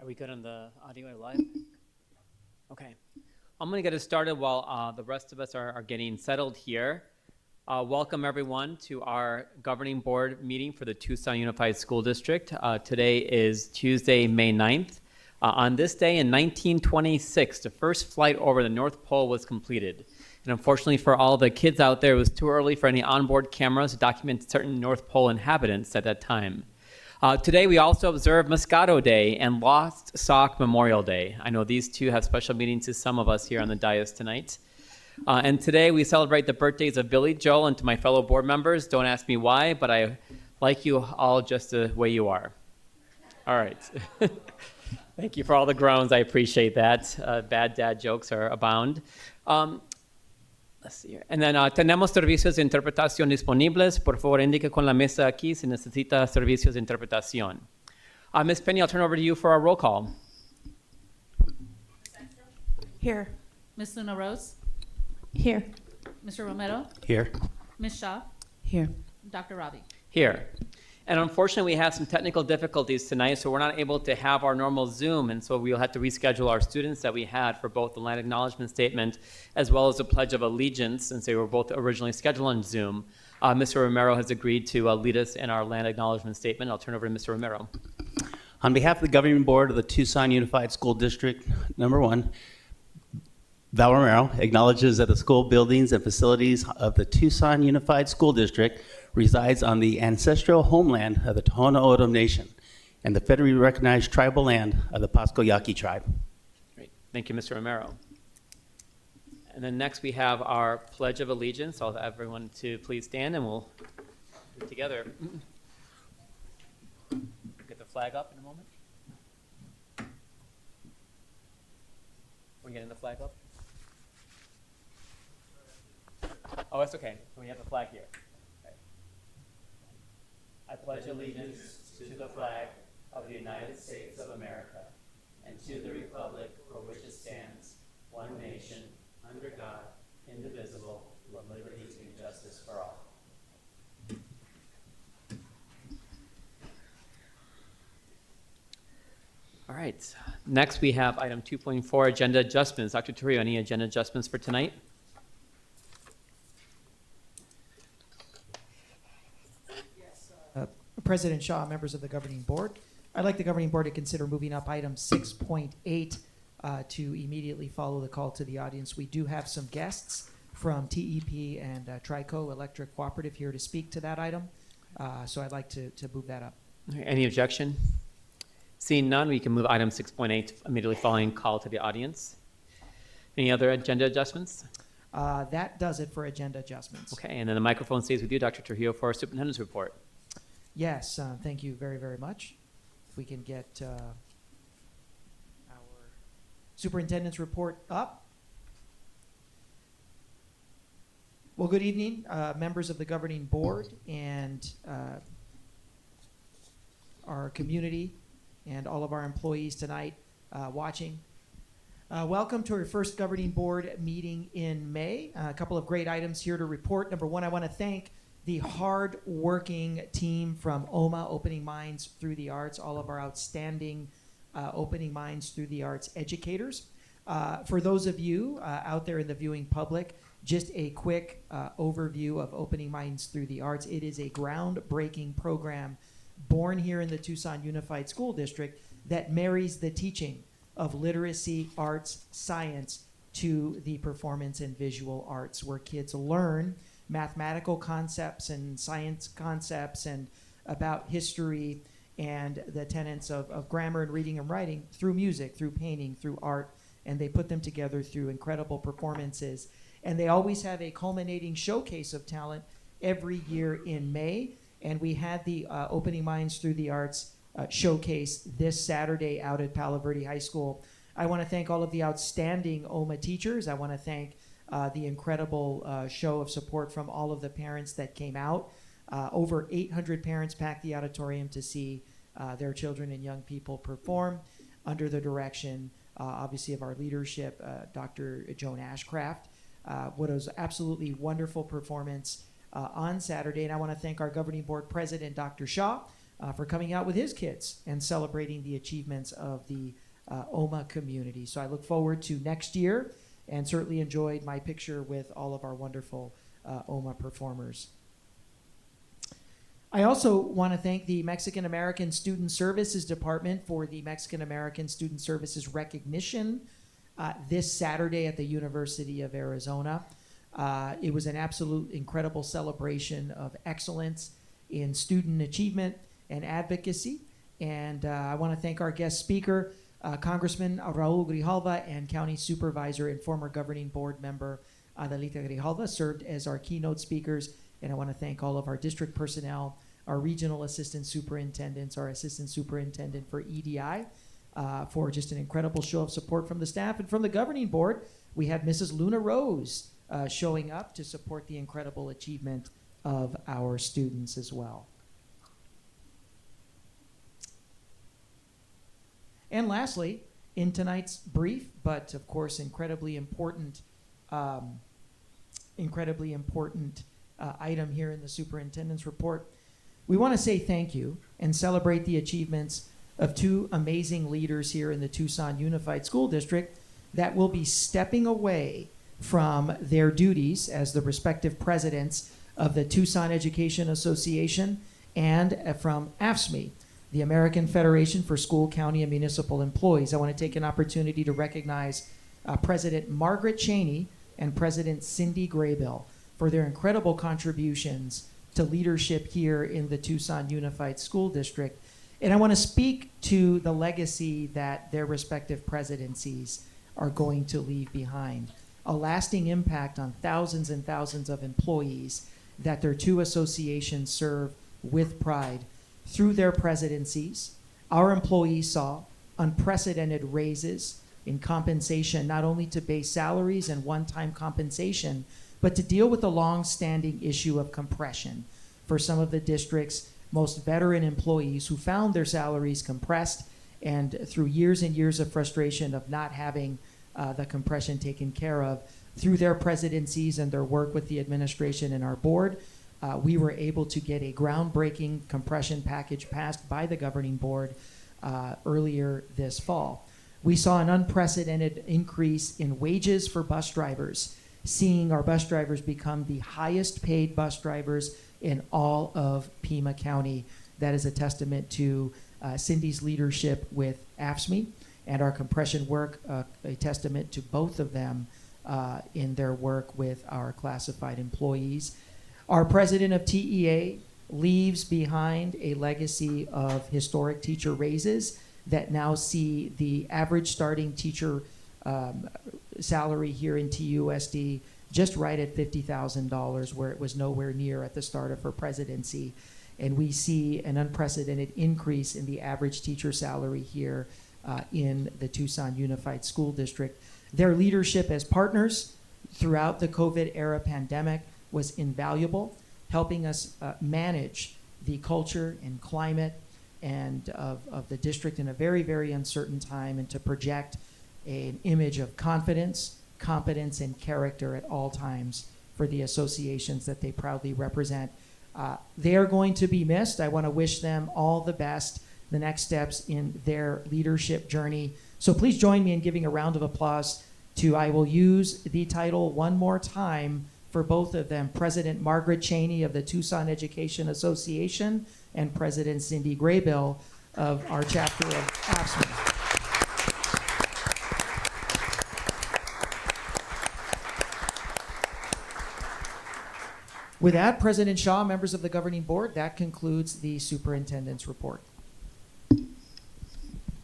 we good on the audio live? Okay. I'm going to get us started while the rest of us are getting settled here. Welcome, everyone, to our governing board meeting for the Tucson Unified School District. Today is Tuesday, May 9th. On this day in 1926, the first flight over the North Pole was completed. And unfortunately for all the kids out there, it was too early for any onboard cameras to document certain North Pole inhabitants at that time. Today, we also observe Moscato Day and Lost Sock Memorial Day. I know these two have special meanings to some of us here on the dais tonight. And today, we celebrate the birthdays of Billy Joel, and to my fellow board members, don't ask me why, but I like you all just the way you are. All right. Thank you for all the groans. I appreciate that. Bad dad jokes are abound. Let's see here. And then tenemos servicios de interpretación disponibles. Por favor, indique con la mesa aquí si necesita servicios de interpretación. Ms. Penny, I'll turn over to you for our roll call. Here. Ms. Luna Rose, Here. Mr. Romero, Here. Ms. Shaw, Here. Dr. Ravi. Here. And unfortunately, we have some technical difficulties tonight, so we're not able to have our normal Zoom, and so we'll have to reschedule our students that we had for both the land acknowledgement statement as well as the Pledge of Allegiance, since they were both originally scheduled on Zoom. Mr. Romero has agreed to lead us in our land acknowledgement statement. I'll turn over to Mr. Romero. On behalf of the governing board of the Tucson Unified School District, number 1, Val Romero acknowledges that the school buildings and facilities of the Tucson Unified School District resides on the ancestral homeland of the Tohono O'odham Nation and the federally recognized tribal land of the Pasco Yaqui tribe. Great. Thank you, Mr. Romero. And then next we have our Pledge of Allegiance. I'll have everyone to please stand and we'll do it together. Get the flag up in a moment. We're getting the flag up? Oh, that's okay. We have the flag here. Okay. I pledge allegiance to the flag of the United States of America and to the republic for which it stands, one nation, under God, indivisible, with liberty and justice for all. All right. Next, we have item 2.4, agenda adjustments. Dr. Torrio, any agenda adjustments for tonight? President Shaw, members of the governing board, I'd like the governing board to consider moving up item 6.8 to immediately follow the call to the audience. We do have some guests from TEP and Trico Electric Cooperative here to speak to that item, so I'd like to move that up. Any objection? Seeing none, we can move item 6.8 immediately following call to the audience. Any other agenda adjustments? That does it for agenda adjustments. Okay, and then the microphone stays with you, Dr. Trujillo, for our superintendent's report. Yes, thank you very, very much. If we can get our superintendent's report up. Well, good evening, members of the governing board and our community and all of our employees tonight watching. Welcome to our first governing board meeting in May. A couple of great items here to report. Number 1, I want to thank the hard-working team from OMA, Opening Minds Through the Arts, all of our outstanding Opening Minds Through the Arts educators. For those of you out there in the viewing public, just a quick overview of Opening Minds Through the Arts. It is a groundbreaking program born here in the Tucson Unified School District that marries the teaching of literacy, arts, science to the performance and visual arts, where kids learn mathematical concepts and science concepts and about history and the tenets of grammar and reading and writing through music, through painting, through art, and they put them together through incredible performances. And they always have a culminating showcase of talent every year in May, and we had the Opening Minds Through the Arts showcase this Saturday out at Palo Verde High School. I want to thank all of the outstanding OMA teachers. I want to thank the incredible show of support from all of the parents that came out. Over 800 parents packed the auditorium to see their children and young people perform under the direction, obviously, of our leadership, Dr. Joan Ashcraft. What was absolutely wonderful performance on Saturday. And I want to thank our governing board president, Dr. Shaw, for coming out with his kids and celebrating the achievements of the OMA community. So I look forward to next year and certainly enjoyed my picture with all of our wonderful OMA performers. I also want to thank the Mexican American Student Services Department for the Mexican American Student Services recognition this Saturday at the University of Arizona. It was an absolute incredible celebration of excellence in student achievement and advocacy. And I want to thank our guest speaker, Congressman Raul Grijalva, and County Supervisor and former Governing Board member Adelita Grijalva served as our keynote speakers. And I want to thank all of our district personnel, our regional assistant superintendents, our assistant superintendent for EDI, for just an incredible show of support from the staff. And from the governing board, we had Mrs. Luna Rose showing up to support the incredible achievement of our students as well. And lastly, in tonight's brief, but of course incredibly important item here in the superintendent's report, we want to say thank you and celebrate the achievements of two amazing leaders here in the Tucson Unified School District that will be stepping away from their duties as the respective presidents of the Tucson Education Association and from AFSCME, the American Federation for School, County, and Municipal Employees. I want to take an opportunity to recognize President Margaret Cheney and President Cindy Graybill for their incredible contributions to leadership here in the Tucson Unified School District. And I want to speak to the legacy that their respective presidencies are going to leave behind. A lasting impact on thousands and thousands of employees that their two associations serve with pride. Through their presidencies, our employees saw unprecedented raises in compensation, not only to base salaries and one-time compensation, but to deal with the long-standing issue of compression for some of the district's most veteran employees who found their salaries compressed, and through years and years of frustration of not having the compression taken care of, through their presidencies and their work with the administration and our board, we were able to get a groundbreaking compression package passed by the governing board earlier this fall. We saw an unprecedented increase in wages for bus drivers, seeing our bus drivers become the highest paid bus drivers in all of Pima County. That is a testament to Cindy's leadership with AFSCME and our compression work, a testament to both of them in their work with our classified employees. Our president of TEA leaves behind a legacy of historic teacher raises that now see the average starting teacher salary here in TUSD just right at $50,000, where it was nowhere near at the start of her presidency. And we see an unprecedented increase in the average teacher salary here in the Tucson Unified School District. Their leadership as partners throughout the COVID-era pandemic was invaluable, helping us manage the culture and climate and of the district in a very, very uncertain time, and to project an image of confidence, competence, and character at all times for the associations that they proudly represent. They are going to be missed. I want to wish them all the best, the next steps in their leadership journey. So please join me in giving a round of applause to, I will use the title one more time for both of them, President Margaret Cheney of the Tucson Education Association and President Cindy Graybill of our chapter of AFSCME. With that, President Shaw, members of the governing board, that concludes the superintendent's report.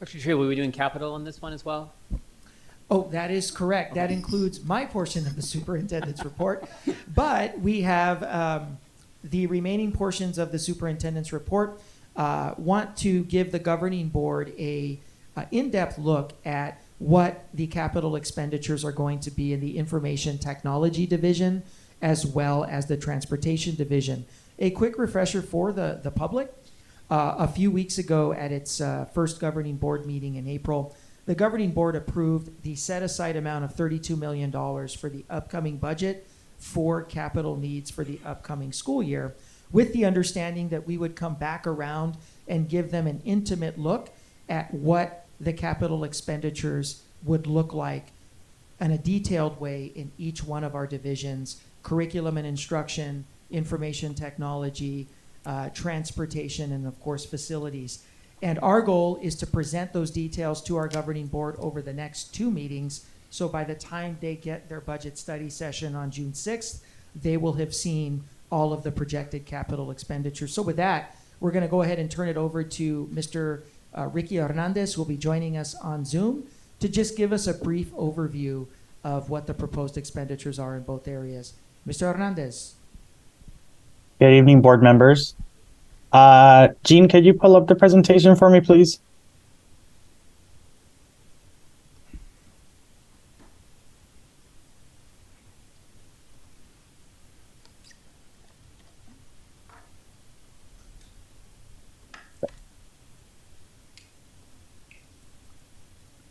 Actually, Trey, were we doing capital on this one as well? Oh, that is correct. That includes my portion of the superintendent's report. But we have the remaining portions of the superintendent's report. Want to give the governing board a in-depth look at what the capital expenditures are going to be in the information technology division, as well as the transportation division. A quick refresher for the public. A few weeks ago at its first governing board meeting in April, the governing board approved the set-aside amount of $32 million for the upcoming budget for capital needs for the upcoming school year, with the understanding that we would come back around and give them an intimate look at what the capital expenditures would look like in a detailed way in each one of our divisions: curriculum and instruction, information technology, transportation, and of course facilities. And our goal is to present those details to our governing board over the next 2 meetings. So by the time they get their budget study session on June 6th, they will have seen all of the projected capital expenditures. So with that, we're going to go ahead and turn it over to Mr. Ricky Hernandez, who will be joining us on Zoom, to just give us a brief overview of what the proposed expenditures are in both areas. Mr. Hernandez. Good evening, board members. Jean, could you pull up the presentation for me, please?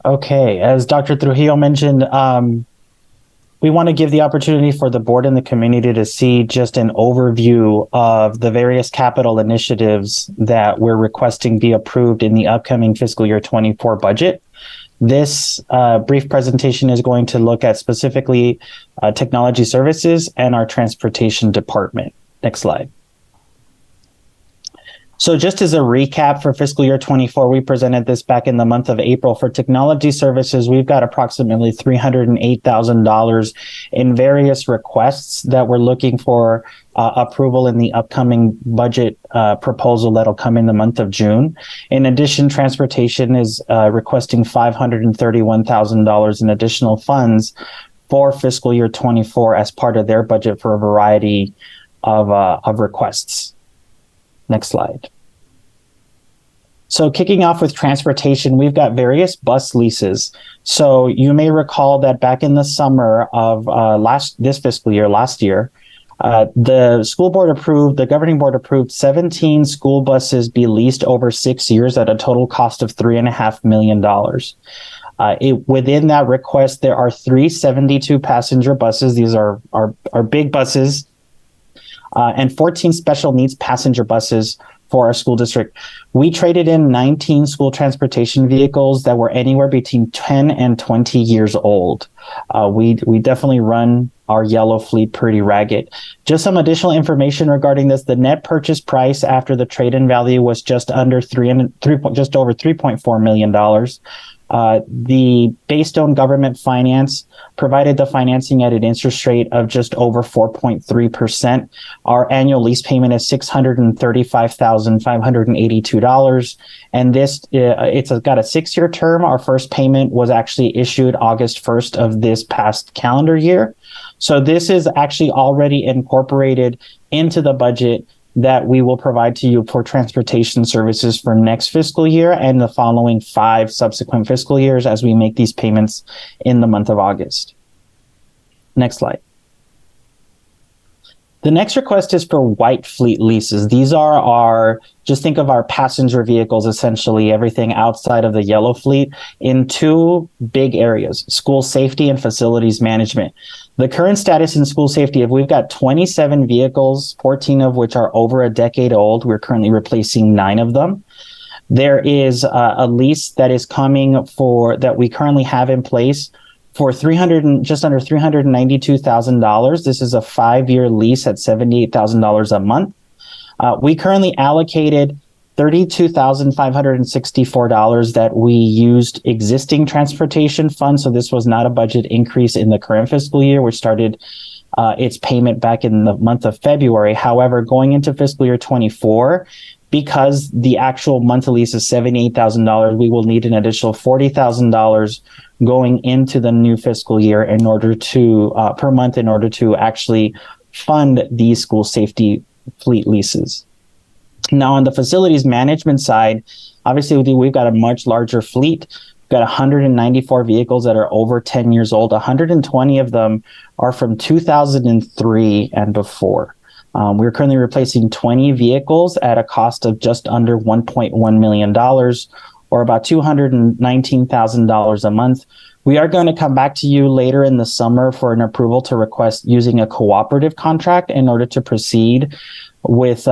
Okay, as Dr. Trujillo mentioned, we want to give the opportunity for the board and the community to see just an overview of the various capital initiatives that we're requesting be approved in the upcoming fiscal year 24 budget. This brief presentation is going to look at specifically technology services and our transportation department. Next slide. So just as a recap for fiscal year 24, we presented this back in the month of April. For technology services, we've got approximately $308,000 in various requests that we're looking for approval in the upcoming budget proposal that'll come in the month of June. In addition, transportation is requesting $531,000 in additional funds for fiscal year 24 as part of their budget for a variety of requests. Next slide. So kicking off with transportation, we've got various bus leases. So you may recall that back in the summer of this fiscal year, last year, the governing board approved 17 school buses be leased over 6 years at a total cost of $3.5 million. Within that request, there are 3 72 passenger buses. These are big buses. And 14 special needs passenger buses for our school district. We traded in 19 school transportation vehicles that were anywhere between 10 and 20 years old. We definitely run our yellow fleet pretty ragged. Just some additional information regarding this: the net purchase price after the trade-in value was just over $3.4 million. The Baystone government finance provided the financing at an interest rate of just over 4.3%. Our annual lease payment is $635,582. And it's got a 6-year term. Our first payment was actually issued August 1st of this past calendar year. So this is actually already incorporated into the budget that we will provide to you for transportation services for next fiscal year and the following 5 subsequent fiscal years as we make these payments in the month of August. Next slide. The next request is for white fleet leases. These are just think of our passenger vehicles, essentially everything outside of the yellow fleet, in 2 big areas: school safety and facilities management. The current status in school safety, if we've got 27 vehicles, 14 of which are over a decade old, we're currently replacing 9 of them. There is a lease that is coming that we currently have in place for just under $392,000. This is a 5-year lease at $78,000 a month. We currently allocated $32,564 that we used existing transportation funds. So this was not a budget increase in the current fiscal year. We started its payment back in the month of February. However, going into fiscal year 24, because the actual monthly lease is $78,000, we will need an additional $40,000 going into the new fiscal year in order to per month in order to actually fund these school safety fleet leases. Now, on the facilities management side, obviously we've got a much larger fleet. We've got 194 vehicles that are over 10 years old. 120 of them are from 2003 and before. We're currently replacing 20 vehicles at a cost of just under $1.1 million, or about $219,000 a month. We are going to come back to you later in the summer for an approval to request using a cooperative contract in order to proceed with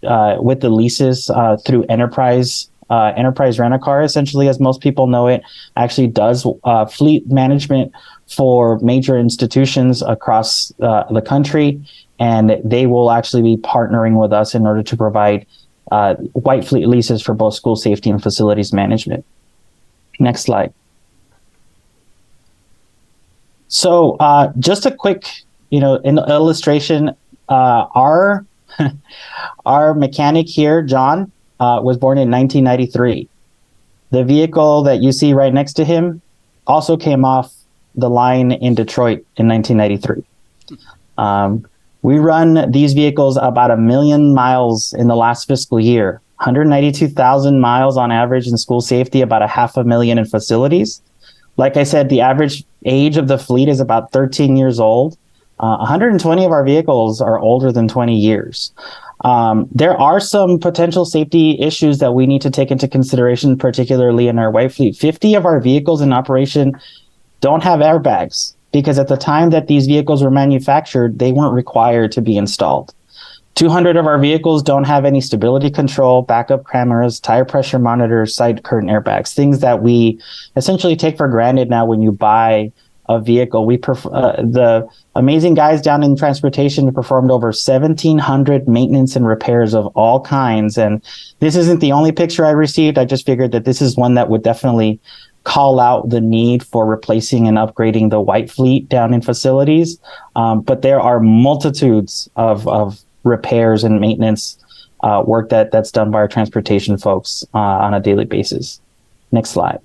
with the leases through Enterprise. Enterprise Rent-A-Car, essentially, as most people know it, actually does fleet management for major institutions across the country, and they will actually be partnering with us in order to provide white fleet leases for both school safety and facilities management. Next slide. So just a quick, an illustration. Our mechanic here, John, was born in 1993. The vehicle that you see right next to him also came off the line in Detroit in 1993. We run these vehicles about 1 million miles in the last fiscal year, 192,000 miles on average in school safety, about 500,000 in facilities. Like I said, the average age of the fleet is about 13 years old. 120 of our vehicles are older than 20 years. There are some potential safety issues that we need to take into consideration, particularly in our white fleet. 50 of our vehicles in operation don't have airbags because at the time that these vehicles were manufactured, they weren't required to be installed. 200 of our vehicles don't have any stability control, backup cameras, tire pressure monitors, side curtain airbags, things that we essentially take for granted now when you buy a vehicle. The amazing guys down in transportation performed over 1,700 maintenance and repairs of all kinds. And this isn't the only picture I received. I just figured that this is one that would definitely call out the need for replacing and upgrading the white fleet down in facilities. But there are multitudes of repairs and maintenance work that's done by our transportation folks on a daily basis. Next slide.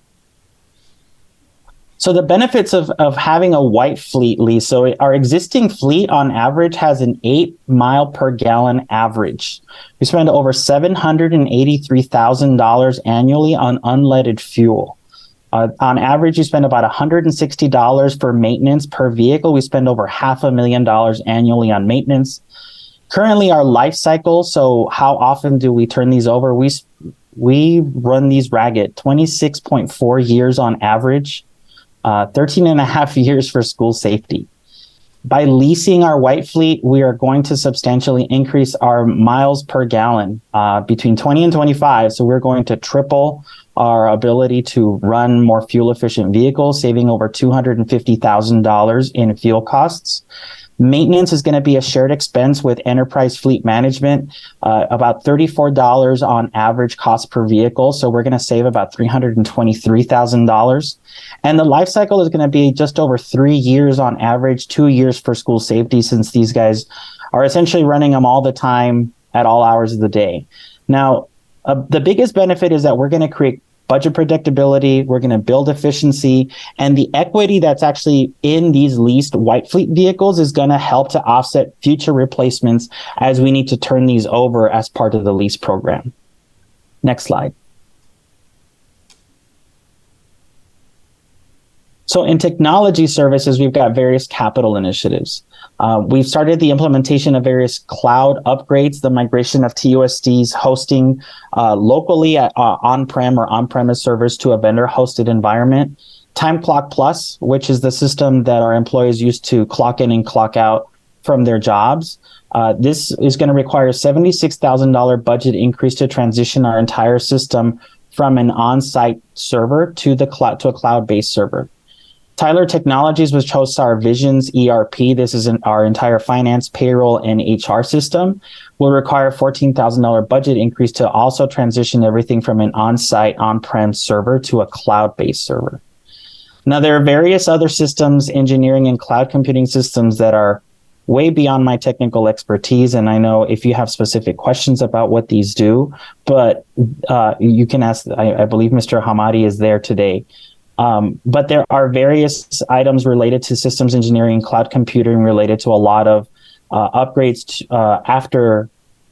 So the benefits of having a white fleet lease. So our existing fleet on average has an 8 mile per gallon average. We spend over $783,000 annually on unleaded fuel. On average, you spend about $160 for maintenance per vehicle. We spend over $500,000 annually on maintenance. Currently, our life cycle, so how often do we turn these over? We run these ragged, 26.4 years on average, 13 and a half years for school safety. By leasing our white fleet, we are going to substantially increase our miles per gallon between 20 and 25. So we're going to triple our ability to run more fuel efficient vehicles, saving over $250,000 in fuel costs. Maintenance is going to be a shared expense with Enterprise Fleet Management, about $34 on average cost per vehicle. So we're going to save about $323,000. And the life cycle is going to be just over 3 years on average, 2 years for school safety, since these guys are essentially running them all the time at all hours of the day. Now, the biggest benefit is that we're going to create budget predictability, we're going to build efficiency, and the equity that's actually in these leased white fleet vehicles is going to help to offset future replacements as we need to turn these over as part of the lease program. Next slide. So in technology services, we've got various capital initiatives. We've started the implementation of various cloud upgrades, the migration of TUSD's hosting locally at on-prem or on-premise servers to a vendor-hosted environment. Time Clock Plus, which is the system that our employees use to clock in and clock out from their jobs. This is going to require a $76,000 budget increase to transition our entire system from an on-site server to the cloud to a cloud-based server. Tyler Technologies, which hosts our Visions ERP, this is our entire finance, payroll, and HR system, will require a $14,000 budget increase to also transition everything from an on-site, on-prem server to a cloud-based server. Now, there are various other systems, engineering and cloud computing systems that are way beyond my technical expertise, and I know if you have specific questions about what these do, but you can ask, I believe Mr. Hamadi is there today. But there are various items related to systems engineering, cloud computing related to a lot of upgrades after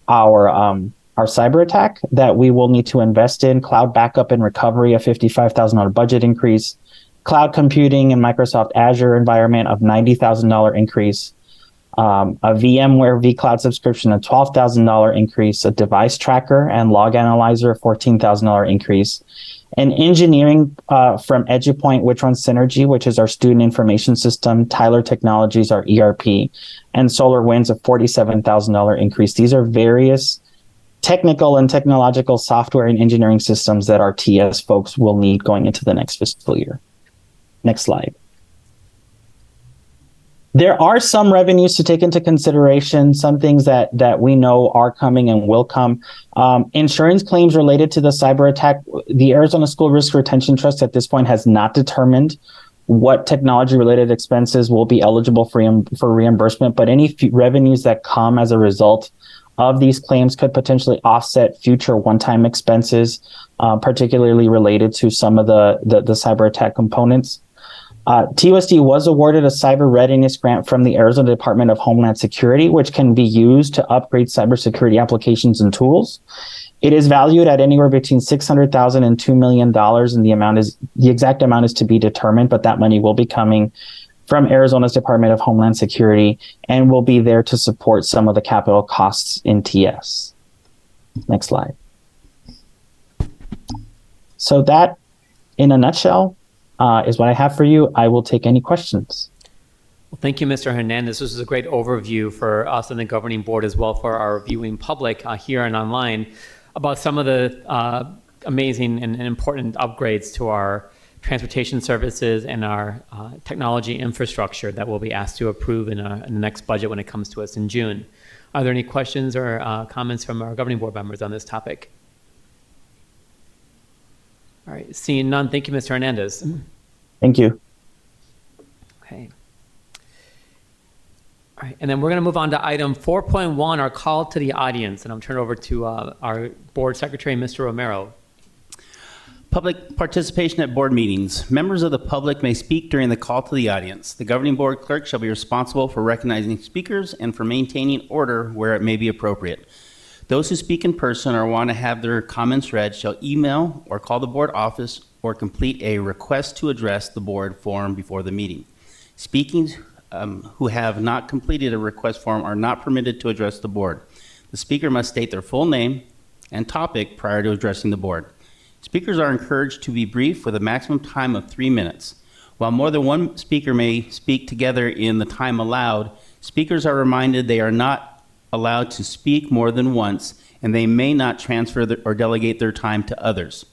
our cyber attack that we will need to invest in. Cloud backup and recovery, a $55,000 budget increase. Cloud computing and Microsoft Azure environment of $90,000 increase. A VMware vCloud subscription, a $12,000 increase. A device tracker and log analyzer, a $14,000 increase. And engineering from EduPoint, which runs Synergy, which is our student information system, Tyler Technologies, our ERP, and SolarWinds, a $47,000 increase. These are various technical and technological software and engineering systems that our TS folks will need going into the next fiscal year. Next slide. There are some revenues to take into consideration, some things that we know are coming and will come. Insurance claims related to the cyber attack. The Arizona School Risk Retention Trust at this point has not determined what technology-related expenses will be eligible for reimbursement, but any revenues that come as a result of these claims could potentially offset future one-time expenses, particularly related to some of the cyber attack components. TUSD was awarded a cyber readiness grant from the Arizona Department of Homeland Security, which can be used to upgrade cybersecurity applications and tools. It is valued at anywhere between $600,000 and $2 million, and the exact amount is to be determined, but that money will be coming from Arizona's Department of Homeland Security and will be there to support some of the capital costs in TS. Next slide. So that, in a nutshell, is what I have for you. I will take any questions. Well, thank you, Mr. Hernandez. This was a great overview for us and the governing board, as well for our viewing public here and online, about some of the amazing and important upgrades to our transportation services and our technology infrastructure that we'll be asked to approve in the next budget when it comes to us in June. Are there any questions or comments from our governing board members on this topic? All right, seeing none, thank you, Mr. Hernandez. Thank you. Okay. All right, and then we're going to move on to item 4.1, our call to the audience, and I'm turning over to our board secretary, Mr. Romero. Public participation at board meetings. Members of the public may speak during the call to the audience. The governing board clerk shall be responsible for recognizing speakers and for maintaining order where it may be appropriate. Those who speak in person or want to have their comments read shall email or call the board office or complete a request to address the board form before the meeting. Speaking who have not completed a request form are not permitted to address the board. The speaker must state their full name and topic prior to addressing the board. Speakers are encouraged to be brief with a maximum time of 3 minutes. While more than one speaker may speak together in the time allowed, speakers are reminded they are not allowed to speak more than once, and they may not transfer or delegate their time to others.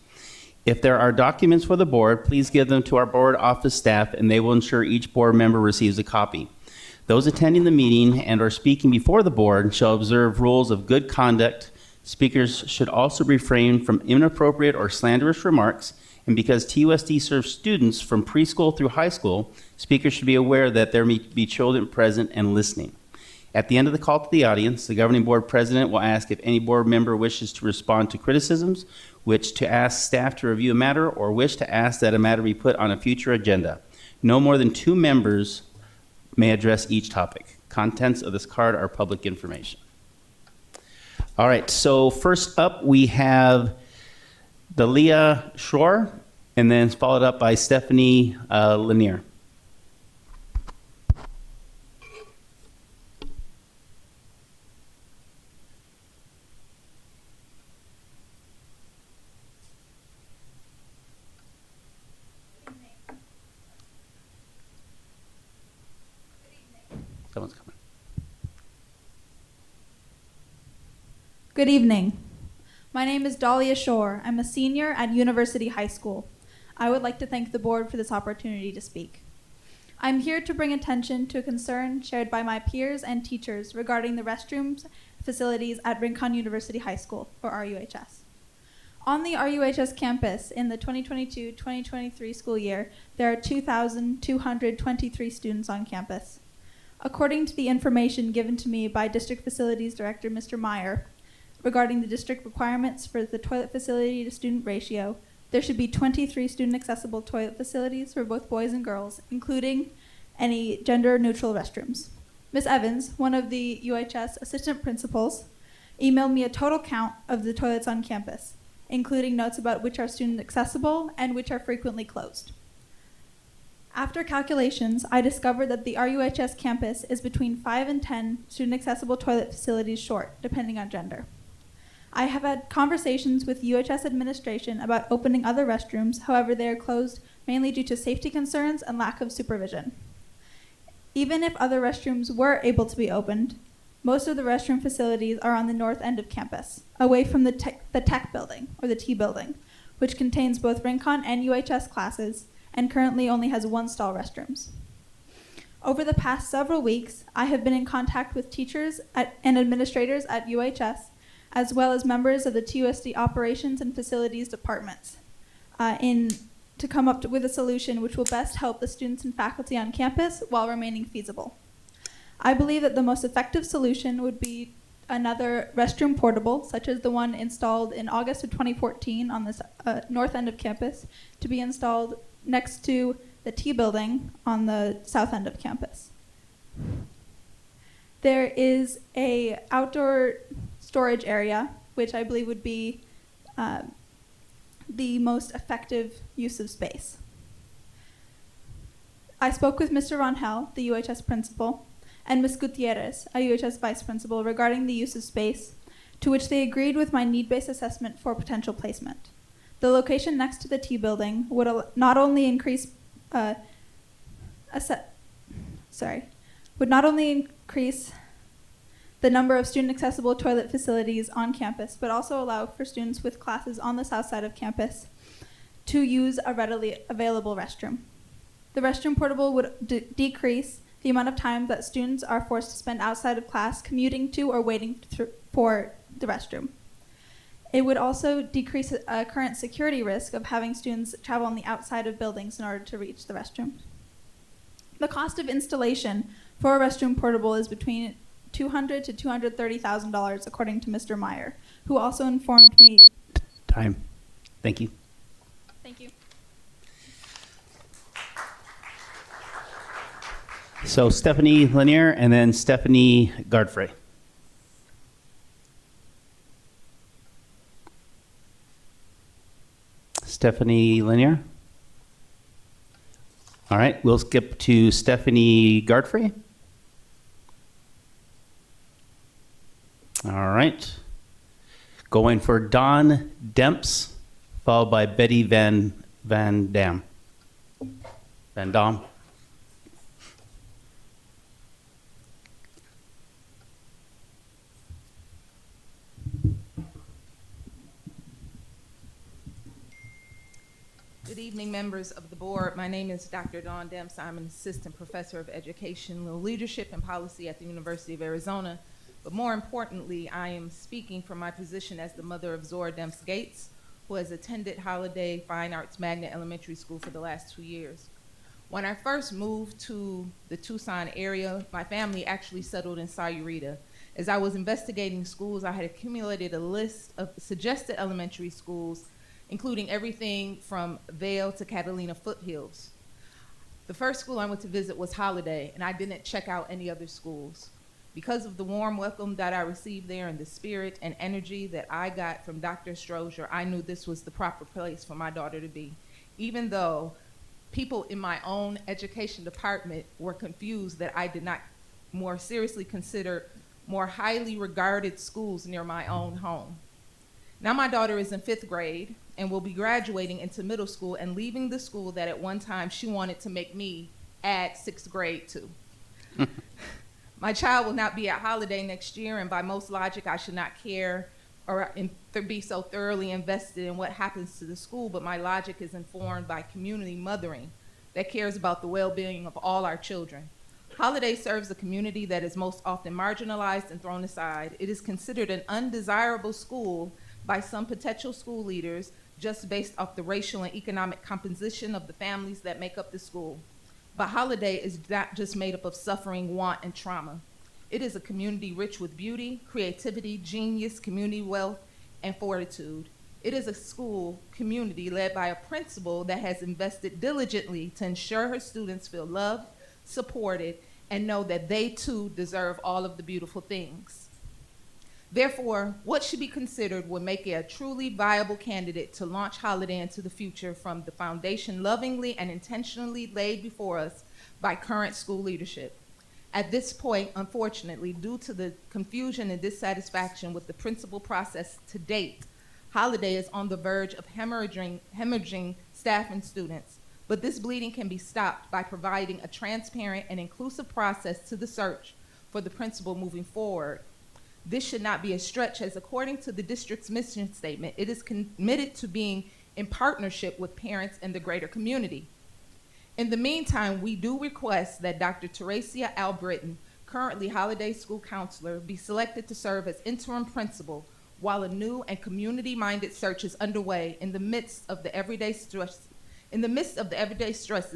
If there are documents for the board, please give them to our board office staff, and they will ensure each board member receives a copy. Those attending the meeting and or speaking before the board shall observe rules of good conduct. Speakers should also refrain from inappropriate or slanderous remarks, and because TUSD serves students from preschool through high school, speakers should be aware that there may be children present and listening. At the end of the call to the audience, the governing board president will ask if any board member wishes to respond to criticisms, wish to ask staff to review a matter, or wish to ask that a matter be put on a future agenda. No more than 2 members may address each topic. Contents of this card are public information. All right, so first up we have Dalia Shore, and then followed up by Stephanie Lanier. Someone's coming. Good evening. My name is Dahlia Shore. I'm a senior at University High School. I would like to thank the board for this opportunity to speak. I'm here to bring attention to a concern shared by my peers and teachers regarding the restrooms facilities at Rincon University High School, or RUHS. On the RUHS campus in the 2022-2023 school year, there are 2,223 students on campus. According to the information given to me by District Facilities Director Mr. Meyer regarding the district requirements for the toilet facility to student ratio, there should be 23 student accessible toilet facilities for both boys and girls, including any gender neutral restrooms. Ms. Evans, one of the UHS assistant principals, emailed me a total count of the toilets on campus, including notes about which are student accessible and which are frequently closed. After calculations, I discovered that the RUHS campus is between 5 and 10 student-accessible toilet facilities short, depending on gender. I have had conversations with UHS administration about opening other restrooms, however they are closed mainly due to safety concerns and lack of supervision. Even if other restrooms were able to be opened, Most of the restroom facilities are on the north end of campus, away from the tech building, or the T building, which contains both Rincon and UHS classes and currently only has one stall restrooms. Over the past several weeks, I have been in contact with teachers and administrators at UHS, as well as members of the TUSD operations and facilities departments, to come up with a solution which will best help the students and faculty on campus while remaining feasible. I believe that the most effective solution would be another restroom portable, such as the one installed in August of 2014 on the north end of campus, to be installed next to the T building on the south end of campus. There is a outdoor storage area, which I believe would be the most effective use of space. I spoke with Mr. Rangel, the UHS principal, and Ms. Gutierrez, a UHS vice principal, regarding the use of space, to which they agreed with my need-based assessment for potential placement. The location next to the T building would not only increase the number of student-accessible toilet facilities on campus, but also allow for students with classes on the south side of campus to use a readily available restroom. The restroom portable would decrease the amount of time that students are forced to spend outside of class commuting to or waiting for the restroom. It would also decrease a current security risk of having students travel on the outside of buildings in order to reach the restroom. The cost of installation for a restroom portable is between $200,000 to $230,000, according to Mr. Meyer, who also informed me. Time. Thank you. Thank you. So Stephanie Lanier and then Stephanie Godfrey. Stephanie Lanier. All right, we'll skip to Stephanie Godfrey. All right. Going for Dawn Demps, followed by Betty Van Dam. Van Dam. Good evening, members of the board. My name is Dr. Dawn Demps. I'm an assistant professor of educational leadership and policy at the University of Arizona. But more importantly, I am speaking from my position as the mother of Zora Demps Gates, who has attended Holiday Fine Arts Magnet Elementary School for the last 2 years. When I first moved to the Tucson area, my family actually settled in Sayurita. As I was investigating schools, I had accumulated a list of suggested elementary schools, including everything from Vail to Catalina Foothills. The first school I went to visit was Holiday, and I didn't check out any other schools. Because of the warm welcome that I received there and the spirit and energy that I got from Dr. Strozier, I knew this was the proper place for my daughter to be. Even though people in my own education department were confused that I did not more seriously consider more highly regarded schools near my own home. Now my daughter is in 5th grade and will be graduating into middle school and leaving the school that at one time she wanted to make me add 6th grade to. My child will not be at Holiday next year, and by most logic, I should not care or be so thoroughly invested in what happens to the school, but my logic is informed by community mothering that cares about the well-being of all our children. Holiday serves a community that is most often marginalized and thrown aside. It is considered an undesirable school by some potential school leaders just based off the racial and economic composition of the families that make up the school. But Holiday is not just made up of suffering, want, and trauma. It is a community rich with beauty, creativity, genius, community wealth, and fortitude. It is a school community led by a principal that has invested diligently to ensure her students feel loved, supported, and know that they too deserve all of the beautiful things. Therefore, what should be considered would make it a truly viable candidate to launch Holiday into the future from the foundation lovingly and intentionally laid before us by current school leadership. At this point, unfortunately, due to the confusion and dissatisfaction with the principal process to date, Holiday is on the verge of hemorrhaging staff and students. But this bleeding can be stopped by providing a transparent and inclusive process to the search for the principal moving forward. This should not be a stretch, as according to the district's mission statement, it is committed to being in partnership with parents and the greater community. In the meantime, we do request that Dr. Teresia Albritton, currently Holiday School Counselor, be selected to serve as interim principal while a new and community-minded search is underway in the midst of the everyday stresses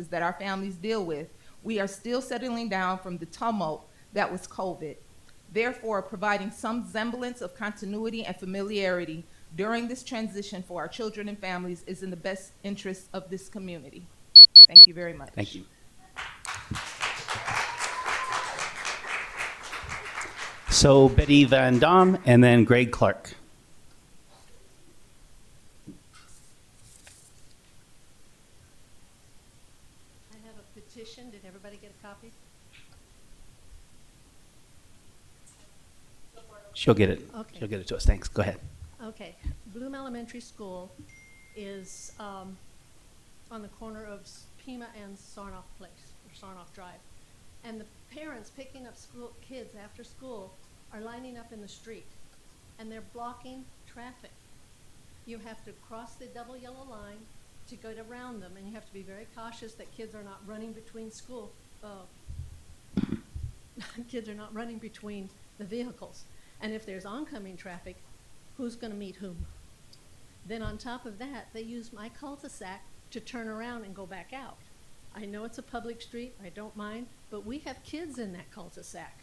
that our families deal with. We are still settling down from the tumult that was COVID. Therefore, providing some semblance of continuity and familiarity during this transition for our children and families is in the best interest of this community. Thank you very much. Thank you. So Betty Van Dam and then Greg Clark. I have a petition. Did everybody get a copy? She'll get it. Okay. She'll get it to us. Thanks. Go ahead. Okay. Bloom Elementary School is on the corner of Pima and Sarnoff Place, or Sarnoff Drive. And the parents picking up kids after school are lining up in the street, and they're blocking traffic. You have to cross the double yellow line to go around them, and you have to be very cautious that kids are not running between kids are not running between the vehicles. And if there's oncoming traffic, who's going to meet whom? Then on top of that, they use my cul-de-sac to turn around and go back out. I know it's a public street, I don't mind, but we have kids in that cul-de-sac.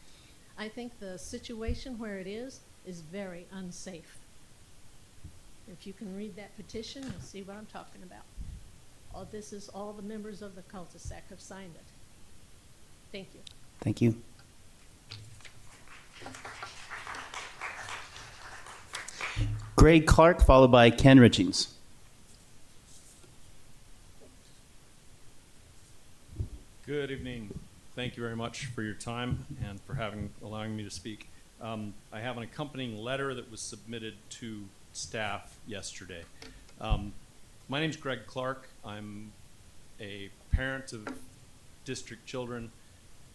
I think the situation where it is very unsafe. If you can read that petition, you'll see what I'm talking about. All the members of the cul-de-sac have signed it. Thank you. Thank you. Greg Clark, followed by Ken Richings. Good evening. Thank you very much for your time and for allowing me to speak. I have an accompanying letter that was submitted to staff yesterday. My name's Greg Clark. I'm a parent of district children,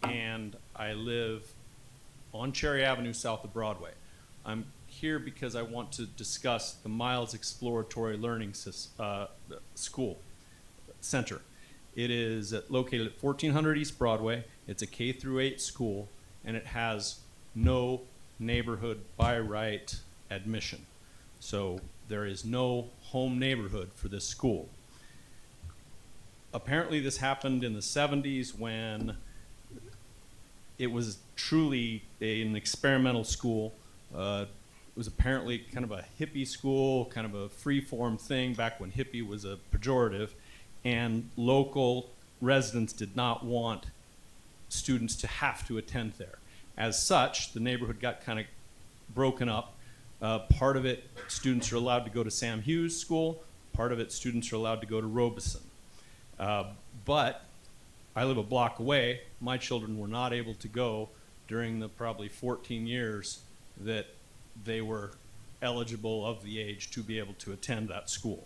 and I live on Cherry Avenue south of Broadway. I'm here because I want to discuss the Miles Exploratory Learning School Center. It is located at 1400 East Broadway. It's a K-8 school, and it has no neighborhood by right admission. So there is no home neighborhood for this school. Apparently this happened in the 70s when it was truly an experimental school. It was apparently kind of a hippie school, kind of a free-form thing back when hippie was a pejorative, and local residents did not want students to have to attend there. As such, the neighborhood got kind of broken up. Part of it, students are allowed to go to Sam Hughes School. Part of it, students are allowed to go to Robeson. But I live a block away. My children were not able to go during the probably 14 years that they were eligible of the age to be able to attend that school.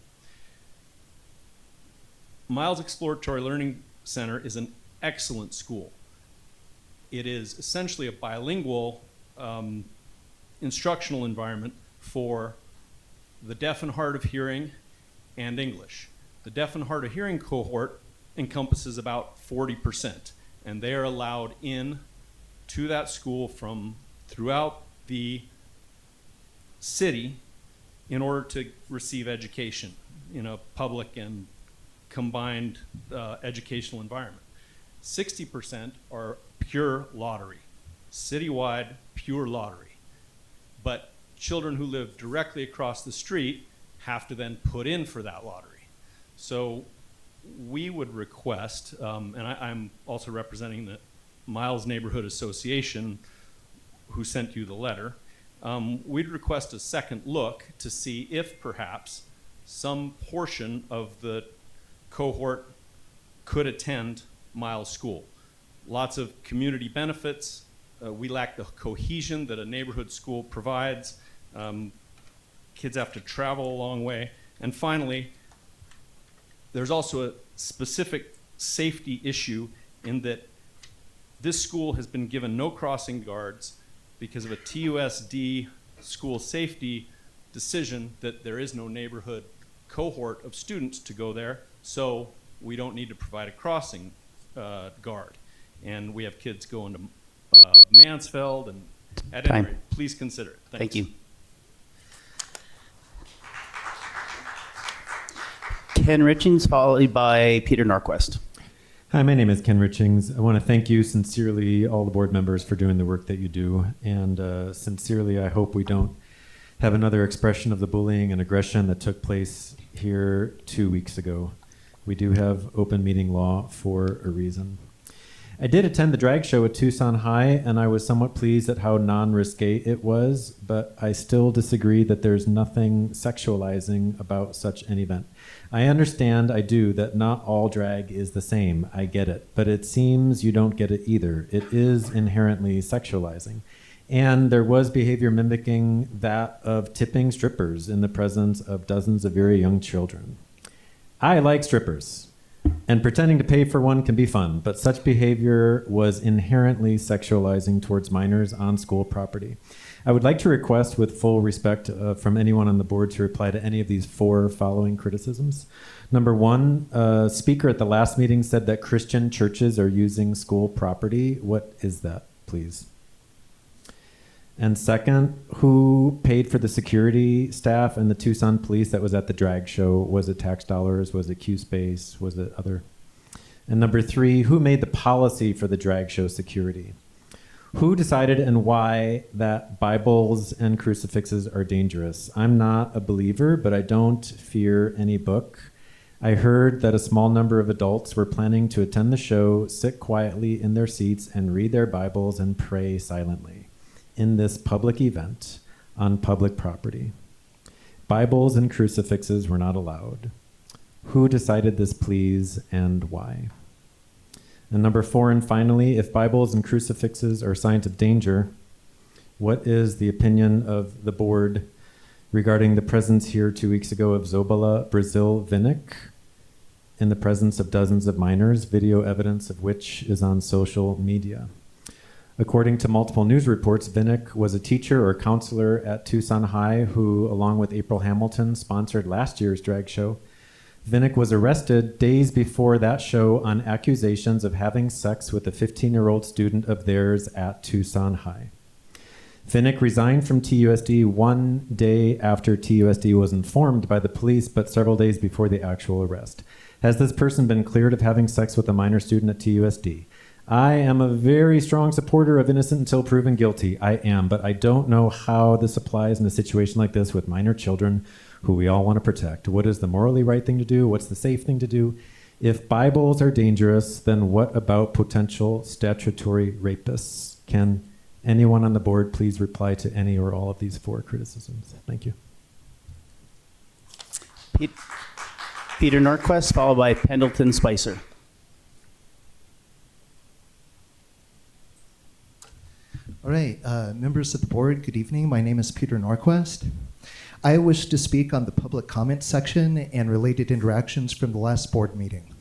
Miles Exploratory Learning Center is an excellent school. It is essentially a bilingual instructional environment for the deaf and hard of hearing and English. The deaf and hard of hearing cohort encompasses about 40%, and they are allowed in to that school from throughout the city in order to receive education in a public and combined educational environment. 60% are pure lottery, citywide pure lottery. But children who live directly across the street have to then put in for that lottery. So we would request, and I'm also representing the Miles Neighborhood Association who sent you the letter, we'd request a second look to see if perhaps some portion of the cohort could attend Miles School. Lots of community benefits. We lack the cohesion that a neighborhood school provides. Kids have to travel a long way. And finally, there's also a specific safety issue in that this school has been given no crossing guards because of a TUSD school safety decision that there is no neighborhood cohort of students to go there, so we don't need to provide a crossing guard. And we have kids going to Mansfeld, and at any Time. rate, please consider it. Thank Thanks. you. Ken Richings, followed by Peter Norquist. Hi, my name is Ken Richings. I want to thank you sincerely, all the board members, for doing the work that you do. And sincerely, I hope we don't have another expression of the bullying and aggression that took place here 2 weeks ago. We do have open meeting law for a reason. I did attend the drag show at Tucson High, and I was somewhat pleased at how non-risque it was, but I still disagree that there's nothing sexualizing about such an event. I understand, I do, that not all drag is the same. I get it. But it seems you don't get it either. It is inherently sexualizing. And there was behavior mimicking that of tipping strippers in the presence of dozens of very young children. I like strippers, and pretending to pay for one can be fun, but such behavior was inherently sexualizing towards minors on school property. I would like to request, with full respect from anyone on the board, to reply to any of these 4 following criticisms. Number 1, a speaker at the last meeting said that Christian churches are using school property. What is that, please? And second, who paid for the security staff and the Tucson police that was at the drag show? Was it tax dollars? Was it Q-Space? Was it other? And number 3, who made the policy for the drag show security? Who decided and why that Bibles and crucifixes are dangerous? I'm not a believer, but I don't fear any book. I heard that a small number of adults were planning to attend the show, sit quietly in their seats, and read their Bibles and pray silently in this public event on public property. Bibles and crucifixes were not allowed. Who decided this, please, and why? And number 4, and finally, if Bibles and crucifixes are signs of danger, what is the opinion of the board regarding the presence here 2 weeks ago of Zobala Brazil Vinick in the presence of dozens of minors, video evidence of which is on social media? According to multiple news reports, Vinick was a teacher or counselor at Tucson High who, along with April Hamilton, sponsored last year's drag show. Vinick was arrested days before that show on accusations of having sex with a 15-year-old student of theirs at Tucson High. Vinick resigned from TUSD 1 day after TUSD was informed by the police, but several days before the actual arrest. Has this person been cleared of having sex with a minor student at TUSD? I am a very strong supporter of innocent until proven guilty. I am, but I don't know how this applies in a situation like this with minor children who we all want to protect. What is the morally right thing to do? What's the safe thing to do? If Bibles are dangerous, then what about potential statutory rapists? Can anyone on the board please reply to any or all of these 4 criticisms? Thank you. Peter Norquist, followed by Pendleton Spicer. All right, members of the board, good evening. My name is Peter Norquist. I wish to speak on the public comment section and related interactions from the last board meeting.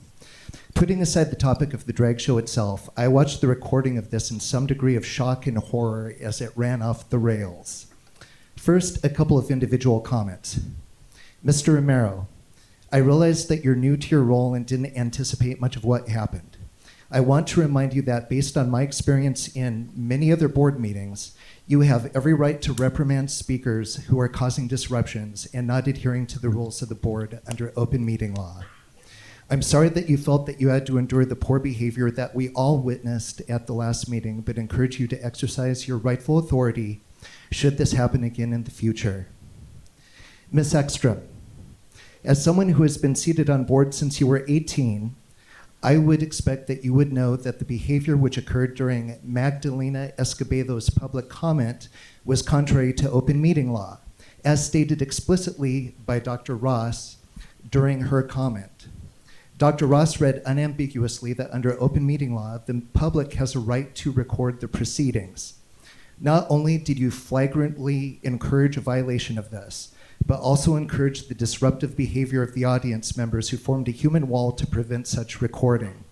Putting aside the topic of the drag show itself, I watched the recording of this in some degree of shock and horror as it ran off the rails. First, a couple of individual comments. Mr. Romero, I realize that you're new to your role and didn't anticipate much of what happened. I want to remind you that based on my experience in many other board meetings, you have every right to reprimand speakers who are causing disruptions and not adhering to the rules of the board under open meeting law. I'm sorry that you felt that you had to endure the poor behavior that we all witnessed at the last meeting, but encourage you to exercise your rightful authority should this happen again in the future. Ms. Ekstrom, as someone who has been seated on board since you were 18, I would expect that you would know that the behavior which occurred during Magdalena Escobedo's public comment was contrary to open meeting law, as stated explicitly by Dr. Ross during her comment. Dr. Ross read unambiguously that under open meeting law, the public has a right to record the proceedings. Not only did you flagrantly encourage a violation of this, but also encourage the disruptive behavior of the audience members who formed a human wall to prevent such recording.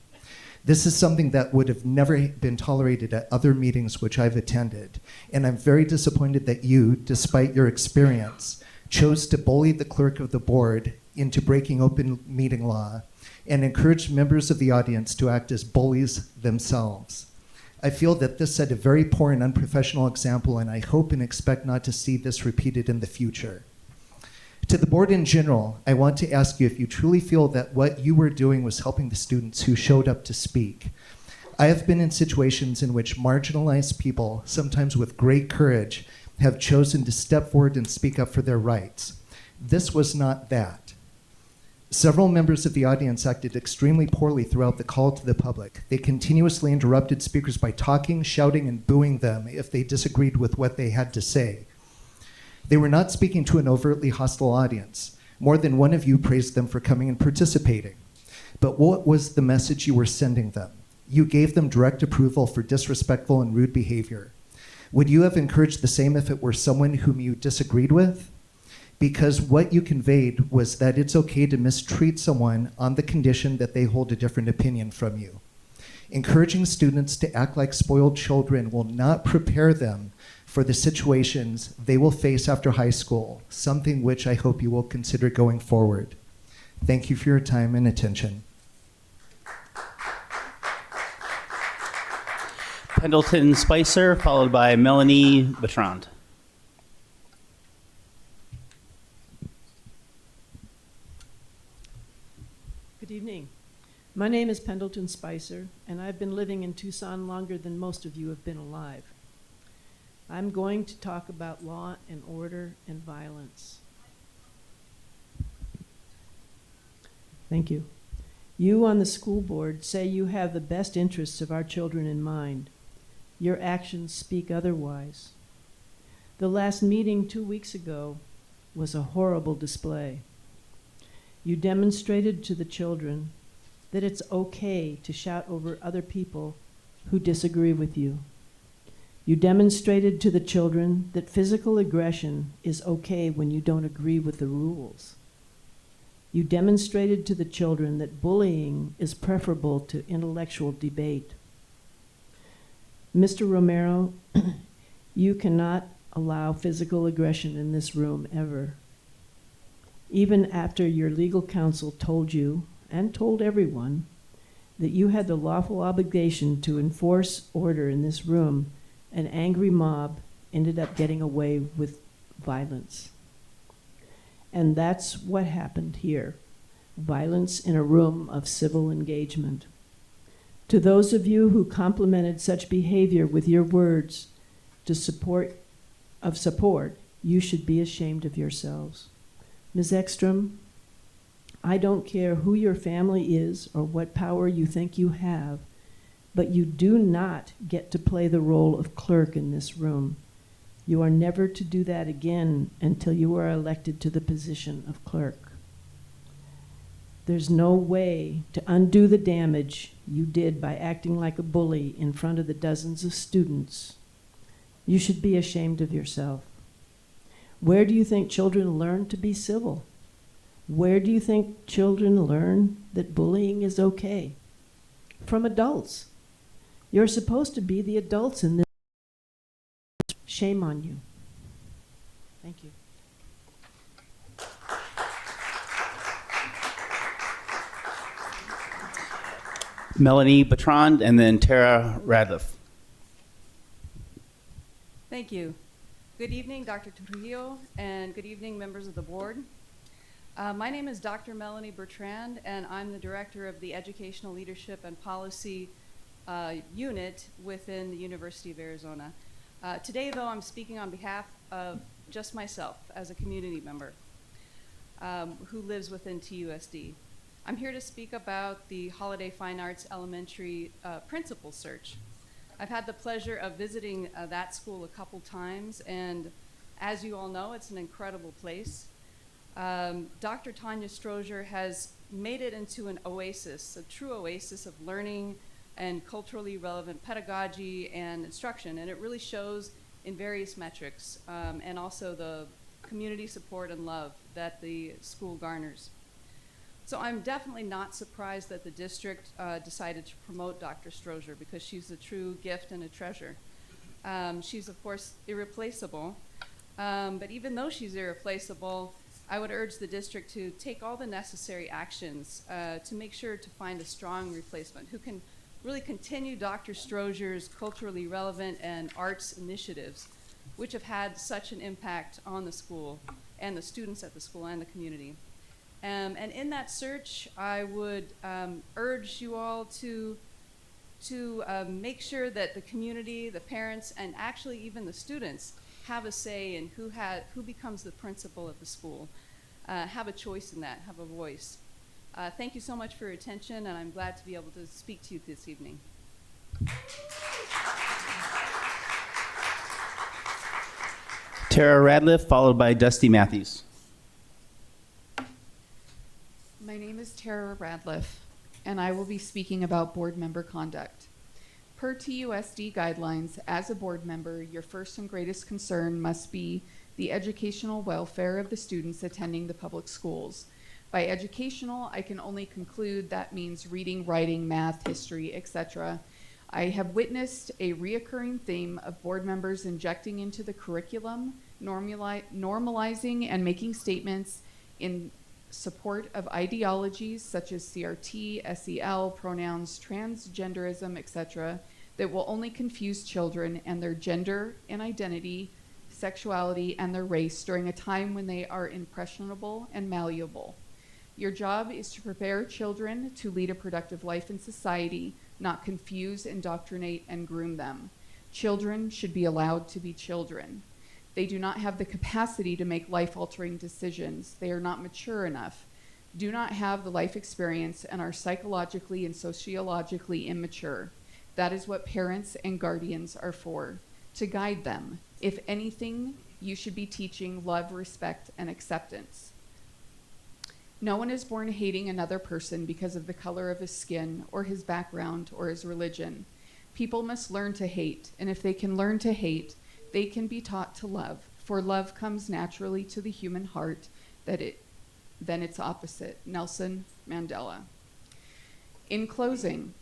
This is something that would have never been tolerated at other meetings which I've attended, and I'm very disappointed that you, despite your experience, chose to bully the clerk of the board into breaking open meeting law and encouraged members of the audience to act as bullies themselves. I feel that this set a very poor and unprofessional example, and I hope and expect not to see this repeated in the future. To the board in general, I want to ask you if you truly feel that what you were doing was helping the students who showed up to speak. I have been in situations in which marginalized people, sometimes with great courage, have chosen to step forward and speak up for their rights. This was not that. Several members of the audience acted extremely poorly throughout the call to the public. They continuously interrupted speakers by talking, shouting, and booing them if they disagreed with what they had to say. They were not speaking to an overtly hostile audience. More than one of you praised them for coming and participating. But what was the message you were sending them? You gave them direct approval for disrespectful and rude behavior. Would you have encouraged the same if it were someone whom you disagreed with? Because what you conveyed was that it's okay to mistreat someone on the condition that they hold a different opinion from you. Encouraging students to act like spoiled children will not prepare them for the situations they will face after high school, something which I hope you will consider going forward. Thank you for your time and attention. Pendleton Spicer, followed by Melanie Bertrand. Good evening. My name is Pendleton Spicer, and I've been living in Tucson longer than most of you have been alive. I'm going to talk about law and order and violence. Thank you. You on the school board say you have the best interests of our children in mind. Your actions speak otherwise. The last meeting 2 weeks ago was a horrible display. You demonstrated to the children that it's okay to shout over other people who disagree with you. You demonstrated to the children that physical aggression is okay when you don't agree with the rules. You demonstrated to the children that bullying is preferable to intellectual debate. Mr. Romero, you cannot allow physical aggression in this room ever. Even after your legal counsel told you, and told everyone, that you had the lawful obligation to enforce order in this room, an angry mob ended up getting away with violence. And that's what happened here. Violence in a room of civil engagement. To those of you who complimented such behavior with your words to support, you should be ashamed of yourselves. Ms. Ekstrom, I don't care who your family is or what power you think you have, but you do not get to play the role of clerk in this room. You are never to do that again until you are elected to the position of clerk. There's no way to undo the damage you did by acting like a bully in front of the dozens of students. You should be ashamed of yourself. Where do you think children learn to be civil? Where do you think children learn that bullying is okay? From adults. You're supposed to be the adults in this. Shame on you. Thank you. Melanie Bertrand, and then Tara Radliff. Thank you. Good evening, Dr. Trujillo, and good evening, members of the board. My name is Dr. Melanie Bertrand, and I'm the director of the Educational Leadership and Policy unit within the University of Arizona. Today, though, I'm speaking on behalf of just myself as a community member who lives within TUSD. I'm here to speak about the Holiday Fine Arts Elementary principal search. I've had the pleasure of visiting that school a couple times, and as you all know, it's an incredible place. Dr. Tanya Strozier has made it into an oasis, a true oasis of learning and culturally relevant pedagogy and instruction, and it really shows in various metrics, and also the community support and love that the school garners. So I'm definitely not surprised that the district decided to promote Dr. Strozier because she's a true gift and a treasure. She's, of course, irreplaceable. But even though she's irreplaceable, I would urge the district to take all the necessary actions to make sure to find a strong replacement who can really continue Dr. Strozier's culturally relevant and arts initiatives, which have had such an impact on the school and the students at the school and the community. And in that search, I would urge you all to make sure that the community, the parents, and actually even the students have a say in who becomes the principal of the school. Have a choice in that, have a voice. Thank you so much for your attention, and I'm glad to be able to speak to you this evening. Tara Radliff, followed by Dusty Matthews. My name is Tara Radliff, and I will be speaking about board member conduct. Per TUSD guidelines, as a board member, your first and greatest concern must be the educational welfare of the students attending the public schools. By educational, I can only conclude that means reading, writing, math, history, etc. I have witnessed a reoccurring theme of board members injecting into the curriculum, normalizing and making statements in support of ideologies such as CRT, SEL, pronouns, transgenderism, etc., that will only confuse children and their gender and identity, sexuality, and their race during a time when they are impressionable and malleable. Your job is to prepare children to lead a productive life in society, not confuse, indoctrinate, and groom them. Children should be allowed to be children. They do not have the capacity to make life-altering decisions. They are not mature enough, do not have the life experience, and are psychologically and sociologically immature. That is what parents and guardians are for, to guide them. If anything, you should be teaching love, respect, and acceptance. No one is born hating another person because of the color of his skin or his background or his religion. People must learn to hate, and if they can learn to hate, they can be taught to love, for love comes naturally to the human heart than its opposite. Nelson Mandela. In closing,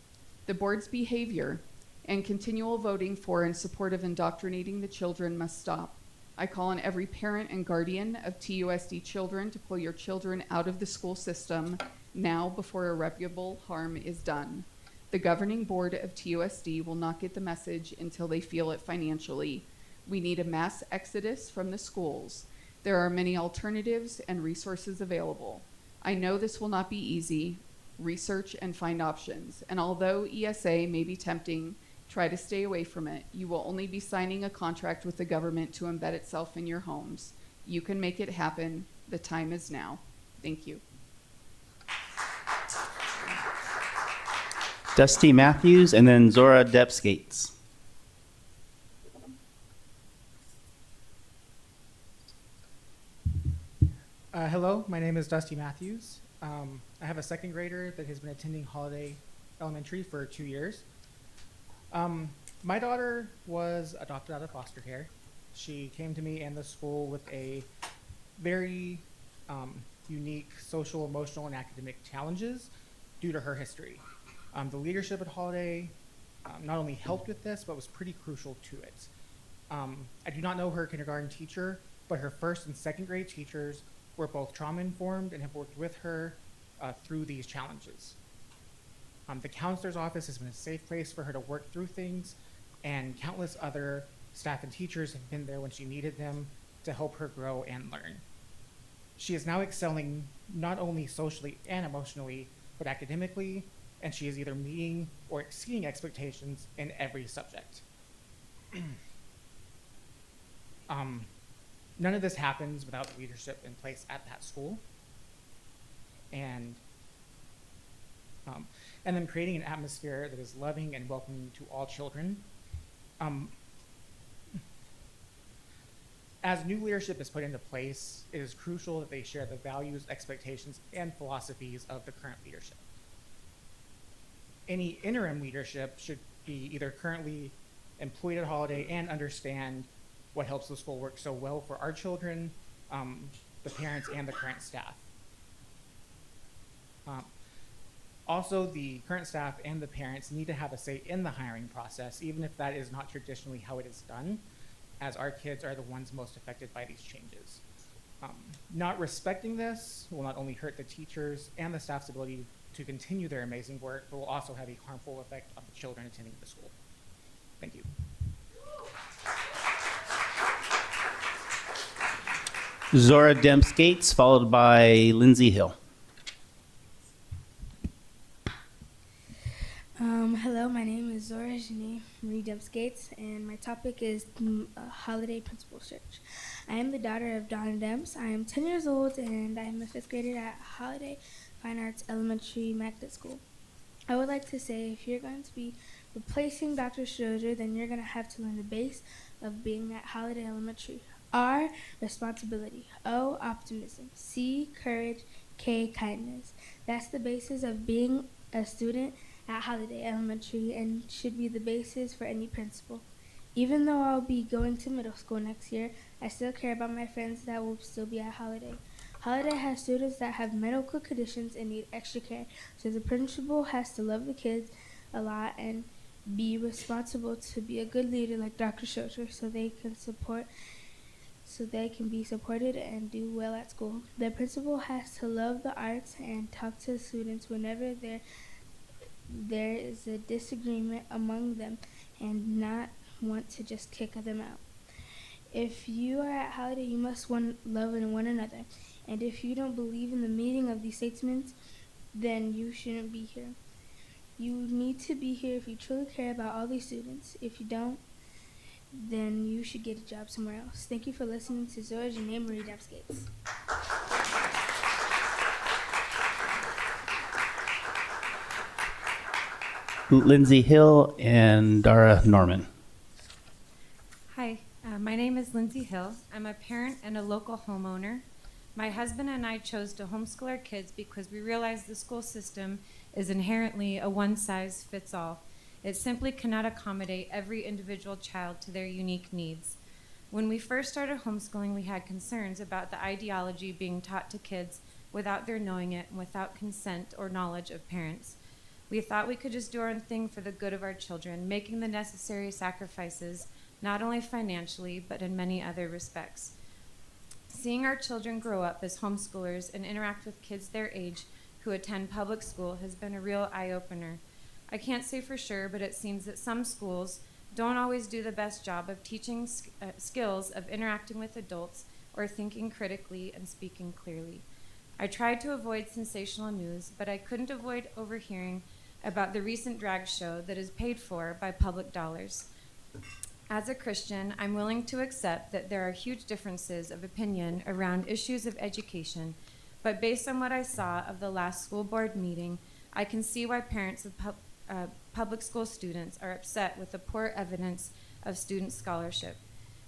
the board's behavior and continual voting for and support of indoctrinating the children must stop. I call on every parent and guardian of TUSD children to pull your children out of the school system now before irreparable harm is done. The governing board of TUSD will not get the message until they feel it financially. We need a mass exodus from the schools. There are many alternatives and resources available. I know this will not be easy. Research and find options. And although ESA may be tempting, try to stay away from it. You will only be signing a contract with the government to embed itself in your homes. You can make it happen. The time is now. Thank you. Dusty Matthews, and then Zora Depps-Gates. Hello, my name is Dusty Matthews. I have a second grader that has been attending Holiday Elementary for 2 years. My daughter was adopted out of foster care. She came to me and the school with a very unique social, emotional, and academic challenges due to her history. The leadership at Holiday not only helped with this, but was pretty crucial to it. I do not know her kindergarten teacher, but her first and second grade teachers were both trauma-informed and have worked with her through these challenges. The counselor's office has been a safe place for her to work through things, and countless other staff and teachers have been there when she needed them to help her grow and learn. She is now excelling not only socially and emotionally, but academically, and she is either meeting or exceeding expectations in every subject. None of this happens without the leadership in place at that school. And then creating an atmosphere that is loving and welcoming to all children. As new leadership is put into place, it is crucial that they share the values, expectations, and philosophies of the current leadership. Any interim leadership should be either currently employed at Holiday and understand what helps the school work so well for our children, the parents, and the current staff. Also, the current staff and the parents need to have a say in the hiring process, even if that is not traditionally how it is done, as our kids are the ones most affected by these changes. Not respecting this will not only hurt the teachers and the staff's ability to continue their amazing work, but will also have a harmful effect on the children attending the school. Thank you. Zora Demps Gates, followed by Lindsay Hill. Hello, my name is Zora Janine Marie Demps Gates, and my topic is Holiday Principal Search. I am the daughter of Don Demps. I am 10 years old, and I am a 5th grader at Holiday Fine Arts Elementary Magnet School. I would like to say, if you're going to be replacing Dr. Schroeder, then you're going to have to learn the base of being at Holiday Elementary. R, responsibility. O, optimism. C, courage. K, kindness. That's the basis of being a student at Holiday Elementary and should be the basis for any principal. Even though I'll be going to middle school next year, I still care about my friends that will still be at Holiday. Holiday has students that have medical conditions and need extra care, so the principal has to love the kids a lot and be responsible to be a good leader like Dr. Schroeder so they can be supported and do well at school. The principal has to love the arts and talk to the students whenever there is a disagreement among them and not want to just kick them out. If you are at Holiday, you must love one another. And if you don't believe in the meaning of these statements, then you shouldn't be here. You need to be here if you truly care about all these students. If you don't, then you should get a job somewhere else. Thank you for listening to Zora Janine Marie Demps Gates. Lindsay Hill and Dara Norman. Hi, my name is Lindsay Hill. I'm a parent and a local homeowner. My husband and I chose to homeschool our kids because we realized the school system is inherently a one-size-fits-all. It simply cannot accommodate every individual child to their unique needs. When we first started homeschooling, we had concerns about the ideology being taught to kids without their knowing it and without consent or knowledge of parents. We thought we could just do our own thing for the good of our children, making the necessary sacrifices, not only financially, but in many other respects. Seeing our children grow up as homeschoolers and interact with kids their age who attend public school has been a real eye-opener. I can't say for sure, but it seems that some schools don't always do the best job of teaching skills of interacting with adults or thinking critically and speaking clearly. I tried to avoid sensational news, but I couldn't avoid overhearing about the recent drag show that is paid for by public dollars. As a Christian, I'm willing to accept that there are huge differences of opinion around issues of education, but based on what I saw of the last school board meeting, I can see why parents of public school students are upset with the poor evidence of student scholarship.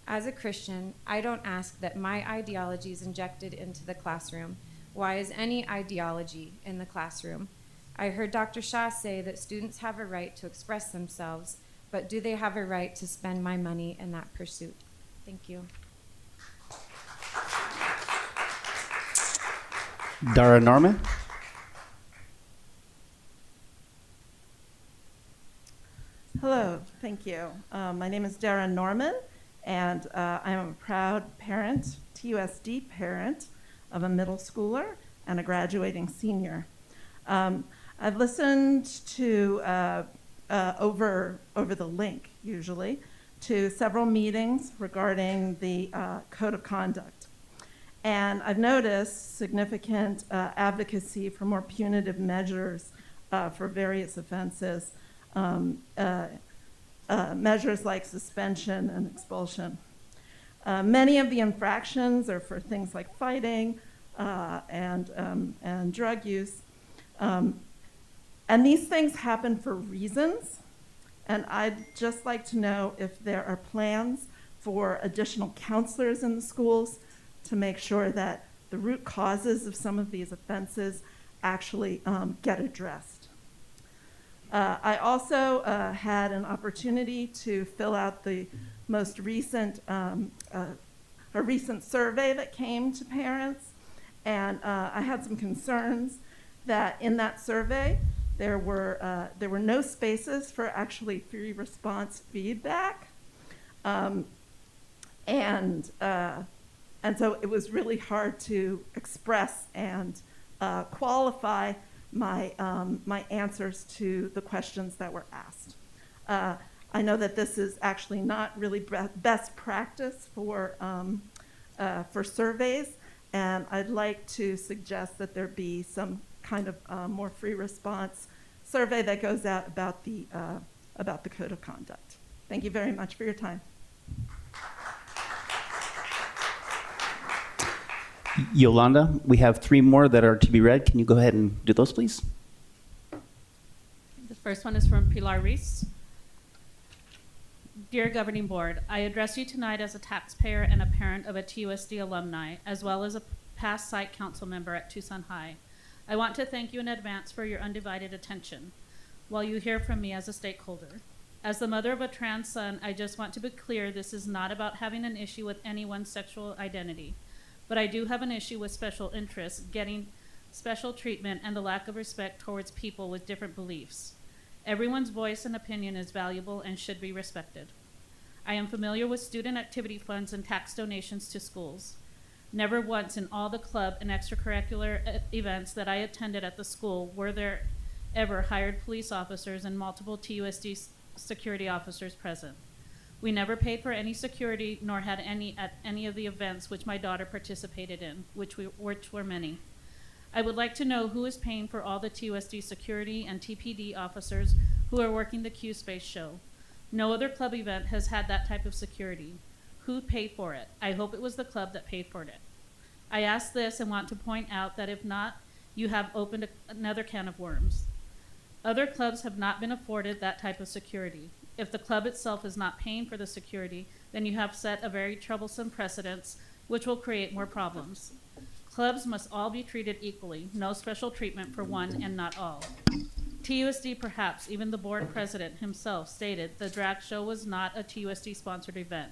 As a Christian, I don't ask that my ideology is injected into the classroom. Why is any ideology in the classroom? I heard Dr. Shah say that students have a right to express themselves, but do they have a right to spend my money in that pursuit? Thank you. Dara Norman. Hello, thank you. My name is Dara Norman, and I am a proud parent, TUSD parent, of a middle schooler and a graduating senior. I've listened to, over the link usually, to several meetings regarding the code of conduct. And I've noticed significant advocacy for more punitive measures for various offenses, measures like suspension and expulsion. Many of the infractions are for things like fighting and drug use. And these things happen for reasons, and I'd just like to know if there are plans for additional counselors in the schools to make sure that the root causes of some of these offenses actually get addressed. I also had an opportunity to fill out the most recent, a recent survey that came to parents, and I had some concerns that in that survey, there were no spaces for actually free response feedback. And so it was really hard to express and qualify my answers to the questions that were asked. I know that this is actually not really best practice for surveys, and I'd like to suggest that there be some kind of more free response survey that goes out about the code of conduct. Thank you very much for your time. Yolanda, we have 3 more that are to be read. Can you go ahead and do those, please? The first one is from Pilar Reese. Dear Governing Board, I address you tonight as a taxpayer and a parent of a TUSD alumni, as well as a past site council member at Tucson High. I want to thank you in advance for your undivided attention while you hear from me as a stakeholder. As the mother of a trans son, I just want to be clear this is not about having an issue with anyone's sexual identity, but I do have an issue with special interests, getting special treatment, and the lack of respect towards people with different beliefs. Everyone's voice and opinion is valuable and should be respected. I am familiar with student activity funds and tax donations to schools. Never once in all the club and extracurricular events that I attended at the school were there ever hired police officers and multiple TUSD security officers present. We never paid for any security nor had any at any of the events which my daughter participated in, which were many. I would like to know who is paying for all the TUSD security and TPD officers who are working the Q Space show. No other club event has had that type of security. Who paid for it? I hope it was the club that paid for it. I ask this and want to point out that if not, you have opened another can of worms. Other clubs have not been afforded that type of security. If the club itself is not paying for the security, then you have set a very troublesome precedence, which will create more problems. Clubs must all be treated equally, no special treatment for one and not all. TUSD, perhaps even the board president himself, stated the drag show was not a TUSD-sponsored event.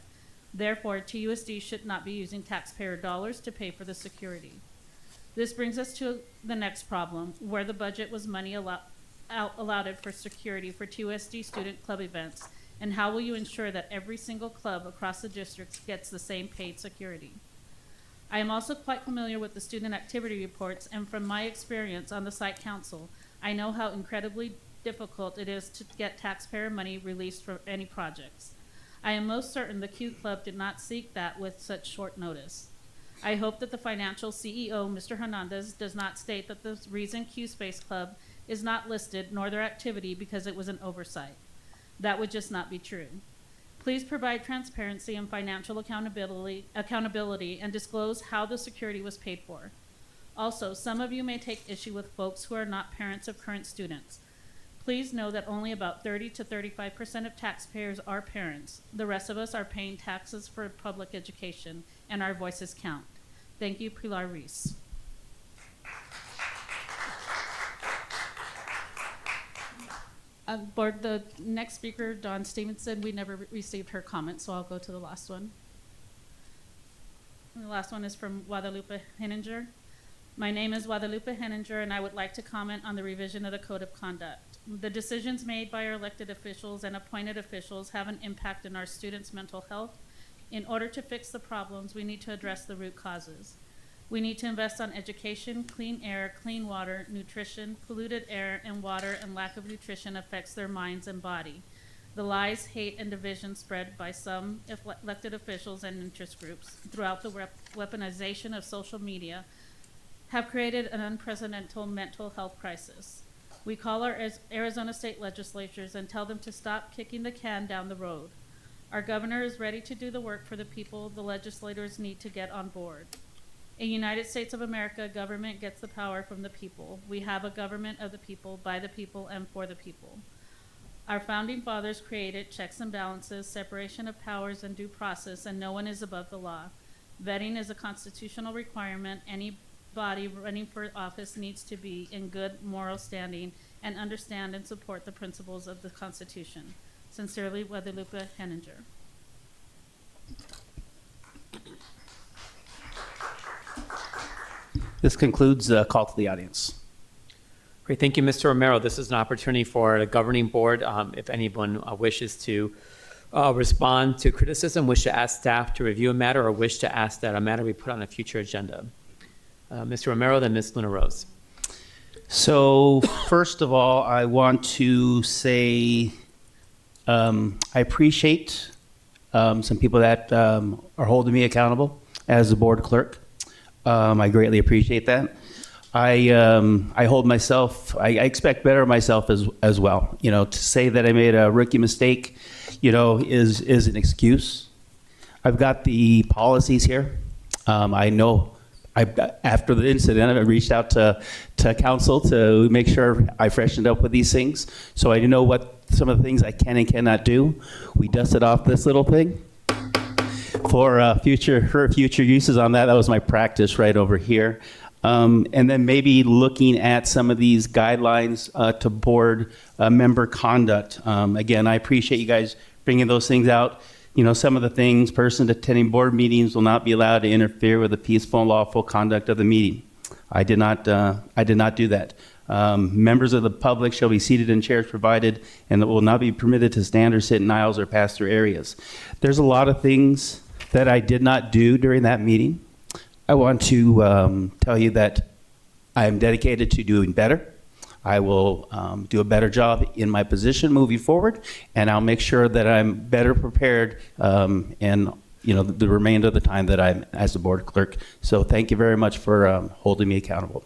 Therefore, TUSD should not be using taxpayer dollars to pay for the security. This brings us to the next problem, where the budget was money allotted for security for TUSD student club events, and how will you ensure that every single club across the district gets the same paid security? I am also quite familiar with the student activity reports, and from my experience on the site council, I know how incredibly difficult it is to get taxpayer money released for any projects. I am most certain the Q Club did not seek that with such short notice. I hope that the financial CEO, Mr. Hernandez, does not state that the reason Q Space Club is not listed nor their activity because it was an oversight. That would just not be true. Please provide transparency and financial accountability and disclose how the security was paid for. Also, some of you may take issue with folks who are not parents of current students. Please know that only about 30 to 35% of taxpayers are parents. The rest of us are paying taxes for public education, and our voices count. Thank you, Pilar Reese. Board, the next speaker, Dawn Stevenson, we never received her comment, so I'll go to the last one. And the last one is from Guadalupe Henninger. My name is Guadalupe Henninger, and I would like to comment on the revision of the Code of Conduct. The decisions made by our elected officials and appointed officials have an impact on our students' mental health. In order to fix the problems, we need to address the root causes. We need to invest on education, clean air, clean water, nutrition. Polluted air and water and lack of nutrition affects their minds and body. The lies, hate, and division spread by some elected officials and interest groups throughout the weaponization of social media have created an unprecedented mental health crisis. We call our Arizona state legislatures and tell them to stop kicking the can down the road. Our governor is ready to do the work for the people. The legislators need to get on board. In the United States of America, government gets the power from the people. We have a government of the people, by the people, and for the people. Our founding fathers created checks and balances, separation of powers, and due process, and no one is above the law. Vetting is a constitutional requirement. Anybody running for office needs to be in good moral standing and understand and support the principles of the Constitution. Sincerely, Guadalupe Henninger. This concludes the call to the audience. Great, thank you, Mr. Romero. This is an opportunity for the governing board, if anyone wishes to respond to criticism, wish to ask staff to review a matter, or wish to ask that a matter be put on a future agenda. Mr. Romero, then Ms. Luna Rose. So first of all, I want to say I appreciate some people that are holding me accountable as the board clerk. I greatly appreciate that. I hold myself, I expect better of myself as well. You know, to say that I made a rookie mistake, you know, is an excuse. I've got the policies here. I know after the incident, I reached out to council to make sure I freshened up with these things. So I know what some of the things I can and cannot do. We dusted off this little thing for future uses on that. That was my practice right over here. And then maybe looking at some of these guidelines to board member conduct. Again, I appreciate you guys bringing those things out. You know, some of the things, persons attending board meetings will not be allowed to interfere with the peaceful and lawful conduct of the meeting. I did not do that. Members of the public shall be seated in chairs provided and will not be permitted to stand or sit in aisles or pass through areas. There's a lot of things that I did not do during that meeting. I want to tell you that I am dedicated to doing better. I will do a better job in my position moving forward, and I'll make sure that I'm better prepared and you know, the remainder of the time that I'm as the board clerk. So thank you very much for holding me accountable.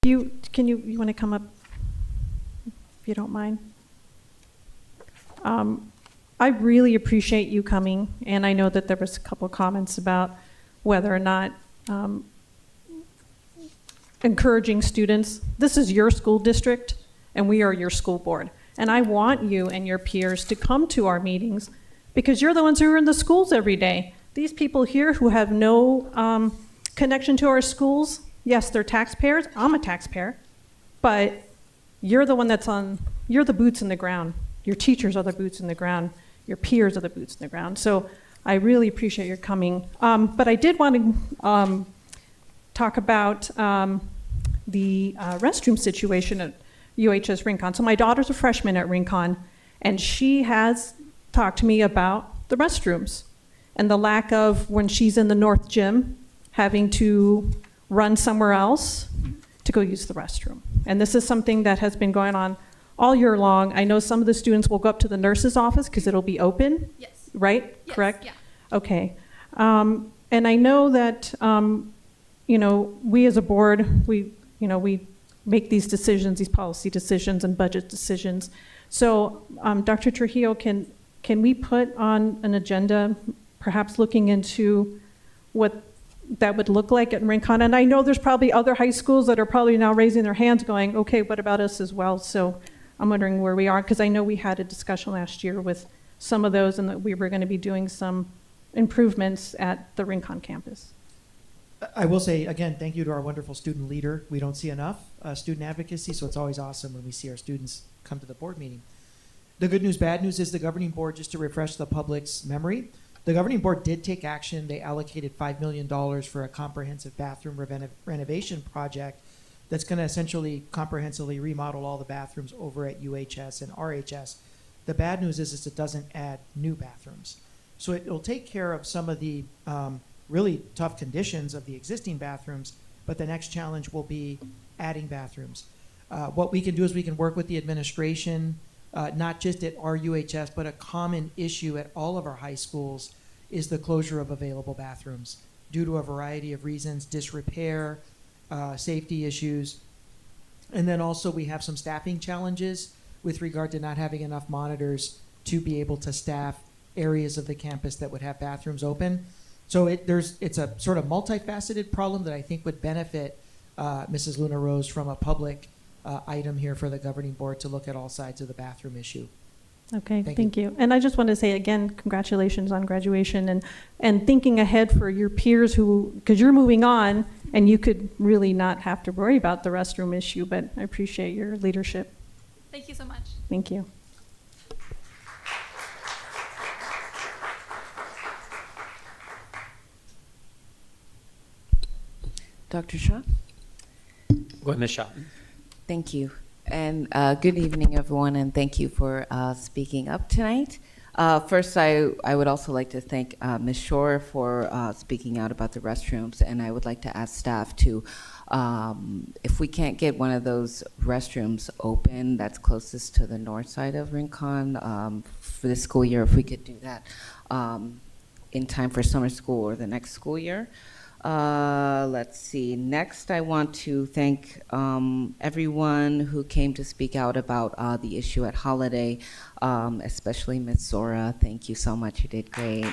You want to come up, if you don't mind? I really appreciate you coming, and I know that there was a couple of comments about whether or not encouraging students. This is your school district, and we are your school board. And I want you and your peers to come to our meetings because you're the ones who are in the schools every day. These people here who have no connection to our schools, yes, they're taxpayers. I'm a taxpayer, but you're the one you're the boots in the ground. Your teachers are the boots in the ground. Your peers are the boots in the ground. So I really appreciate your coming. But I did want to talk about the restroom situation at UHS Rincon. So my daughter's a freshman at Rincon, and she has talked to me about the restrooms and the lack of, when she's in the North Gym, having to run somewhere else to go use the restroom. And this is something that has been going on all year long. I know some of the students will go up to the nurse's office because it'll be open. Yes. Right? Yes, Correct? yeah. Okay. And I know that, you know, we as a board, we make these decisions, these policy decisions and budget decisions. So Dr. Trujillo, can we put on an agenda, perhaps looking into what that would look like at Rincon? And I know there's probably other high schools that are probably now raising their hands going, okay, what about us as well? So I'm wondering where we are, because I know we had a discussion last year with some of those and that we were going to be doing some improvements at the Rincon campus. I will say, again, thank you to our wonderful student leader. We don't see enough student advocacy, so it's always awesome when we see our students come to the board meeting. The good news, bad news is the governing board, just to refresh the public's memory, the governing board did take action. They allocated $5 million for a comprehensive bathroom renovation project that's going to essentially comprehensively remodel all the bathrooms over at UHS and RHS. The bad news is it doesn't add new bathrooms. So it will take care of some of the really tough conditions of the existing bathrooms, but the next challenge will be adding bathrooms. What we can do is we can work with the administration, not just at our UHS, but a common issue at all of our high schools is the closure of available bathrooms due to a variety of reasons, disrepair, safety issues. And then also we have some staffing challenges with regard to not having enough monitors to be able to staff areas of the campus that would have bathrooms open. So it's a sort of multifaceted problem that I think would benefit Mrs. Luna Rose from a public item here for the governing board to look at all sides of the bathroom issue. Okay, thank you. And I just want to say again, congratulations on graduation and thinking ahead for your peers because you're moving on and you could really not have to worry about the restroom issue, but I appreciate your leadership. Thank you so much. Thank you. Dr. Shaw? Go ahead, Ms. Shaw. Thank you. And good evening, everyone, and thank you for speaking up tonight. First, I would also like to thank Ms. Shore for speaking out about the restrooms, and I would like to ask staff to, if we can't get one of those restrooms open that's closest to the north side of Rincon for this school year, if we could do that in time for summer school or the next school year. Let's see. Next, I want to thank everyone who came to speak out about the issue at Holiday, especially Ms. Zora. Thank you so much. You did great.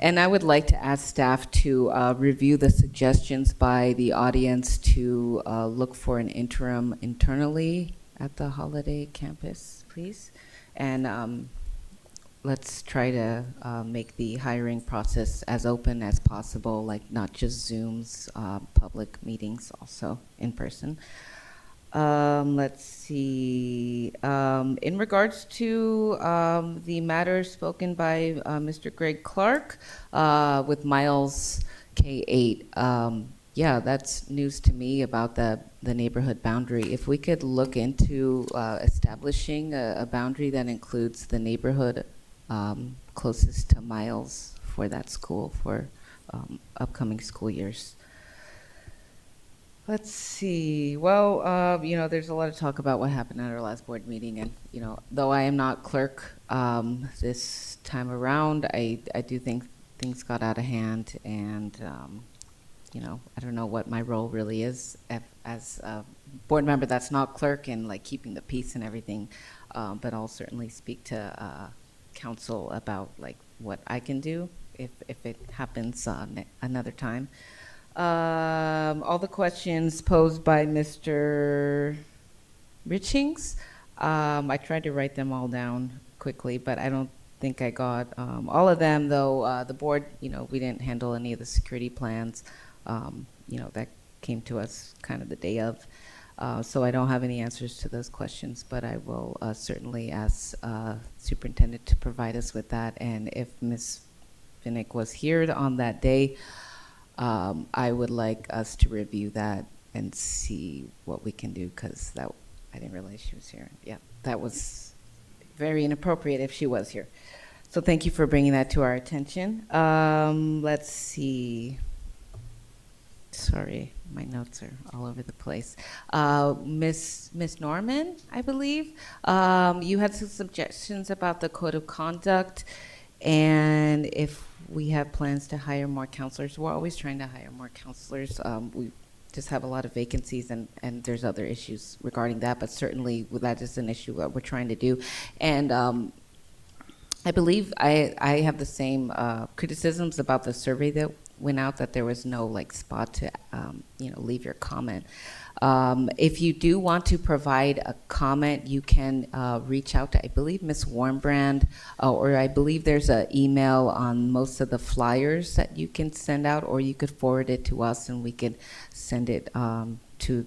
And I would like to ask staff to review the suggestions by the audience to look for an interim internally at the Holiday campus, please. And let's try to make the hiring process as open as possible, like not just Zooms, public meetings, also in person. Let's see. In regards to the matter spoken by Mr. Greg Clark with Miles K8, yeah, that's news to me about the neighborhood boundary. If we could look into establishing a boundary that includes the neighborhood closest to Miles for that school for upcoming school years. Let's see. Well, you know, there's a lot of talk about what happened at our last board meeting, and you know, though I am not clerk this time around, I do think things got out of hand, and you know, I don't know what my role really is as a board member that's not clerk and like keeping the peace and everything, but I'll certainly speak to council about like what I can do if it happens another time. All the questions posed by Mr. Richings, I tried to write them all down quickly, but I don't think I got all of them, though the board, you know, we didn't handle any of the security plans, you know, that came to us kind of the day of. So I don't have any answers to those questions, but I will certainly ask Superintendent to provide us with that. And if Ms. Finnick was here on that day, I would like us to review that and see what we can do, because that I didn't realize she was here. Yeah, that was very inappropriate if she was here. So thank you for bringing that to our attention. Let's see. Sorry, my notes are all over the place. Miss Norman, I believe, you had some suggestions about the code of conduct, and if we have plans to hire more counselors. We're always trying to hire more counselors. We just have a lot of vacancies, and there's other issues regarding that, but certainly that is an issue that we're trying to do. And I believe I have the same criticisms about the survey that went out, that there was no like spot to you know, leave your comment. If you do want to provide a comment, you can reach out to, I believe, Ms. Warmbrand, or I believe there's an email on most of the flyers that you can send out, or you could forward it to us and we could send it to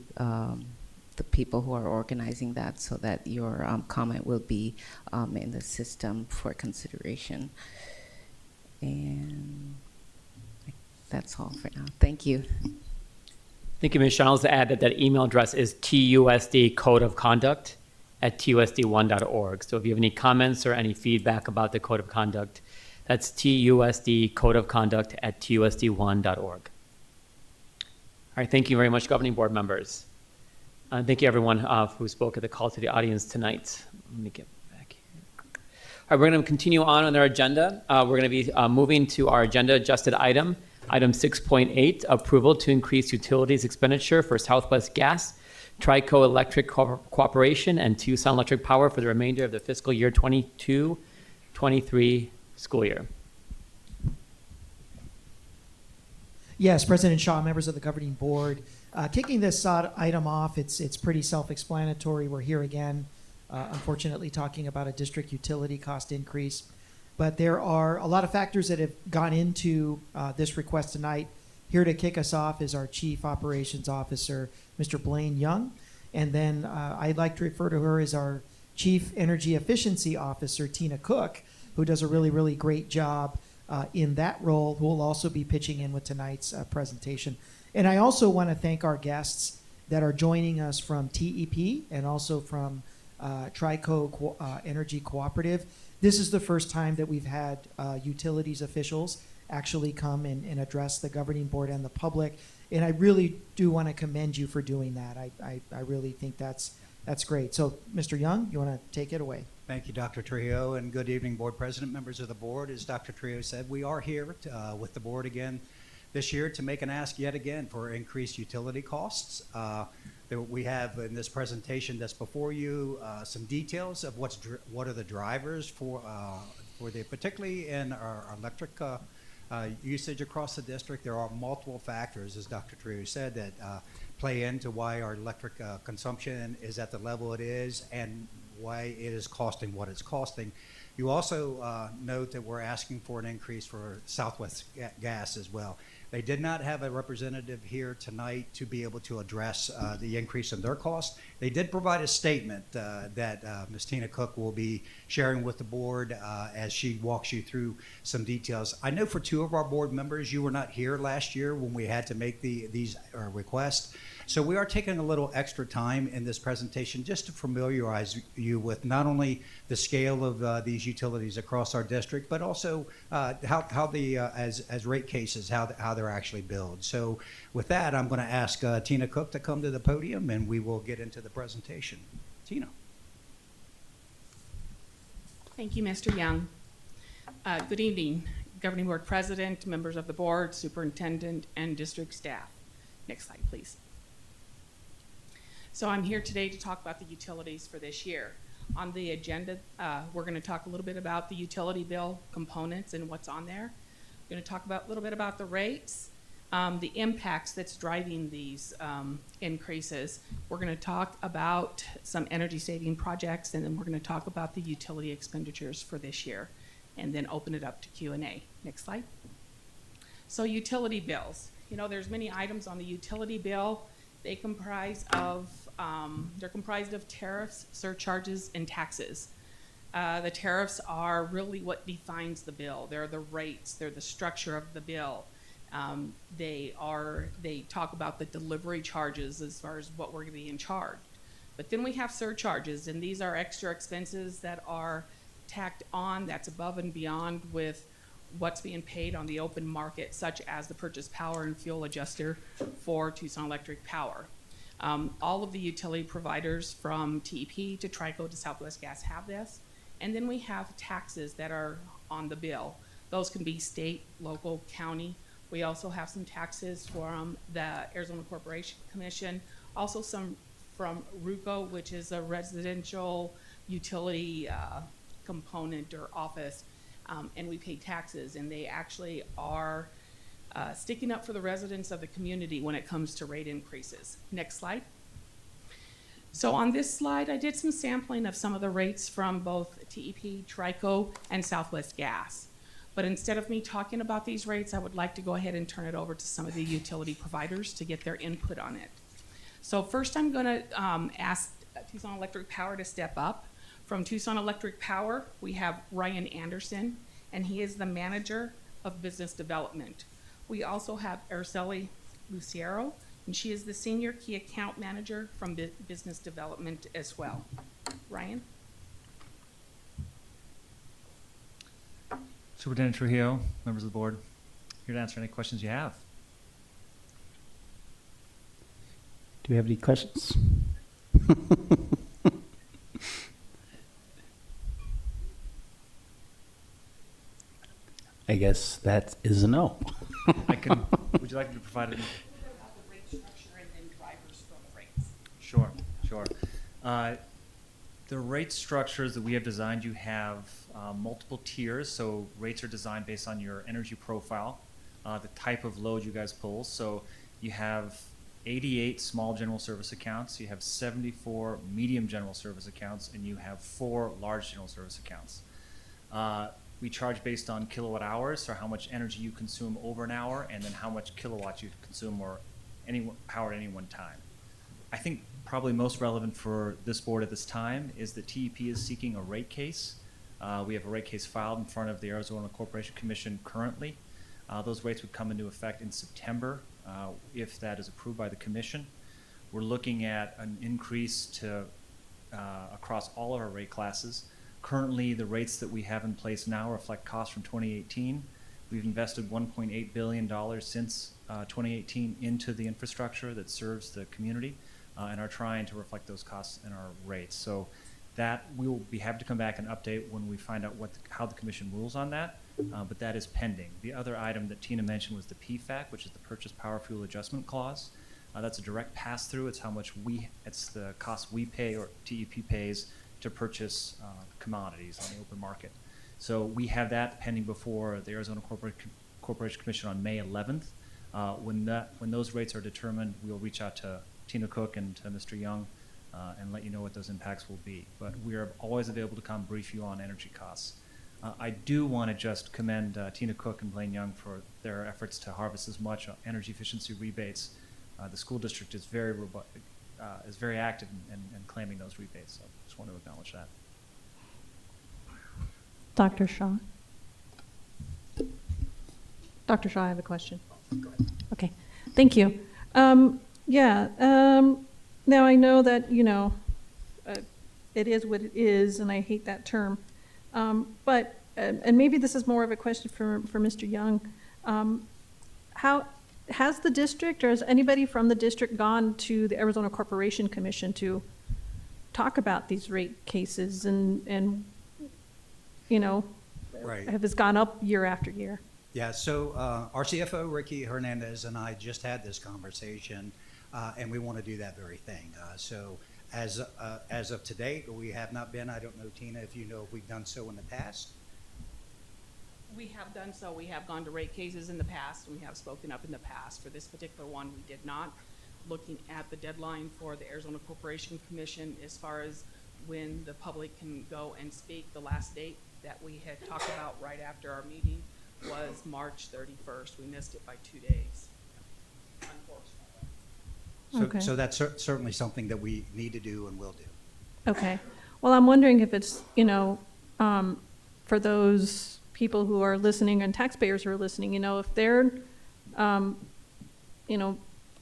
the people who are organizing that, so that your comment will be in the system for consideration. And that's all for now. Thank you. Thank you, Ms. Shonels, to add that that email address is TUSD codeofconduct@TUSD1.org. So if you have any comments or any feedback about the code of conduct, that's TUSD codeofconduct@TUSD1.org. All right, thank you very much, governing board members. Thank you, everyone who spoke at the call to the audience tonight. Let me get back here. All right, we're going to continue on our agenda. We're going to be moving to our agenda adjusted item. Item 6.8, approval to increase utilities expenditure for Southwest Gas, Trico Electric Corporation, and Tucson Electric Power for the remainder of the fiscal year 22-23 school year. Yes, President Shaw, members of the governing board. Kicking this item off, it's pretty self-explanatory. We're here again, unfortunately, talking about a district utility cost increase. But there are a lot of factors that have gone into this request tonight, Here to kick us off is our Chief Operations Officer, Mr. Blaine Young. And then I'd like to refer to her as our Chief Energy Efficiency Officer, Tina Cook, who does a really, really great job in that role, who will also be pitching in with tonight's presentation. And I also want to thank our guests that are joining us from TEP and also from Trico Energy Cooperative. This is the first time that we've had utilities officials actually come and address the governing board and the public. And I really do want to commend you for doing that. I really think that's great. So, Mr. Young, you want to take it away? Thank you, Dr. Trujillo, and good evening, Board President, members of the board. As Dr. Trujillo said, we are here with the board again this year to make an ask yet again for increased utility costs. We have in this presentation that's before you some details of what are the drivers for the, particularly in our electric usage across the district. There are multiple factors, as Dr. Trujillo said, that play into why our electric consumption is at the level it is and why it is costing what it's costing. You also note that we're asking for an increase for Southwest Gas as well. They did not have a representative here tonight to be able to address the increase in their costs. They did provide a statement that Ms. Tina Cook will be sharing with the board as she walks you through some details. I know for two of our board members, you were not here last year when we had to make these requests. So we are taking a little extra time in this presentation just to familiarize you with not only the scale of these utilities across our district, but also how the as rate cases, how they're actually billed. So with that, I'm going to ask Tina Cook to come to the podium, and we will get into the presentation. Tina. Thank you, Mr. Young. Good evening, Governing Board President, members of the board, superintendent, and district staff. Next slide, please. So I'm here today to talk about the utilities for this year. On the agenda, we're going to talk a little bit about the utility bill components and what's on there. We're going to talk a little bit about the rates, the impacts that's driving these increases. We're going to talk about some energy saving projects, and then we're going to talk about the utility expenditures for this year, and then open it up to Q&A. Next slide. So utility bills. You know, there's many items on the utility bill. They comprise of, they're comprised of tariffs, surcharges, and taxes. The tariffs are really what defines the bill. They're the rates, they're the structure of the bill. They talk about the delivery charges as far as what we're being charged. But then we have surcharges, and these are extra expenses that are tacked on, that's above and beyond with what's being paid on the open market, such as the purchase power and fuel adjuster for Tucson Electric Power. All of the utility providers from TEP to Trico to Southwest Gas have this. And then we have taxes that are on the bill. Those can be state, local, county. We also have some taxes from the Arizona Corporation Commission, also some from RUCO, which is a residential utility component or office. And we pay taxes, and they actually are sticking up for the residents of the community when it comes to rate increases. Next slide. So on this slide, I did some sampling of some of the rates from both TEP, Trico, and Southwest Gas. But instead of me talking about these rates, I would like to go ahead and turn it over to some of the utility providers to get their input on it. So first I'm going to ask Tucson Electric Power to step up. From Tucson Electric Power, we have Ryan Anderson, and he is the manager of business development. We also have Araceli Luciero, and she is the senior key account manager from business development as well. Ryan? Superintendent Trujillo, members of the board, here to answer any questions you have. Do we have any questions? I guess that is a no. Would you like me to provide it? Sure, sure. The rate structures that we have designed, you have multiple tiers. So rates are designed based on your energy profile, the type of load you guys pull. So you have 88 small general service accounts, you have 74 medium general service accounts, and you have 4 large general service accounts. We charge based on kilowatt hours, so how much energy you consume over an hour, and then how much kilowatts you consume or any power at any one time. I think probably most relevant for this board at this time is that TEP is seeking a rate case. We have a rate case filed in front of the Arizona Corporation Commission currently. Those rates would come into effect in September if that is approved by the commission. We're looking at an increase to across all of our rate classes. Currently, the rates that we have in place now reflect costs from 2018. We've invested $1.8 billion since 2018 into the infrastructure that serves the community and are trying to reflect those costs in our rates. So that we will be happy to come back and update when we find out how the commission rules on that, but that is pending. The other item that Tina mentioned was the PFAC, which is the Purchase Power Fuel Adjustment Clause. That's a direct pass-through. It's it's the cost we pay or TEP pays to purchase commodities on the open market. So we have that pending before the Arizona Corporation Commission on May 11th. When those rates are determined, we'll reach out to Tina Cook and to Mr. Young and let you know what those impacts will be. But we are always available to come brief you on energy costs. I do want to just commend Tina Cook and Blaine Young for their efforts to harvest as much energy efficiency rebates. The school district is very active in claiming those rebates, so just want to acknowledge that. Dr. Shaw? Dr. Shaw, I have a question. Go ahead. Okay, thank you. Now I know that, it is what it is, and I hate that term. But maybe this is more of a question for Mr. Young. How has the district, or has anybody from the district gone to the Arizona Corporation Commission to talk about these rate cases and Right. have this gone up year after year? Yeah, so our CFO, Ricky Hernandez, and I just had this conversation, and we want to do that very thing. So as of today, we have not been. I don't know, Tina, if you know if we've done so in the past. We have done so. We have gone to rate cases in the past. We have spoken up in the past. For this particular one, we did not. Looking at the deadline for the Arizona Corporation Commission as far as when the public can go and speak, the last date that we had talked about right after our meeting was March 31st. We missed it by 2 days, unfortunately. So that's certainly something that we need to do and will do. Okay. Well, I'm wondering if it's, for those people who are listening and taxpayers who are listening, if they're,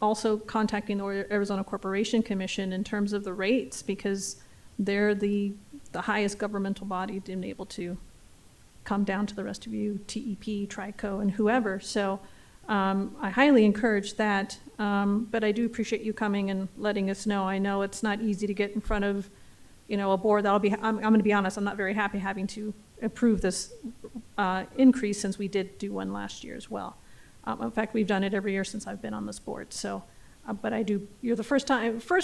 also contacting the Arizona Corporation Commission in terms of the rates, because they're the highest governmental body being able to come down to the rest of you, TEP, TRICO, and whoever. So I highly encourage that, but I do appreciate you coming and letting us know. I know it's not easy to get in front of, a board I'm going to be honest, I'm not very happy having to approve this increase, since we did do one last year as well. In fact, we've done it every year since I've been on this board. So, but you're the first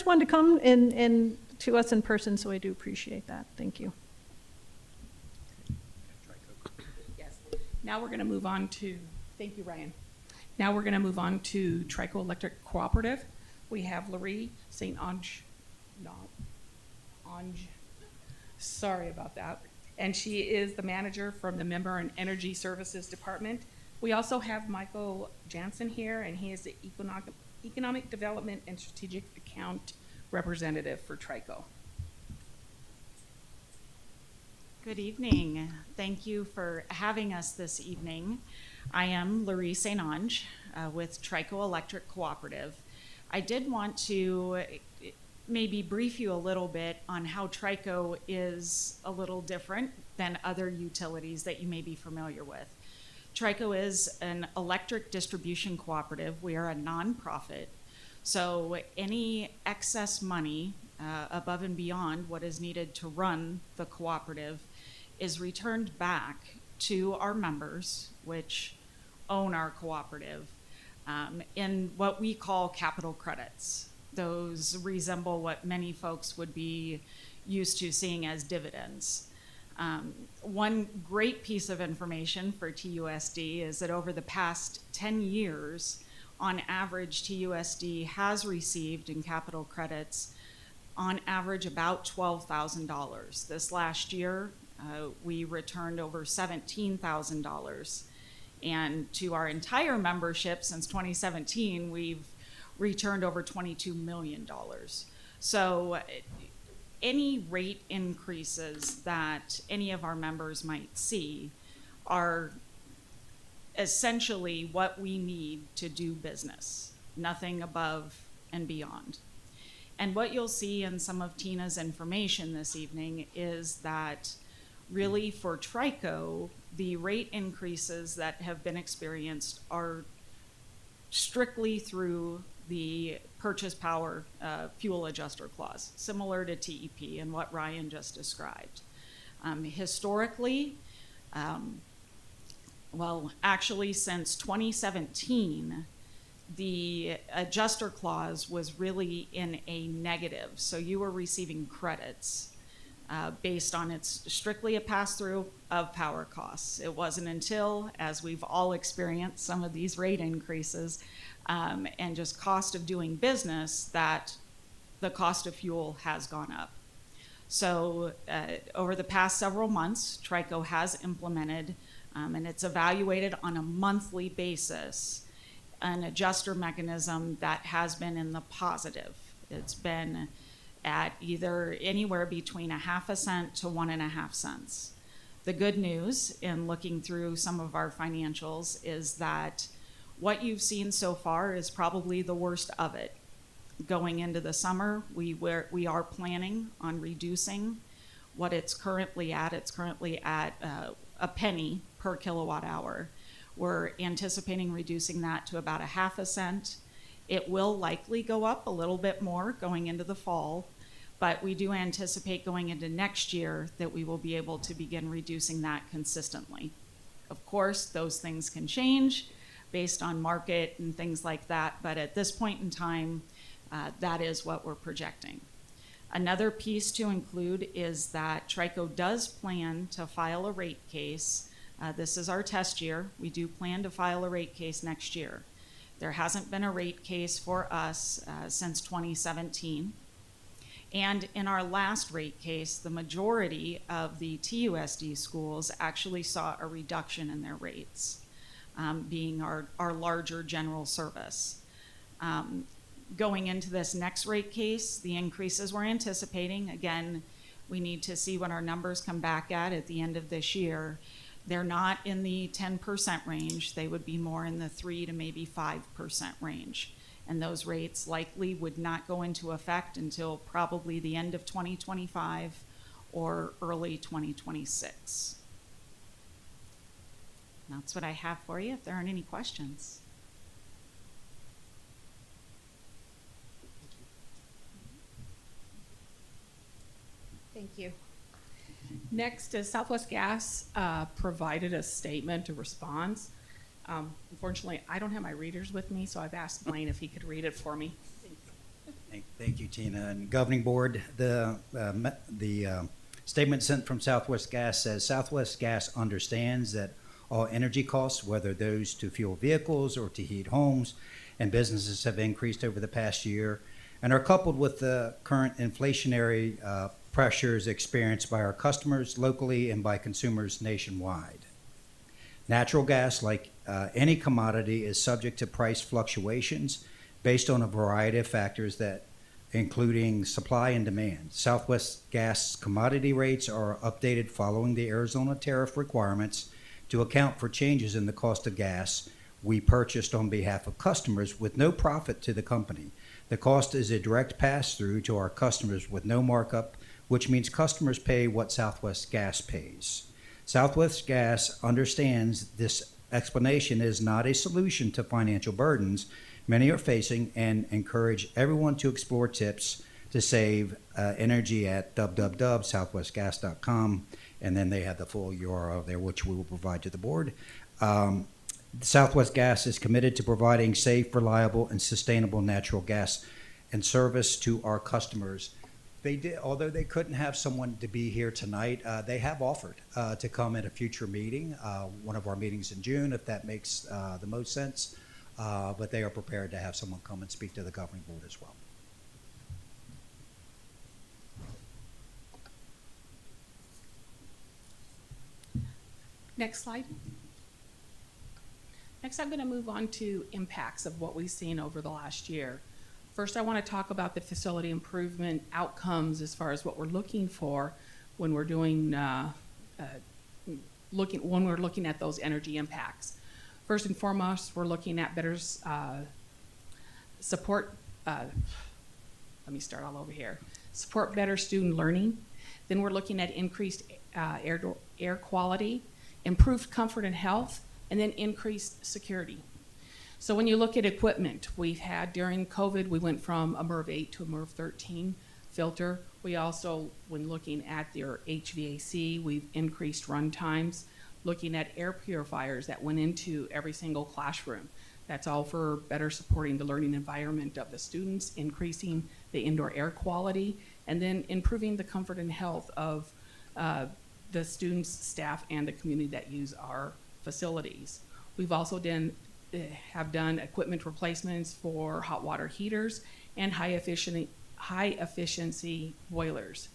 one to come in to us in person, so I do appreciate that. Thank you. Yes. Now we're going to move on to, thank you, Ryan. Now we're going to move on to TRICO Electric Cooperative. We have Laurie St. Ange, sorry about that. And she is the manager from the Member and Energy Services Department. We also have Michael Jansen here, and he is the Economic Development and Strategic Account Representative for TRICO. Good evening. Thank you for having us this evening. I am Laurie St. Ange with TRICO Electric Cooperative. I did want to maybe brief you a little bit on how TRICO is a little different than other utilities that you may be familiar with. TRICO is an electric distribution cooperative. We are a nonprofit. So any excess money above and beyond what is needed to run the cooperative is returned back to our members, which own our cooperative, in what we call capital credits. Those resemble what many folks would be used to seeing as dividends. One great piece of information for TUSD is that over the past 10 years, on average, TUSD has received in capital credits, on average, about $12,000. This last year, we returned over $17,000. And to our entire membership since 2017, we've returned over $22 million. So any rate increases that any of our members might see are essentially what we need to do business, nothing above and beyond. And what you'll see in some of Tina's information this evening is that really for TRICO, the rate increases that have been experienced are strictly through the purchase power fuel adjuster clause, similar to TEP and what Ryan just described. Historically, well, actually since 2017, the adjuster clause was really in a negative. So you were receiving credits based on it's strictly a pass-through of power costs. It wasn't until, as we've all experienced some of these rate increases and just cost of doing business, that the cost of fuel has gone up. So over the past several months, TRICO has implemented, and it's evaluated on a monthly basis, an adjuster mechanism that has been in the positive. It's been at either anywhere between 1/2 cent to 1.5 cents. The good news in looking through some of our financials is that what you've seen so far is probably the worst of it. Going into the summer, we are planning on reducing what it's currently at. It's currently at a penny per kilowatt hour. We're anticipating reducing that to about 1/2 cent. It will likely go up a little bit more going into the fall, but we do anticipate going into next year that we will be able to begin reducing that consistently. Of course, those things can change based on market and things like that, but at this point in time, that is what we're projecting. Another piece to include is that TRICO does plan to file a rate case. This is our test year. We do plan to file a rate case next year. There hasn't been a rate case for us since 2017. And in our last rate case, the majority of the TUSD schools actually saw a reduction in their rates, being our larger general service. Going into this next rate case, the increases we're anticipating, again, we need to see what our numbers come back at the end of this year. They're not in the 10% range. They would be more in the 3 to maybe 5% range. And those rates likely would not go into effect until probably the end of 2025 or early 2026. That's what I have for you, if there aren't any questions. Thank you. Next is Southwest Gas provided a statement, a response. Unfortunately, I don't have my readers with me, so I've asked Blaine if he could read it for me. Thank you, Tina. And Governing Board, the statement sent from Southwest Gas says, Southwest Gas understands that all energy costs, whether those to fuel vehicles or to heat homes and businesses, have increased over the past year and are coupled with the current inflationary pressures experienced by our customers locally and by consumers nationwide. Natural gas, like any commodity, is subject to price fluctuations based on a variety of factors that including supply and demand. Southwest Gas commodity rates are updated following the Arizona tariff requirements to account for changes in the cost of gas we purchased on behalf of customers with no profit to the company. The cost is a direct pass-through to our customers with no markup, which means customers pay what Southwest Gas pays. Southwest Gas understands this explanation is not a solution to financial burdens many are facing and encourage everyone to explore tips to save energy at www.southwestgas.com, and then they have the full URL there, which we will provide to the board. Southwest Gas is committed to providing safe, reliable, and sustainable natural gas and service to our customers. They did, although they couldn't have someone to be here tonight, they have offered to come at a future meeting, one of our meetings in June, if that makes the most sense. But they are prepared to have someone come and speak to the governing board as well. Next slide. Next, I'm going to move on to impacts of what we've seen over the last year. First, I want to talk about the facility improvement outcomes as far as what we're looking for when we're doing looking at those energy impacts. First and foremost, we're looking at better support. Let me start all over here. Support better student learning. Then we're looking at increased air quality, improved comfort and health, and then increased security. So when you look at equipment, we've had during COVID, we went from a MERV 8 to a MERV 13 filter. We also, when looking at their HVAC, we've increased run times, looking at air purifiers that went into every single classroom. That's all for better supporting the learning environment of the students, increasing the indoor air quality, and then improving the comfort and health of the students, staff, and the community that use our facilities. We've also have done equipment replacements for hot water heaters and high efficiency boilers.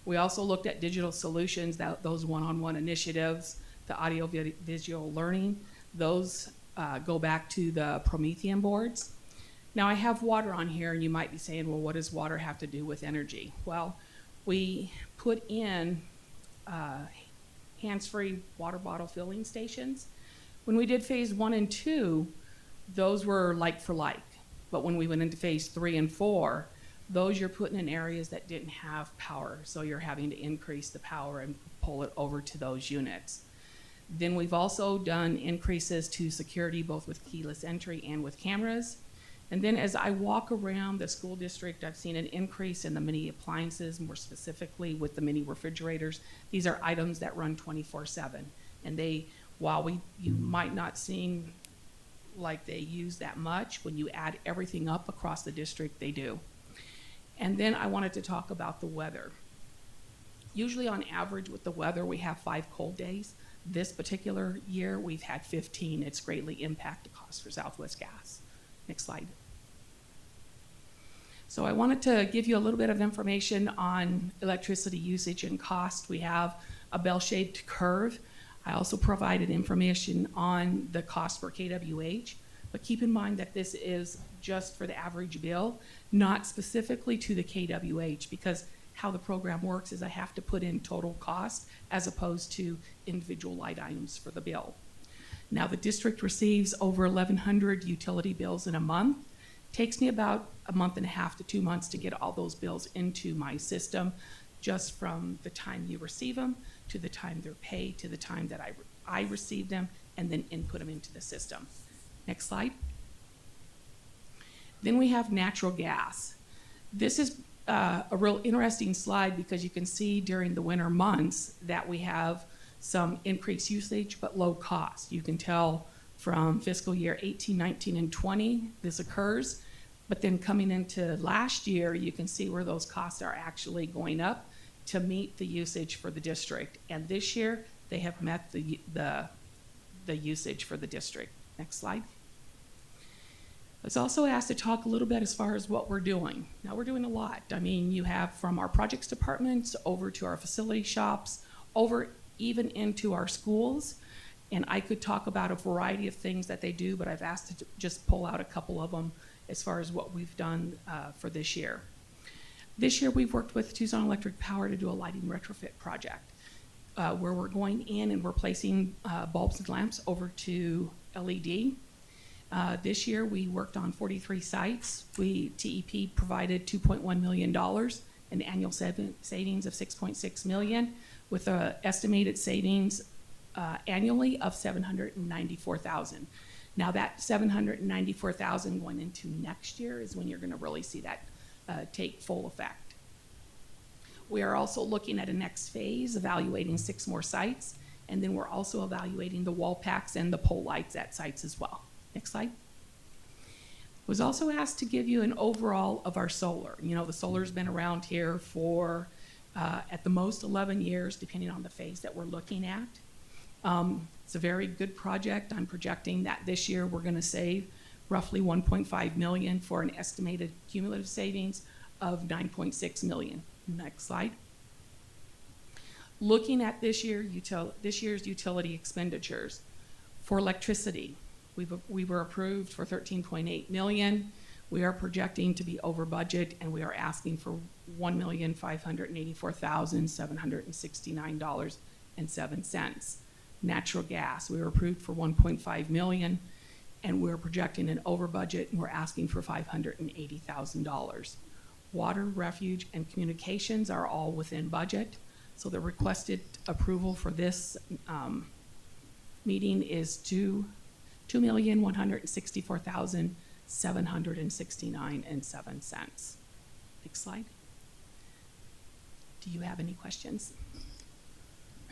We also looked at digital solutions, those one-on-one initiatives, the audio visual learning. Those go back to the Promethean boards. Now I have water on here, and you might be saying, well, what does water have to do with energy? Well, we put in hands-free water bottle filling stations. When we did phase 1 and 2, those were like for like. But when we went into phase 3 and 4, those you're putting in areas that didn't have power. So you're having to increase the power and pull it over to those units. Then we've also done increases to security, both with keyless entry and with cameras. And then as I walk around the school district, I've seen an increase in the mini appliances, more specifically with the mini refrigerators. These are items that run 24/7. And they, while you might not seem like they use that much, when you add everything up across the district, they do. And then I wanted to talk about the weather. Usually on average with the weather, we have 5 cold days. This particular year, we've had 15. It's greatly impacted costs for Southwest Gas. Next slide. So I wanted to give you a little bit of information on electricity usage and cost. We have a bell-shaped curve. I also provided information on the cost per kWh, but keep in mind that this is just for the average bill, not specifically to the kWh, because how the program works is I have to put in total cost as opposed to individual line items for the bill. Now the district receives over 1,100 utility bills in a month. Takes me about a month and a half to 2 months to get all those bills into my system, just from the time you receive them to the time they're paid to the time that I receive them and then input them into the system. Next slide. Then we have natural gas. This is a real interesting slide because you can see during the winter months that we have some increased usage but low cost. You can tell from fiscal year 18, 19, and 20 this occurs, but then coming into last year you can see where those costs are actually going up to meet the usage for the district. And this year they have met the usage for the district. Next slide. I was also asked to talk a little bit as far as what we're doing. Now we're doing a lot. I mean, you have from our projects departments over to our facility shops, over even into our schools. And I could talk about a variety of things that they do, but I've asked to just pull out a couple of them as far as what we've done for this year. This year we've worked with Tucson Electric Power to do a lighting retrofit project where we're going in and we're placing bulbs and lamps over to LED. This year we worked on 43 sites. TEP provided $2.1 million in annual savings of $6.6 million with an estimated savings annually of $794,000. Now that $794,000 going into next year is when you're going to really see that take full effect. We are also looking at a next phase, evaluating 6 more sites, and then we're also evaluating the wall packs and the pole lights at sites as well. Next slide. Was also asked to give you an overall of our solar. You know, the solar's been around here for at the most 11 years, depending on the phase that we're looking at. It's a very good project. I'm projecting that this year we're going to save roughly $1.5 million for an estimated cumulative savings of $9.6 million. Next slide. Looking at this year's utility expenditures for electricity, we were approved for 13.8 million. We are projecting to be over budget, and we are asking for $1,584,769.07. Natural gas, we were approved for 1.5 million, and we're projecting an over budget, and we're asking for $580,000. Water, refuge, and communications are all within budget, so the requested approval for this meeting is $2,164,769.07. Next slide. Do you have any questions?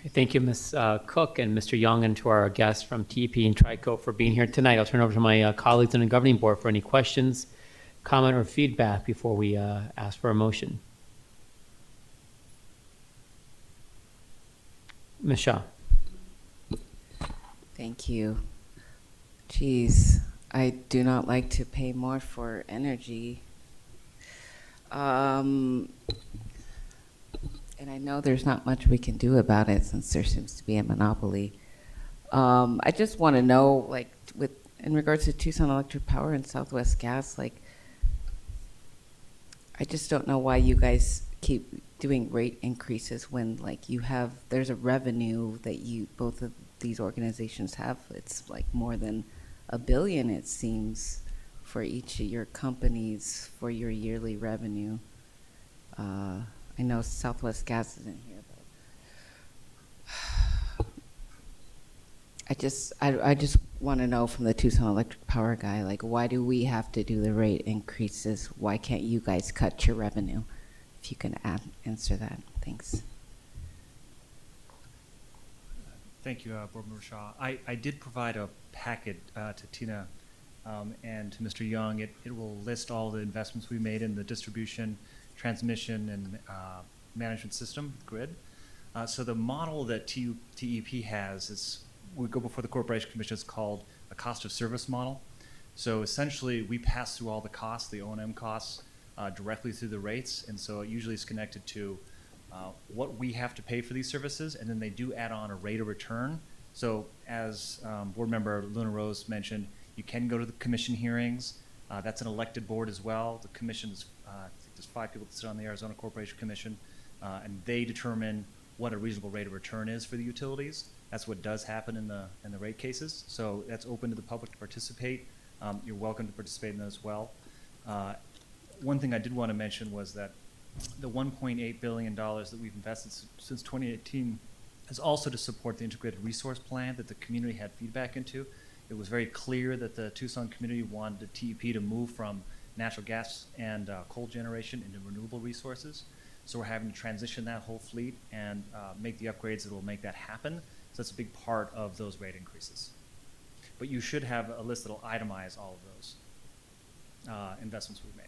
Thank you, Ms. Cook and Mr. Young, and to our guests from TEP and TRICO for being here tonight. I'll turn it over to my colleagues on the governing board for any questions, comment, or feedback before we ask for a motion. Ms. Shaw. Thank you. Geez, I do not like to pay more for energy. And I know there's not much we can do about it since there seems to be a monopoly. I just want to know, like, in regards to Tucson Electric Power and Southwest Gas, like, I just don't know why you guys keep doing rate increases when, like, there's a revenue that both of these organizations have. It's like more than $1 billion, it seems, for each of your companies for your yearly revenue. I know Southwest Gas isn't here, but I just want to know from the Tucson Electric Power guy, like, why do we have to do the rate increases? Why can't you guys cut your revenue? If you can answer that, thanks. Thank you, Board Member Shaw. I did provide a packet to Tina and to Mr. Young. It will list all the investments we made in the distribution, transmission, and management system grid. So the model that TEP has is, we go before the Corporation Commission, it's called a cost of service model. So essentially, we pass through all the costs, the O&M costs, directly through the rates, and so it usually is connected to what we have to pay for these services, and then they do add on a rate of return. So as Board Member Luna Rose mentioned, you can go to the commission hearings. That's an elected board as well. The commission is, I think there's 5 people that sit on the Arizona Corporation Commission, and they determine what a reasonable rate of return is for the utilities. That's what does happen in the rate cases. So that's open to the public to participate. You're welcome to participate in that as well. One thing I did want to mention was that the $1.8 billion that we've invested since 2018 is also to support the integrated resource plan that the community had feedback into. It was very clear that the Tucson community wanted the TEP to move from natural gas and coal generation into renewable resources. So we're having to transition that whole fleet and make the upgrades that will make that happen. So that's a big part of those rate increases. But you should have a list that will itemize all of those investments we've made.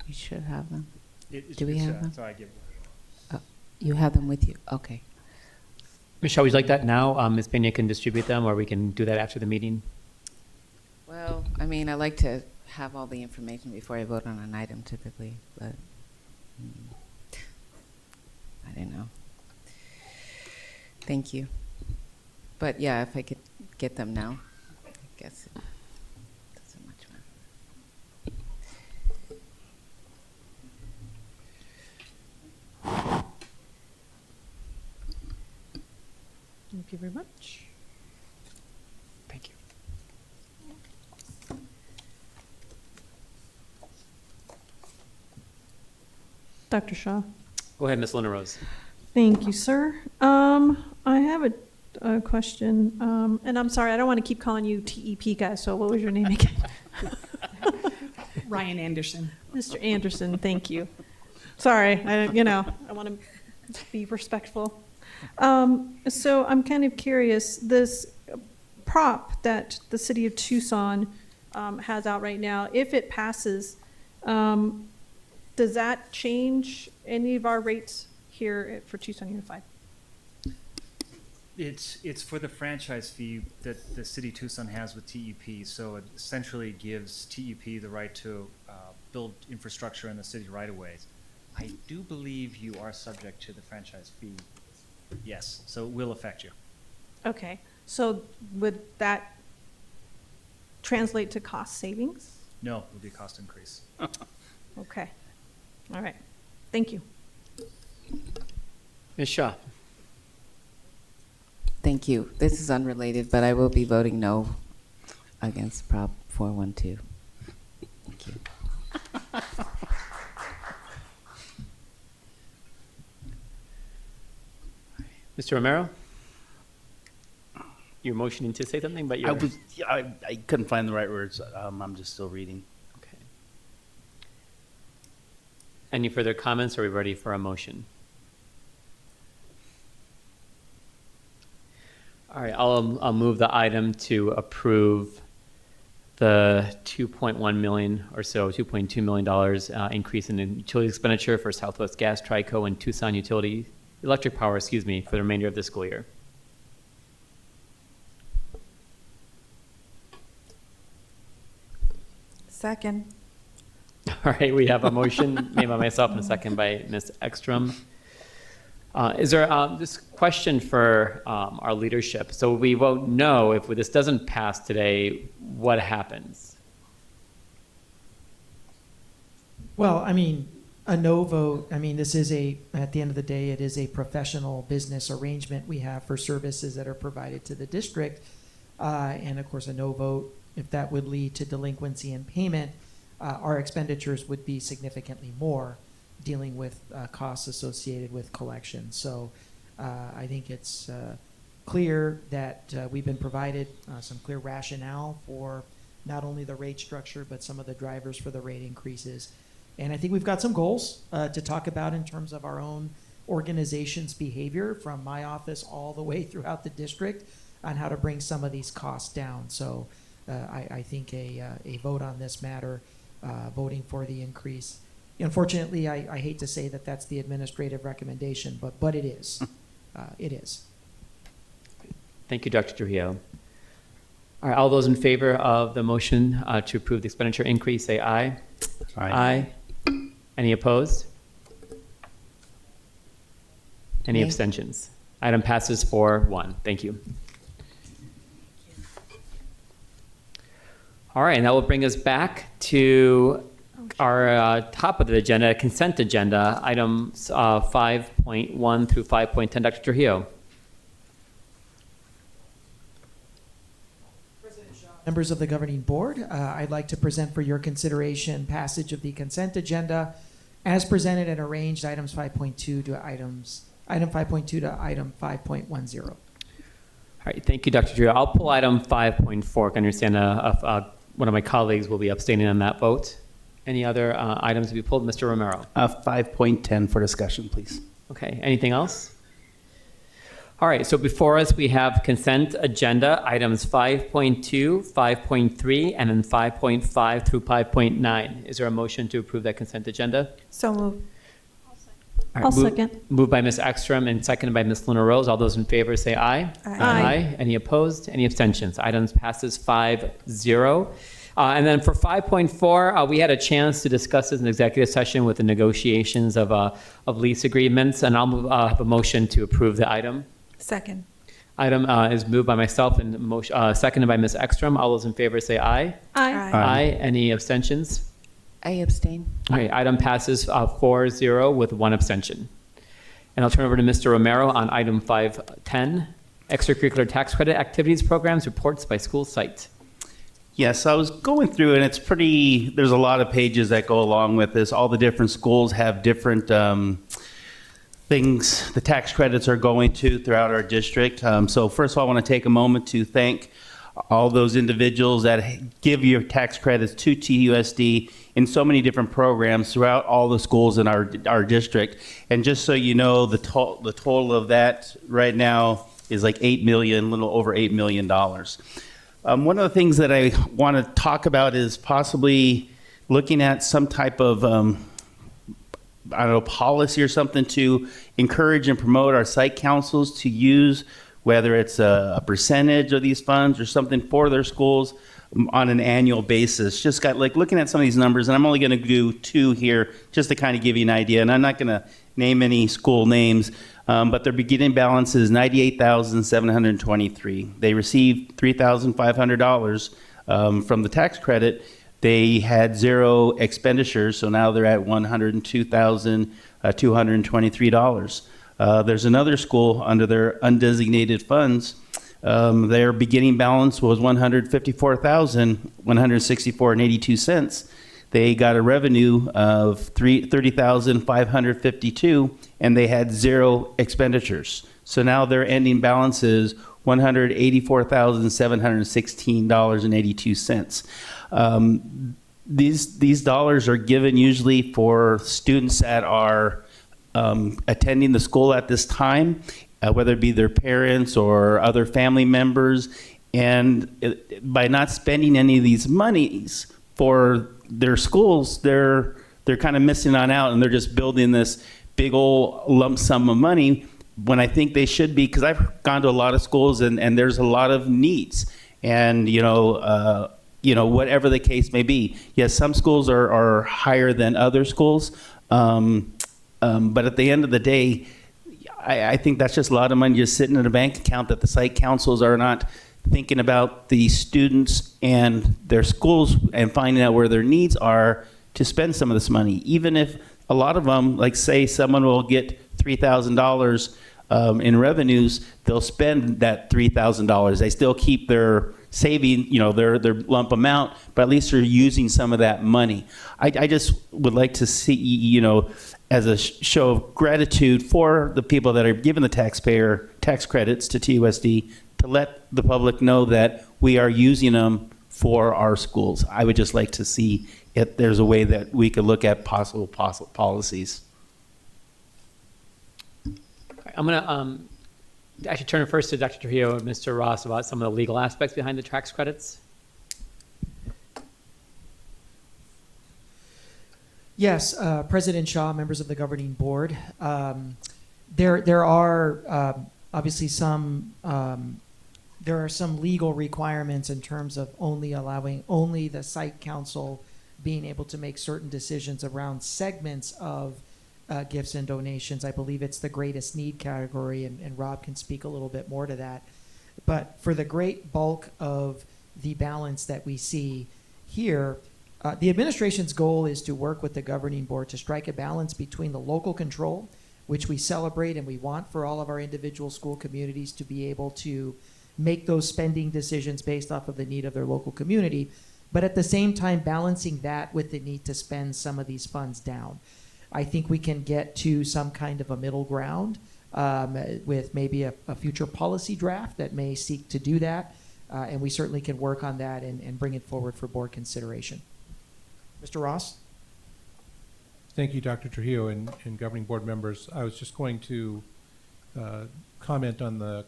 You should have them. Do we have them? Sorry, I give it. You have them with you? Okay. Michelle, would you like that now? Ms. Pena can distribute them, or we can do that after the meeting. Well, I mean, I like to have all the information before I vote on an item typically, but I don't know. Thank you. But yeah, if I could get them now, I guess it doesn't much matter. Thank you very much. Thank you. Dr. Shaw. Go ahead, Ms. Luna Rose. Thank you, sir. I have a question, and I'm sorry, I don't want to keep calling you TEP guy, so what was your name again? Ryan Anderson. Mr. Anderson, thank you. Sorry, I want to be respectful. So I'm kind of curious, this prop that the city of Tucson has out right now, if it passes, does that change any of our rates here for Tucson Unified? It's for the franchise fee that the city of Tucson has with TEP. So it essentially gives TEP the right to build infrastructure in the city right of ways. I do believe you are subject to the franchise fee Yes, so it will affect you. Okay, so would that translate to cost savings? No, it will be a cost increase. Okay, all right, thank you. Ms. Shaw. Thank you. This is unrelated, but I will be voting no against Prop 412. Thank you. Mr. Romero? You're motioning to say something, but you're... I couldn't find the right words. I'm just still reading. Okay. Any further comments? Are we ready for a motion? All right, I'll move the item to approve the 2.1 million or so, $2.2 million increase in the utility expenditure for Southwest Gas, Trico, and Tucson Utility Electric Power, excuse me, for the remainder of the school year. Second. All right, we have a motion made by myself and a second by Ms. Ekstrom. Is there this question for our leadership? So we vote no. If this doesn't pass today, what happens? Well, I mean, a no vote, I mean, this is at the end of the day, it is a professional business arrangement we have for services that are provided to the district. And of course, a no vote, if that would lead to delinquency and payment, our expenditures would be significantly more, dealing with costs associated with collection. So I think it's clear that we've been provided some clear rationale for not only the rate structure, but some of the drivers for the rate increases. And I think we've got some goals to talk about in terms of our own organization's behavior from my office all the way throughout the district on how to bring some of these costs down. So I think a vote on this matter, voting for the increase. Unfortunately, I hate to say that that's the administrative recommendation, but it is. It is. Thank you, Dr. Trujillo. All right, all those in favor of the motion to approve the expenditure increase, say aye. Aye. Any opposed? Any Nay. abstentions? Item passes 4-1. Thank you. All right, and that will bring us back to our top of the agenda, consent agenda, items 5.1 through 5.10. Dr. Trujillo. Members of the governing board, I'd like to present for your consideration passage of the consent agenda as presented and arranged items 5.2 to item 5.2 to item 5.10. All right, thank you, Dr. Trujillo. I'll pull item 5.4. I understand one of my colleagues will be abstaining on that vote. Any other items to be pulled? Mr. Romero. 5.10 for discussion, please. Okay, anything else? All right, so before us we have consent agenda items 5.2, 5.3, and then 5.5 through 5.9. Is there a motion to approve that consent agenda? So moved. All I'll move- second. Moved by Ms. Ekstrom and seconded by Ms. Luna Rose. All those in favor say aye. Aye. Any opposed? Any abstentions? Items passes 5-0. And then for 5.4, we had a chance to discuss this in executive session with the negotiations of lease agreements, and I'll move a motion to approve the item. Second. Item is moved by myself and seconded by Ms. Ekstrom. All those in favor say aye. Aye. Aye. Any abstentions? I abstain. All right, item passes 4-0 with one abstention. And I'll turn over to Mr. Romero on item 5.10, extracurricular tax credit activities programs, reports by school site. Yes, I was going through, and it's there's a lot of pages that go along with this. All the different schools have different things the tax credits are going to throughout our district. So first of all, I want to take a moment to thank all those individuals that give your tax credits to TUSD in so many different programs throughout all the schools in our district. And just so you know, the total of that right now is like $8 million, a little over $8 million. One of the things that I want to talk about is possibly looking at some type of policy or something to encourage and promote our site councils to use, whether it's a percentage of these funds or something for their schools. on an annual basis. Just got like looking at some of these numbers, and I'm only going to do two here just to kind of give you an idea. And I'm not going to name any school names, but their beginning balance is $98,723. They received $3,500 from the tax credit. They had zero expenditures, so now they're at $102,223. There's another school under their undesignated funds. Their beginning balance was $154,164.82. They got a revenue of $30,552, and they had zero expenditures. So now their ending balance is $184,716.82. These dollars are given usually for students that are attending the school at this time, whether it be their parents or other family members. And by not spending any of these monies for their schools, they're kind of missing on out, and they're just building this big old lump sum of money when I think they should be, because I've gone to a lot of schools and there's a lot of needs. And, whatever the case may be. Yes, some schools are higher than other schools, but at the end of the day, I think that's just a lot of money just sitting in a bank account that the site councils are not thinking about the students and their schools and finding out where their needs are to spend some of this money. Even if a lot of them, like say someone will get $3,000 in revenues, they'll spend that $3,000. They still keep their saving, their lump amount, but at least they're using some of that money. I just would like to see, as a show of gratitude for the people that are giving the taxpayer tax credits to TUSD, to let the public know that we are using them for our schools. I would just like to see if there's a way that we could look at possible policies. I'm going to actually turn first to Dr. Trujillo and Mr. Ross about some of the legal aspects behind the tax credits. Yes, President Shaw, members of the governing board. There are obviously some legal requirements in terms of only the site council being able to make certain decisions around segments of gifts and donations. I believe it's the greatest need category, and Rob can speak a little bit more to that. But for the great bulk of the balance that we see here, the administration's goal is to work with the governing board to strike a balance between the local control, which we celebrate and we want for all of our individual school communities to be able to make those spending decisions based off of the need of their local community, but at the same time balancing that with the need to spend some of these funds down. I think we can get to some kind of a middle ground with maybe a future policy draft that may seek to do that, and we certainly can work on that and bring it forward for board consideration. Mr. Ross? Thank you, Dr. Trujillo and governing board members. I was just going to comment on the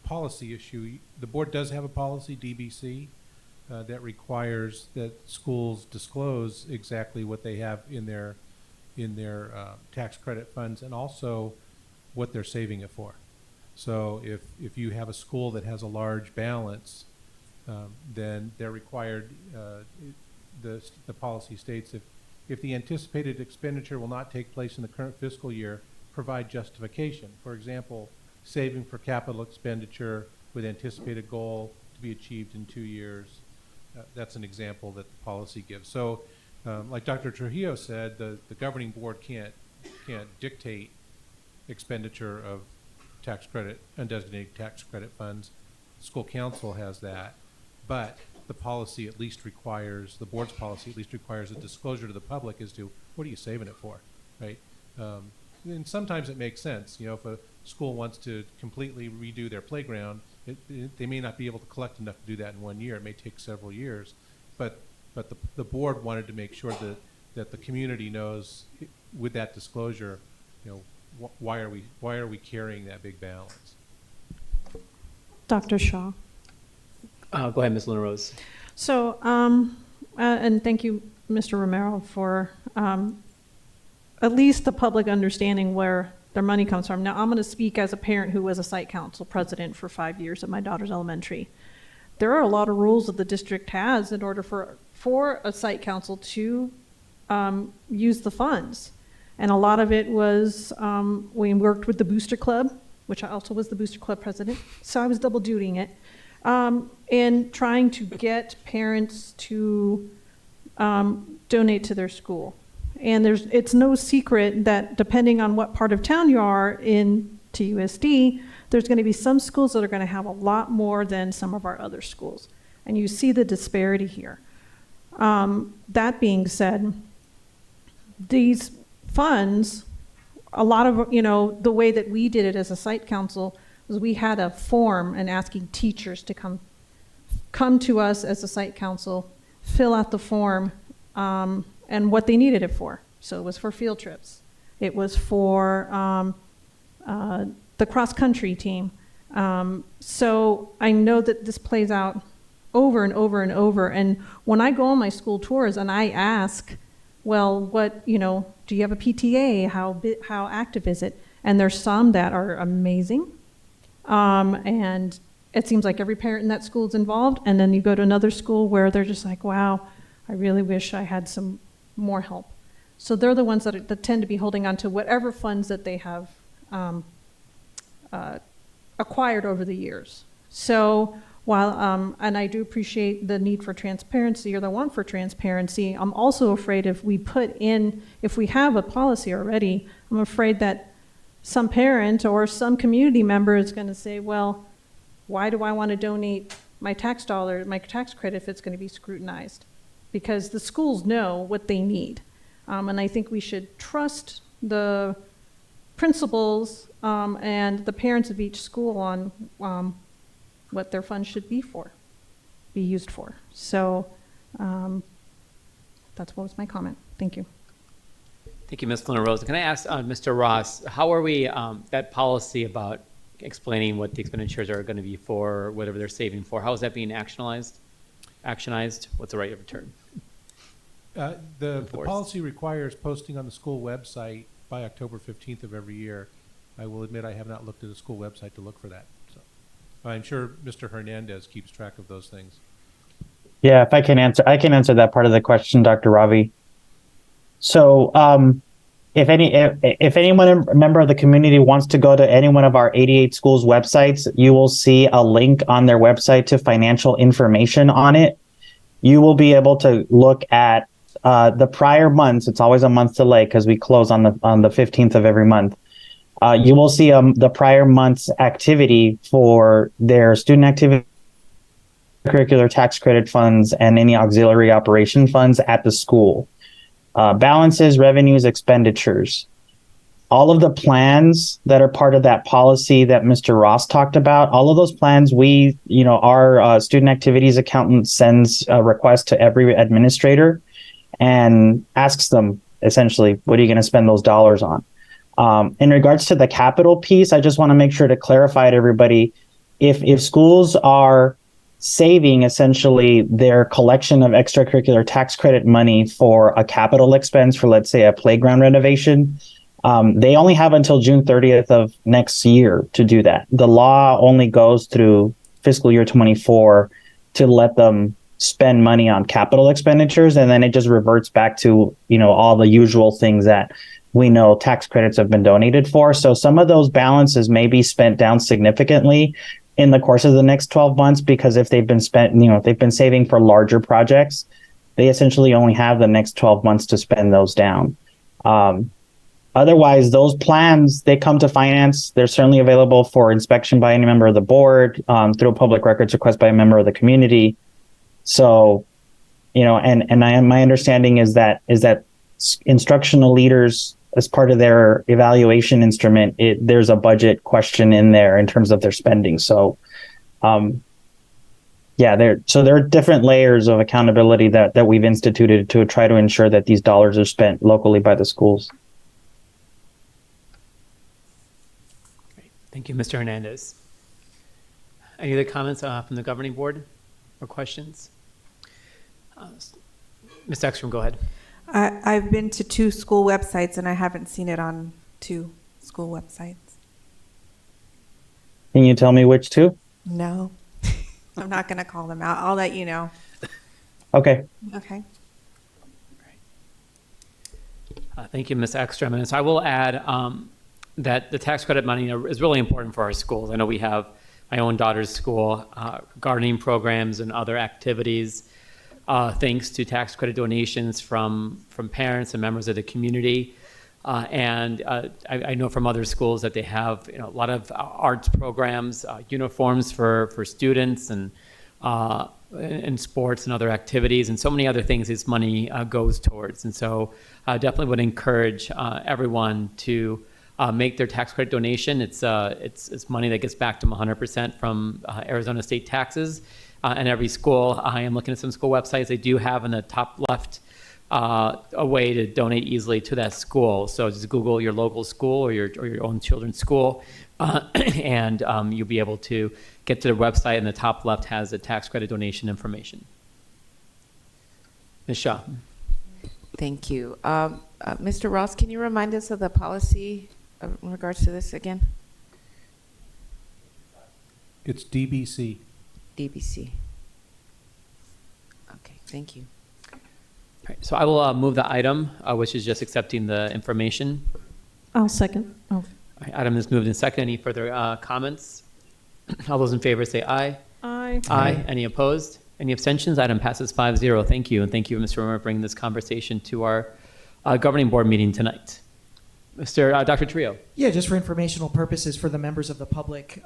policy issue. The board does have a policy, DBC, that requires that schools disclose exactly what they have in their tax credit funds and also what they're saving it for. So if you have a school that has a large balance, then they're required, the policy states if the anticipated expenditure will not take place in the current fiscal year, provide justification. For example, saving for capital expenditure with anticipated goal to be achieved in 2 years. That's an example that the policy gives. So like Dr. Trujillo said, the governing board can't dictate expenditure of tax credit, undesignated tax credit funds. School council has that, but the policy at least requires, the board's policy at least requires a disclosure to the public as to what are you saving it for, right? And sometimes it makes sense. If a school wants to completely redo their playground, they may not be able to collect enough to do that in 1 year. It may take several years, but the board wanted to make sure that the community knows with that disclosure, why are we carrying that big balance? Dr. Shaw. Go ahead, Ms. Luna Rose. So, and thank you, Mr. Romero, for at least the public understanding where their money comes from. Now, I'm going to speak as a parent who was a site council president for 5 years at my daughter's elementary. there are a lot of rules that the district has in order for a site council to use the funds. And a lot of it was, we worked with the Booster Club, which I also was the Booster Club president, so I was double dutying it, and trying to get parents to donate to their school. And it's no secret that depending on what part of town you are in TUSD, there's going to be some schools that are going to have a lot more than some of our other schools. And you see the disparity here. That being said, these funds, a lot of, the way that we did it as a site council was we had a form and asking teachers to come to us as a site council, fill out the form, and what they needed it for. So it was for field trips. It was for the cross-country team. So I know that this plays out over and over and over. And when I go on my school tours and I ask, well, what, do you have a PTA? How active is it? And there's some that are amazing. And it seems like every parent in that school is involved. And then you go to another school where they're just like, wow, I really wish I had some more help. So they're the ones that tend to be holding on to whatever funds that they have acquired over the years. So while, and I do appreciate the need for transparency or the want for transparency, I'm also afraid if we have a policy already, I'm afraid that some parent or some community member is going to say, well, why do I want to donate my tax dollar, my tax credit if it's going to be scrutinized? Because the schools know what they need. And I think we should trust the principals and the parents of each school on what their funds should be used for. So that's what was my comment. Thank you. Thank you, Ms. Luna Rose. Can I ask Mr. Ross, how are we, that policy about explaining what the expenditures are going to be for, whatever they're saving for, how is that being actionized? What's the right term? The policy requires posting on the school website by October 15th of every year. I will admit I have not looked at the school website to look for that. So I'm sure Mr. Hernandez keeps track of those things. Yeah, if I can answer that part of the question, Dr. Ravi. So if anyone, a member of the community, wants to go to any one of our 88 schools websites, you will see a link on their website to financial information on it. You will be able to look at the prior months. It's always a month delay because we close on the 15th of every month. You will see the prior month's activity for their student activity, curricular tax credit funds, and any auxiliary operation funds at the school. Balances, revenues, expenditures. All of the plans that are part of that policy that Mr. Ross talked about, all of those plans, our student activities accountant sends a request to every administrator and asks them, essentially, what are you going to spend those dollars on? In regards to the capital piece, I just want to make sure to clarify to everybody, if schools are saving essentially their collection of extracurricular tax credit money for a capital expense for, let's say, a playground renovation, they only have until June 30th of next year to do that. The law only goes through fiscal year 24 to let them spend money on capital expenditures, and then it just reverts back to, all the usual things that we know tax credits have been donated for. So some of those balances may be spent down significantly in the course of the next 12 months, because if they've been if they've been saving for larger projects, they essentially only have the next 12 months to spend those down. Otherwise, those plans, they come to finance. They're certainly available for inspection by any member of the board, through a public records request by a member of the community. So, my understanding is that instructional leaders, as part of their evaluation instrument, there's a budget question in there in terms of their spending. So, there are different layers of accountability that we've instituted to try to ensure that these dollars are spent locally by the schools. Thank you, Mr. Hernandez. Any other comments from the governing board or questions? Ms. Ekstrom, go ahead. I've been to 2 school websites and I haven't seen it on 2 school websites. Can you tell me which 2? No. I'm not going to call them out. I'll let you know. Okay. Okay. Thank you, Ms. Ekstrom. And so I will add that the tax credit money is really important for our schools. I know we have my own daughter's school, gardening programs and other activities, thanks to tax credit donations from parents and members of the community. I know from other schools that they have a lot of arts programs, uniforms for students, and sports and other activities, and so many other things this money goes towards. And so I definitely would encourage everyone to make their tax credit donation. It's money that gets back to them 100% from Arizona state taxes. And every school, I am looking at some school websites, they do have in the top left a way to donate easily to that school. So just Google your local school or your own children's school, and you'll be able to get to the website, and the top left has the tax credit donation information. Ms. Shaw. Thank you. Mr. Ross, can you remind us of the policy in regards to this again? It's DBC. DBC. Okay, thank you. All right, so I will move the item, which is just accepting the information. I'll second. Oh. All right, item is moved and second. Any further comments? All those in favor say aye. Aye. Aye. Any opposed? Any abstentions? Item passes 5-0. Thank you. And thank you, Mr. Romer, for bringing this conversation to our governing board meeting tonight. Dr. Trio. Yeah, just for informational purposes for the members of the public.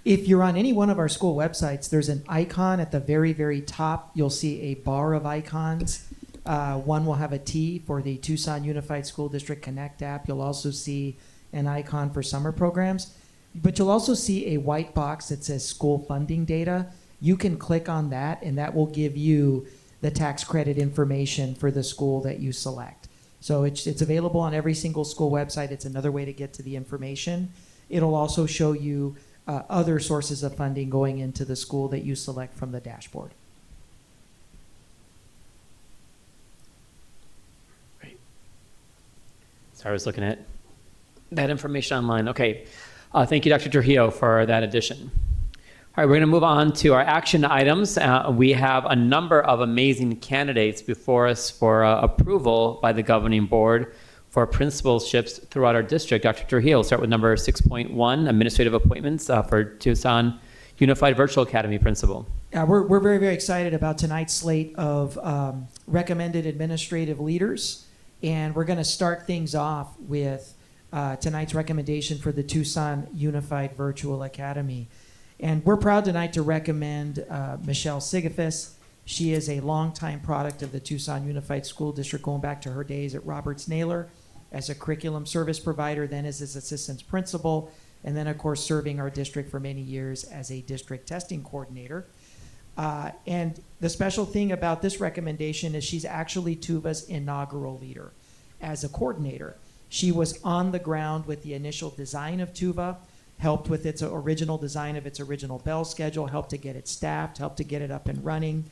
If you're on any one of our school websites, there's an icon at the very, very top. You'll see a bar of icons. One will have a T for the Tucson Unified School District Connect app. You'll also see an icon for summer programs. But you'll also see a white box that says school funding data. You can click on that, and that will give you the tax credit information for the school that you select. So it's available on every single school website. It's another way to get to the information. It'll also show you other sources of funding going into the school that you select from the dashboard. Great. Sorry, I was looking at that information online. Okay. Thank you, Dr. Trujillo, for that addition. All right, we're going to move on to our action items. We have a number of amazing candidates before us for approval by the governing board for principalships throughout our district. Dr. Trujillo, we'll start with number 6.1, administrative appointments for Tucson Unified Virtual Academy principal. We're very, very excited about tonight's slate of recommended administrative leaders. And we're going to start things off with tonight's recommendation for the Tucson Unified Virtual Academy. And we're proud tonight to recommend Michelle Sigafis. She is a longtime product of the Tucson Unified School District, going back to her days at Roberts Naylor as a curriculum service provider, then as his assistant principal, and then, of course, serving our district for many years as a district testing coordinator. And the special thing about this recommendation is she's actually TUVA's inaugural leader as a coordinator. She was on the ground with the initial design of TUVA, helped with its original design of its original bell schedule, helped to get it staffed, helped to get it up and running.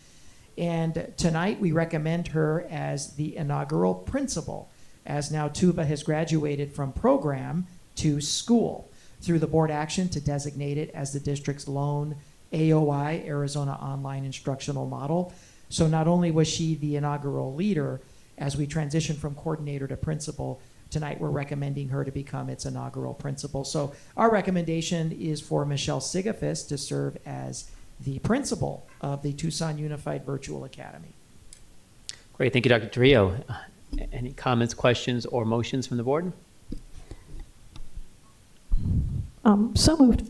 And tonight we recommend her as the inaugural principal, as now TUVA has graduated from program to school through the board action to designate it as the district's lone AOI, Arizona Online Instructional Model. So not only was she the inaugural leader, as we transition from coordinator to principal, tonight we're recommending her to become its inaugural principal. So our recommendation is for Michelle Sigafis to serve as the principal of the Tucson Unified Virtual Academy. Great, thank you, Dr. Trio. Any comments, questions, or motions from the board? So moved.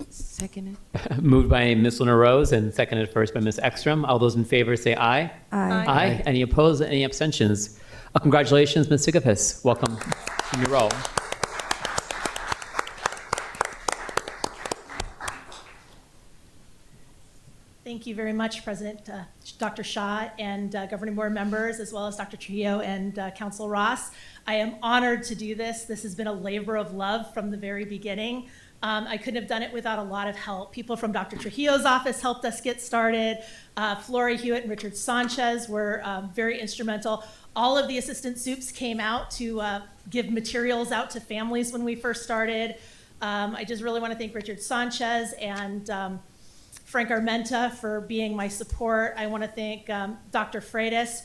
Seconded. Moved by Ms. Luna Rose and seconded first by Ms. Ekstrom. All those in favor say aye. Aye. Aye. Any opposed? Any abstentions? Congratulations, Ms. Sigafis. Welcome to your role. Thank you very much, President Dr. Shaw and governing board members, as well as Dr. Trujillo and Council Ross. I am honored to do this. This has been a labor of love from the very beginning. I couldn't have done it without a lot of help. People from Dr. Trujillo's office helped us get started. Flory Hewitt and Richard Sanchez were very instrumental. All of the assistant soups came out to give materials out to families when we first started. I just really want to thank Richard Sanchez and Frank Armenta for being my support. I want to thank Dr. Freitas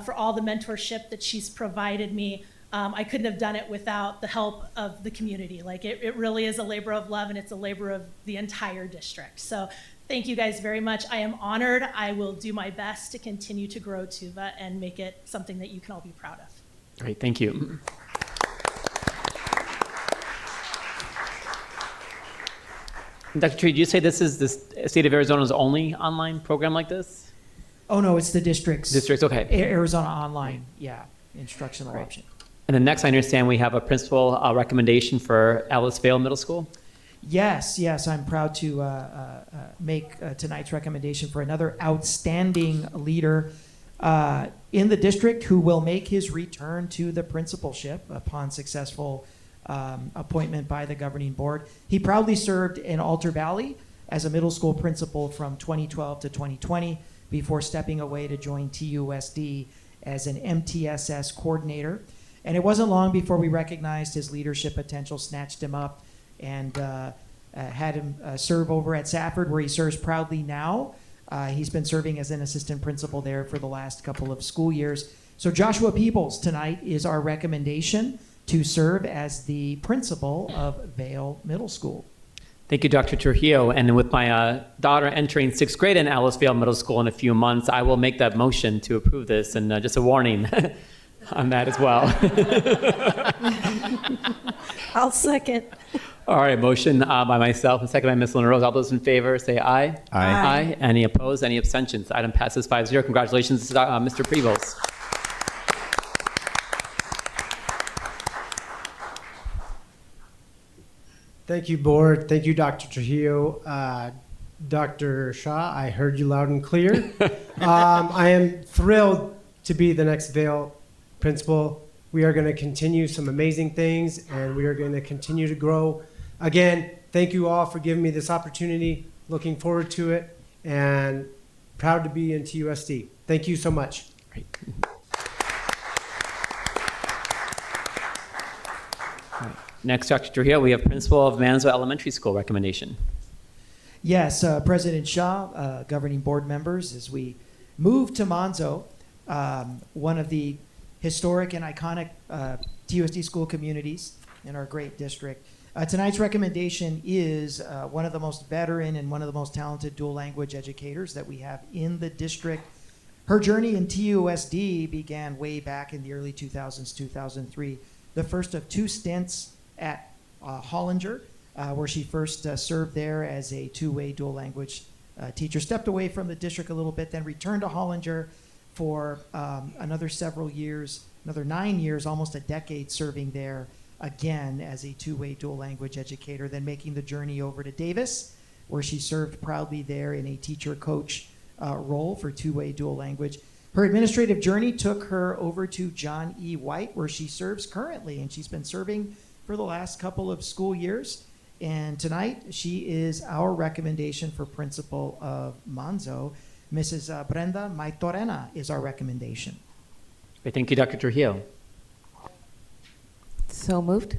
for all the mentorship that she's provided me. I couldn't have done it without the help of the community. Like it really is a labor of love, and it's a labor of the entire district. So thank you guys very much. I am honored. I will do my best to continue to grow TUVA and make it something that you can all be proud of. Great, thank you. Dr. Tree, did you say this is the state of Arizona's only online program like this? Oh, no, it's the district's. Districts, okay. Arizona Online, yeah, instructional option. And then next, I understand we have a principal recommendation for Alice Vale Middle School. Yes, I'm proud to make tonight's recommendation for another outstanding leader in the district who will make his return to the principalship upon successful appointment by the governing board. He proudly served in Alter Valley as a middle school principal from 2012 to 2020 before stepping away to join TUSD as an MTSS coordinator. And it wasn't long before we recognized his leadership potential, snatched him up, and had him serve over at Safford, where he serves proudly now. He's been serving as an assistant principal there for the last couple of school years. So Joshua Peebles tonight is our recommendation to serve as the principal of Vale Middle School. Thank you, Dr. Trujillo. And with my daughter entering 6th grade in Alice Vale Middle School in a few months, I will make that motion to approve this. And just a warning on that as well. I'll second. All right, motion by myself and second by Ms. Luna Rose. All those in favor say aye. Aye. Aye. Any opposed? Any abstentions? Item passes 5-0. Congratulations, Mr. Peebles. Thank you, board. Thank you, Dr. Trujillo. Dr. Shaw, I heard you loud and clear. I am thrilled to be the next Vale principal. We are going to continue some amazing things, and we are going to continue to grow. Again, thank you all for giving me this opportunity. Looking forward to it, and proud to be in TUSD. Thank you so much. Great. Next, Dr. Trujillo, we have principal of Manzo Elementary School recommendation. Yes, President Shaw, governing board members, as we move to Manzo, one of the historic and iconic TUSD school communities in our great district. Tonight's recommendation is one of the most veteran and one of the most talented dual language educators that we have in the district. Her journey in TUSD began way back in the early 2000s, 2003, the first of 2 stints at Hollinger, where she first served there as a two-way dual language teacher, stepped away from the district a little bit, then returned to Hollinger for another several years, another 9 years, almost a decade serving there again as a two-way dual language educator, then making the journey over to Davis, where she served proudly there in a teacher-coach role for two-way dual language. Her administrative journey took her over to John E. White, where she serves currently, and she's been serving for the last couple of school years. And tonight, she is our recommendation for principal of Manzo. Mrs. Brenda Maitorena is our recommendation. Great. Thank you, Dr. Trujillo. So moved.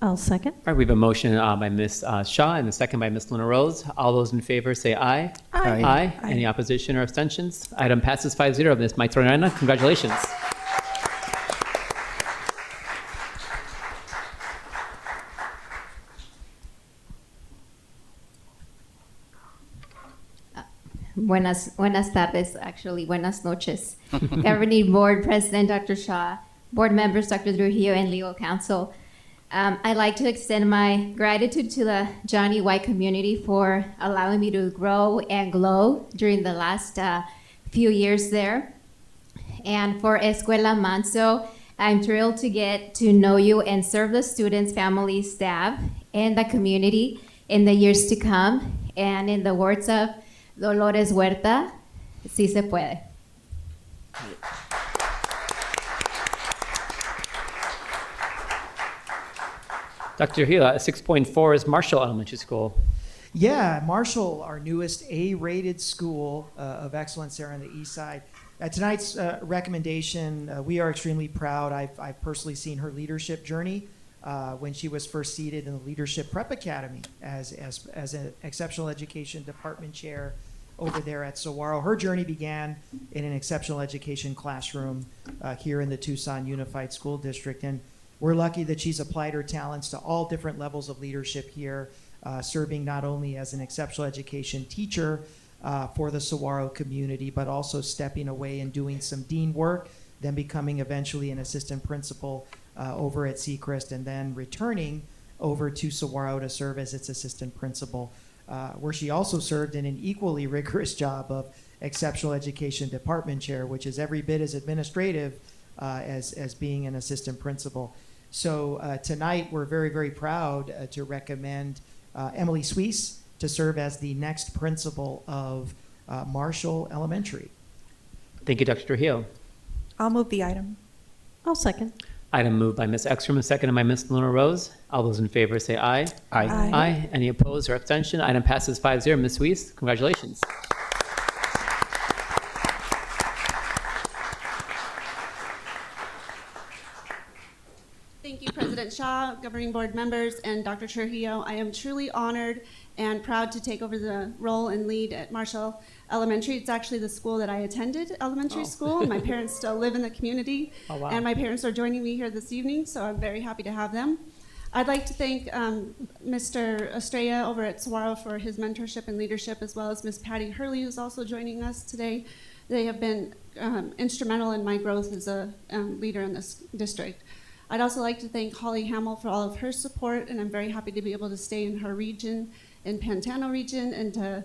I'll second. All right, we have a motion by Ms. Shaw and a second by Ms. Luna Rose. All those in favor say aye. Aye. Aye. Any opposition or abstentions? Item passes 5-0. Ms. Maitorena, congratulations. Buenas tardes, actually, buenas noches. Governing Board President Dr. Shaw, board members Dr. Trujillo, and legal counsel. I'd like to extend my gratitude to the Johnny White community for allowing me to grow and glow during the last few years there. And for Escuela Manzo, I'm thrilled to get to know you and serve the students, families, staff, and the community in the years to come. And in the words of Dolores Huerta, sí se puede. Dr. Hila, 6.4 is Marshall Elementary School. Yeah, Marshall, our newest A-rated school of excellence there on the east side. Tonight's recommendation, we are extremely proud. I've personally seen her leadership journey when she was first seated in the Leadership Prep Academy as an exceptional education department chair over there at Saguaro. Her journey began in an exceptional education classroom here in the Tucson Unified School District. And we're lucky that she's applied her talents to all different levels of leadership here, serving not only as an exceptional education teacher for the Saguaro community, but also stepping away and doing some dean work, then becoming eventually an assistant principal over at Seacrest, and then returning over to Saguaro to serve as its assistant principal, where she also served in an equally rigorous job of exceptional education department chair, which is every bit as administrative as being an assistant principal. So tonight we're very, very proud to recommend Emily Suisse to serve as the next principal of Marshall Elementary. Thank you, Dr. Trujillo. I'll move the item. I'll second. Item moved by Ms. Ekstrom and seconded by Ms. Luna Rose. All those in favor say aye. Aye. Aye. Aye. Any opposed or abstention? Item passes 5-0. Ms. Suisse, congratulations. Thank you, President Shaw, governing board members, and Dr. Trujillo. I am truly honored and proud to take over the role and lead at Marshall Elementary. It's actually the school that I attended elementary school, and my parents still live in the community. Oh, wow. And my parents are joining me here this evening, so I'm very happy to have them. I'd like to thank Mr. Estrella over at Saguaro for his mentorship and leadership, as well as Ms. Patty Hurley, who's also joining us today. They have been instrumental in my growth as a leader in this district. I'd also like to thank Holly Hamill for all of her support, and I'm very happy to be able to stay in her region, in Pantano region, and to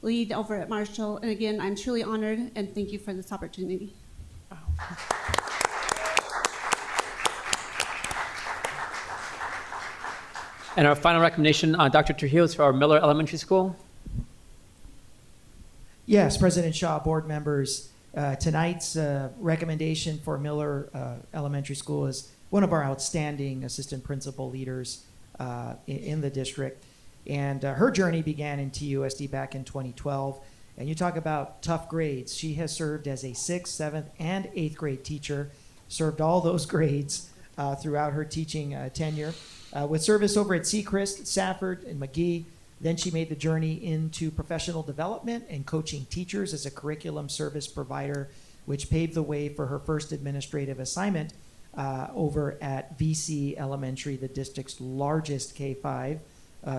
lead over at Marshall. And again, I'm truly honored, and thank you for this opportunity. And our final recommendation, Dr. Trujillo, is for our Miller Elementary School. Yes, President Shaw, board members, tonight's recommendation for Miller Elementary School is one of our outstanding assistant principal leaders in the district. And her journey began in TUSD back in 2012. And you talk about tough grades. She has served as a 6th, 7th, and 8th grade teacher, served all those grades throughout her teaching tenure. With service over at Seacrest, Safford, and McGee, then she made the journey into professional development and coaching teachers as a curriculum service provider, which paved the way for her first administrative assignment over at VC Elementary, the district's largest K-5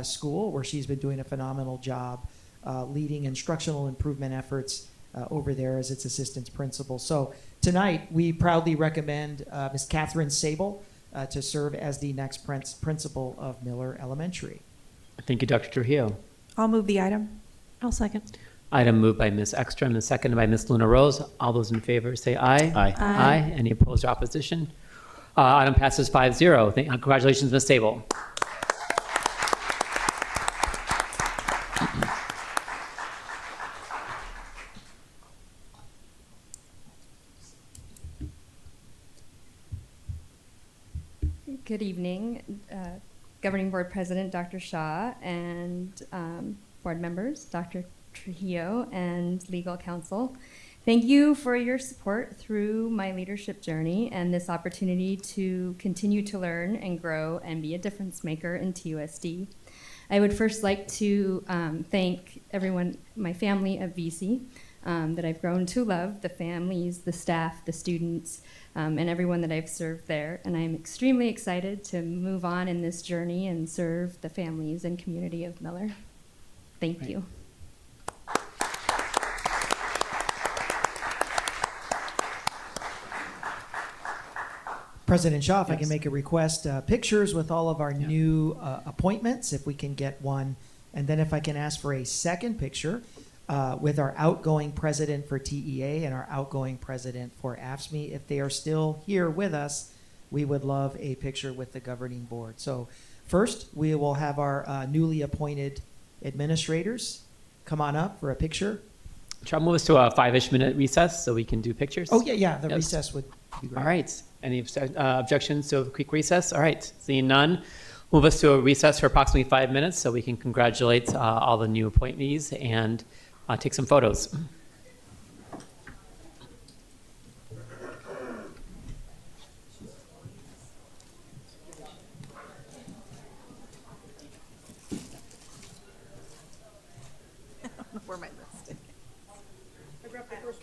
school, where she's been doing a phenomenal job leading instructional improvement efforts over there as its assistant principal. So tonight, we proudly recommend Ms. Catherine Sable to serve as the next principal of Miller Elementary. Thank you, Dr. Trujillo. I'll move the item. I'll second. Item moved by Ms. Ekstrom and seconded by Ms. Luna Rose. All those in favor say aye. Aye. Aye. Any opposed or opposition? Item passes 5-0. Congratulations, Ms. Sable. Good evening, Governing Board President Dr. Shaw and board members, Dr. Trujillo and legal counsel. Thank you for your support through my leadership journey and this opportunity to continue to learn and grow and be a difference maker in TUSD. I would first like to thank everyone, my family at VC, that I've grown to love, the families, the staff, the students, and everyone that I've served there. And I'm extremely excited to move on in this journey and serve the families and community of Miller. Thank you. President Shaw, if I can make a request, pictures with all of our new appointments, if we can get one. And then if I can ask for a second picture with our outgoing president for TEA and our outgoing president for AFSCME. If they are still here with us, we would love a picture with the governing board. So first, we will have our newly appointed administrators come on up for a picture. Try to move us to a 5-ish minute recess so we can do pictures. Oh, yeah, the Yes. recess would be great. All right. Any objections to a quick recess? All right. Seeing none, move us to a recess for approximately 5 minutes so we can congratulate all the new appointees and take some photos.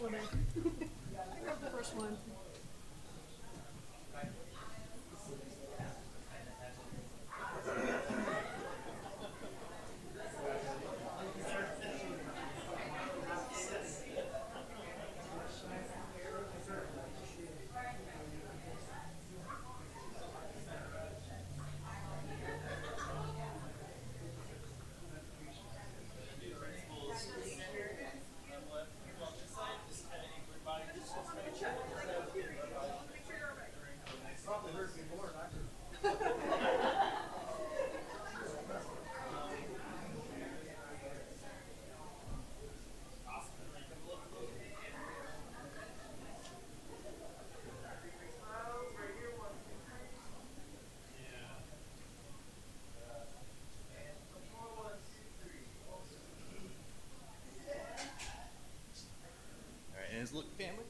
special day. I grabbed the first one. All right, and his look, family.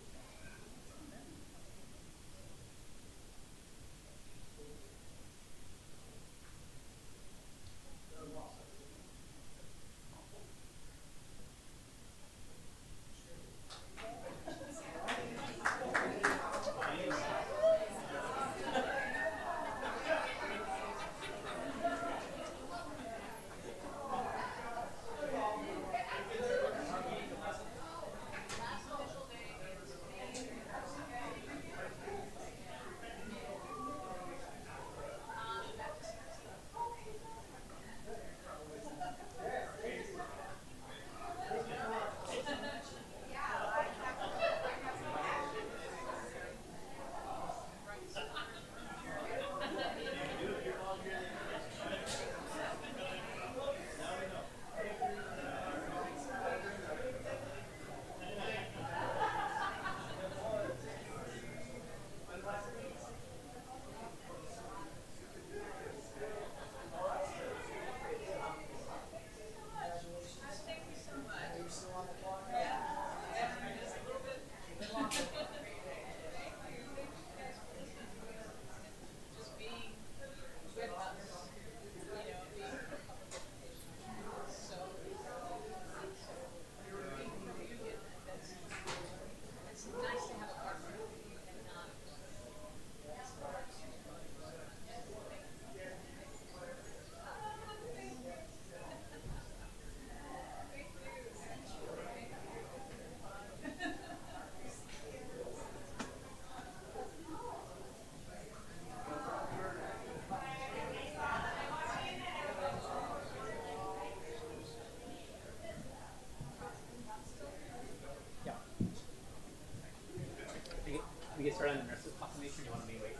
We get started on the nurses proclamation. You want me to wait?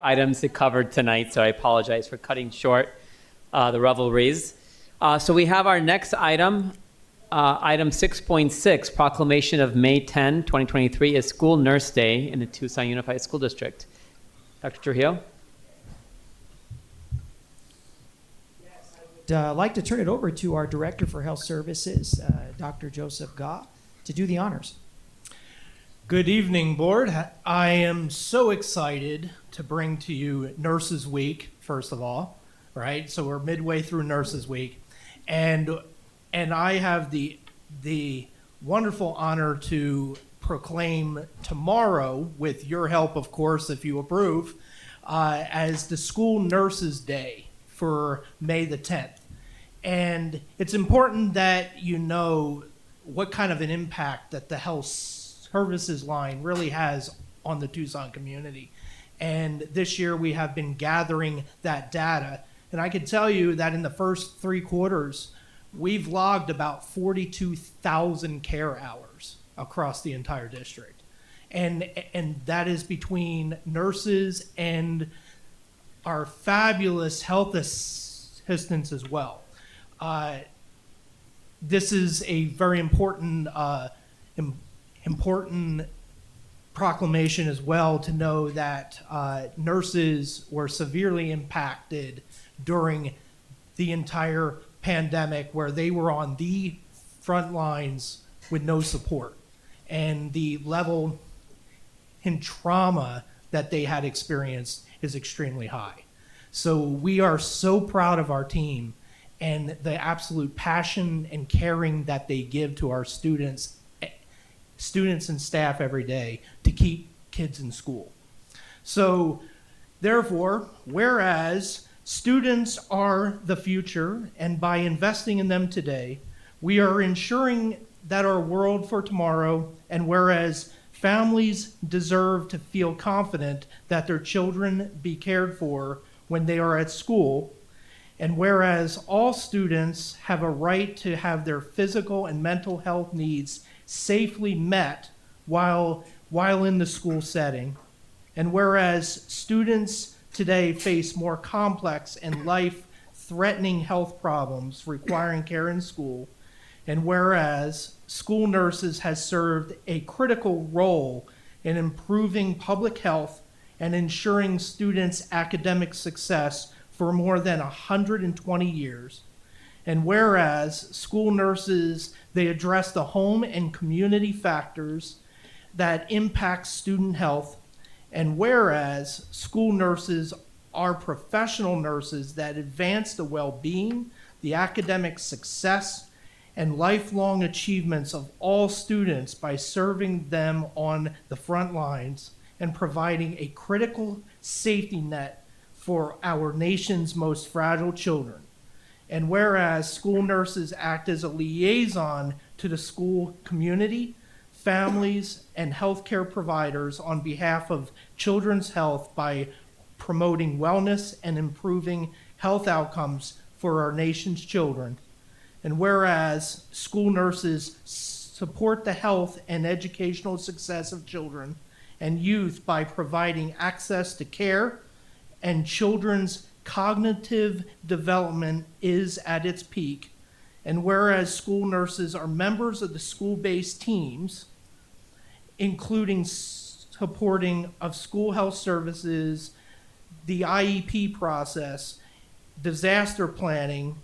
items to cover tonight, so I apologize for cutting short the revelries. So we have our next item, item 6.6, proclamation of May 10, 2023 is School Nurse Day in the Tucson Unified School District. Dr. Trujillo? I'd like to turn it over to our Director for Health Services, Dr. Joseph Gaw, to do the honors. Good evening, Board. I am so excited to bring to you Nurses Week, first of all, right? So we're midway through Nurses Week, and I have the wonderful honor to proclaim tomorrow, with your help, of course, if you approve, as the School Nurses Day for May the 10th. And it's important that you know what kind of an impact that the health services line really has on the Tucson community. And this year we have been gathering that data. And I can tell you that in the first 3 quarters, we've logged about 42,000 care hours across the entire district. And that is between nurses and our fabulous health assistants as well. This is a very important proclamation as well, to know that nurses were severely impacted during the entire pandemic, where they were on the front lines with no support, and the level in trauma that they had experienced is extremely high. So we are so proud of our team and the absolute passion and caring that they give to our students and staff every day to keep kids in school. So therefore, whereas students are the future, and by investing in them today, we are ensuring that our world for tomorrow, and whereas families deserve to feel confident that their children be cared for when they are at school, and whereas all students have a right to have their physical and mental health needs safely met while in the school setting, and whereas students today face more complex and life-threatening health problems requiring care in school, and whereas school nurses has served a critical role in improving public health and ensuring students' academic success for more than 120 years. And whereas school nurses, they address the home and community factors that impact student health. And whereas school nurses are professional nurses that advance the well-being, the academic success, and lifelong achievements of all students by serving them on the front lines and providing a critical safety net for our nation's most fragile children. And whereas school nurses act as a liaison to the school community, families, and healthcare providers on behalf of children's health by promoting wellness and improving health outcomes for our nation's children. And whereas school nurses support the health and educational success of children and youth by providing access to care, and children's cognitive development is at its peak. And whereas school nurses are members of the school-based teams, including supporting of school health services, the IEP process, disaster planning,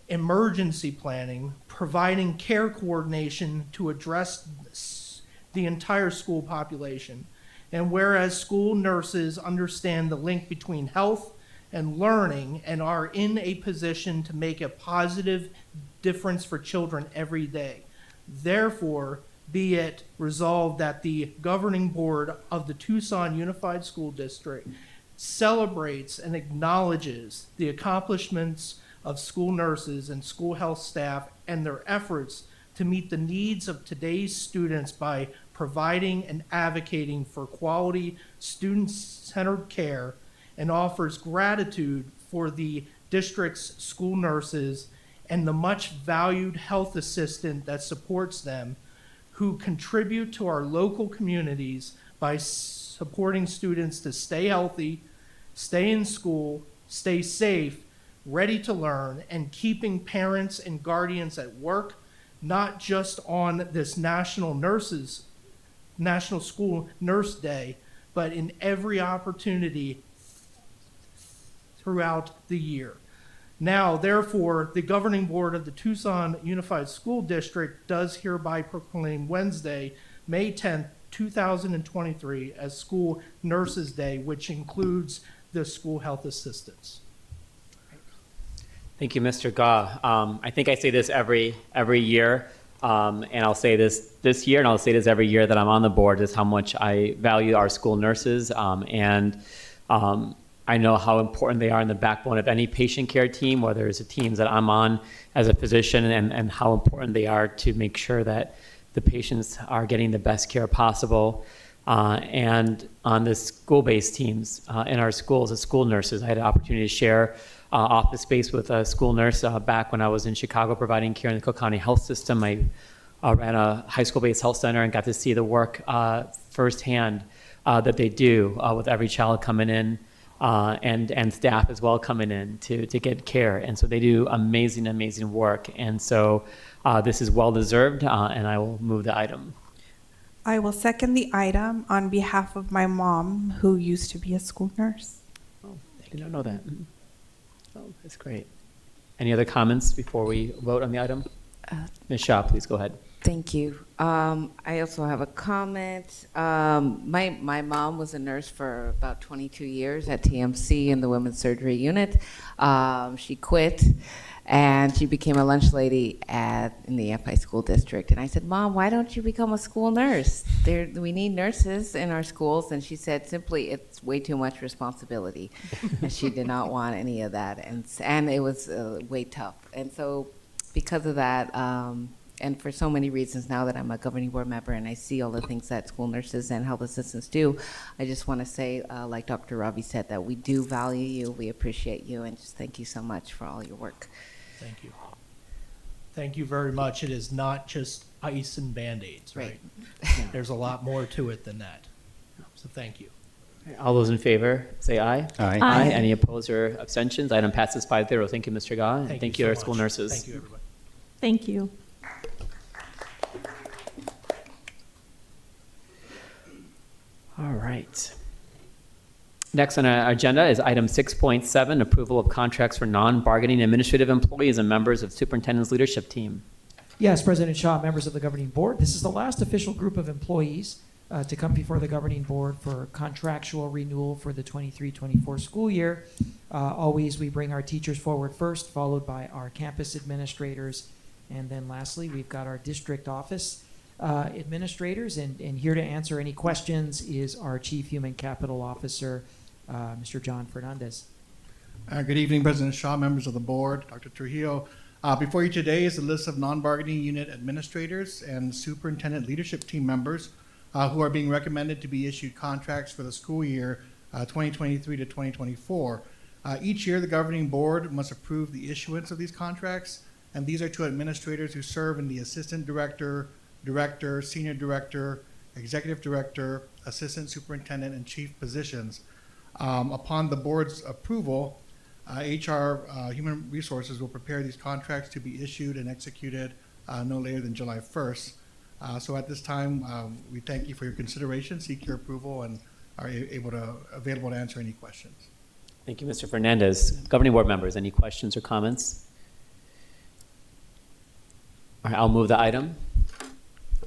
emergency planning, providing care coordination to address the entire school population. And whereas school nurses understand the link between health and learning and are in a position to make a positive difference for children every day. Therefore, be it resolved that the governing board of the Tucson Unified School District celebrates and acknowledges the accomplishments of school nurses and school health staff and their efforts to meet the needs of today's students by providing and advocating for quality student-centered care, and offers gratitude for the district's school nurses and the much valued health assistant that supports them, who contribute to our local communities by supporting students to stay healthy, stay in school, stay safe, ready to learn, and keeping parents and guardians at work, not just on this National School Nurse Day, but in every opportunity throughout the year. Now, therefore, the governing board of the Tucson Unified School District does hereby proclaim Wednesday, May 10th, 2023 as School Nurses Day, which includes the school health assistants. Thank you, Mr. Gaw. I think I say this every year, and I'll say this year, and I'll say this every year that I'm on the board, is how much I value our school nurses, and I know how important they are in the backbone of any patient care team, whether it's the teams that I'm on as a physician, and how important they are to make sure that the patients are getting the best care possible. And on the school-based teams in our schools, as school nurses, I had an opportunity to share office space with a school nurse back when I was in Chicago providing care in the Cook County Health System. I ran a high school-based health center and got to see the work firsthand that they do with every child coming in. And staff as well coming in to get care. And so they do amazing work. And so this is well deserved, and I will move the item. I will second the item on behalf of my mom, who used to be a school nurse. Oh, I did not know that. Oh, that's great. Any other comments before we vote on the item? Ms. Shaw, please go ahead. Thank you. I also have a comment. My mom was a nurse for about 22 years at TMC in the women's surgery unit. She quit and she became a lunch lady in the FI school district. And I said, Mom, why don't you become a school nurse? We need nurses in our schools. And she said simply, it's way too much responsibility. And she did not want any of that. And it was way tough. And so because of that, and for so many reasons now that I'm a governing board member and I see all the things that school nurses and health assistants do, I just want to say, like Dr. Ravi said, that we do value you, we appreciate you, and just thank you so much for all your work. Thank you. Thank you very much. It is not just ice and Band-Aids, right? There's a lot more to it than that. So thank you. All those in favor, say aye. Aye. Aye. Any opposed or abstentions? Item passes 5-0. Thank you, Mr. Gaw. And thank you, so our school much. nurses. Thank you, everybody. Thank you. All right. Next on our agenda is item 6.7, approval of contracts for non-bargaining administrative employees and members of superintendent's leadership team. Yes, President Shaw, members of the governing board, this is the last official group of employees to come before the governing board for contractual renewal for the 23-24 school year. Always we bring our teachers forward first, followed by our campus administrators, and then lastly, we've got our district office administrators, and here to answer any questions is our Chief Human Capital Officer, Mr. John Fernandez. Good evening, President Shaw, members of the board, Dr. Trujillo. Before you today is a list of non-bargaining unit administrators and superintendent leadership team members who are being recommended to be issued contracts for the school year 2023 to 2024. Each year, the governing board must approve the issuance of these contracts, and these are to administrators who serve in the assistant director, director, senior director, executive director, assistant superintendent, and chief positions. Upon the board's approval, HR Human Resources will prepare these contracts to be issued and executed no later than July 1st. So at this time, we thank you for your consideration, seek your approval, and are available to answer any questions. Thank you, Mr. Fernandez. Governing board members, any questions or comments? All right, I'll move the item.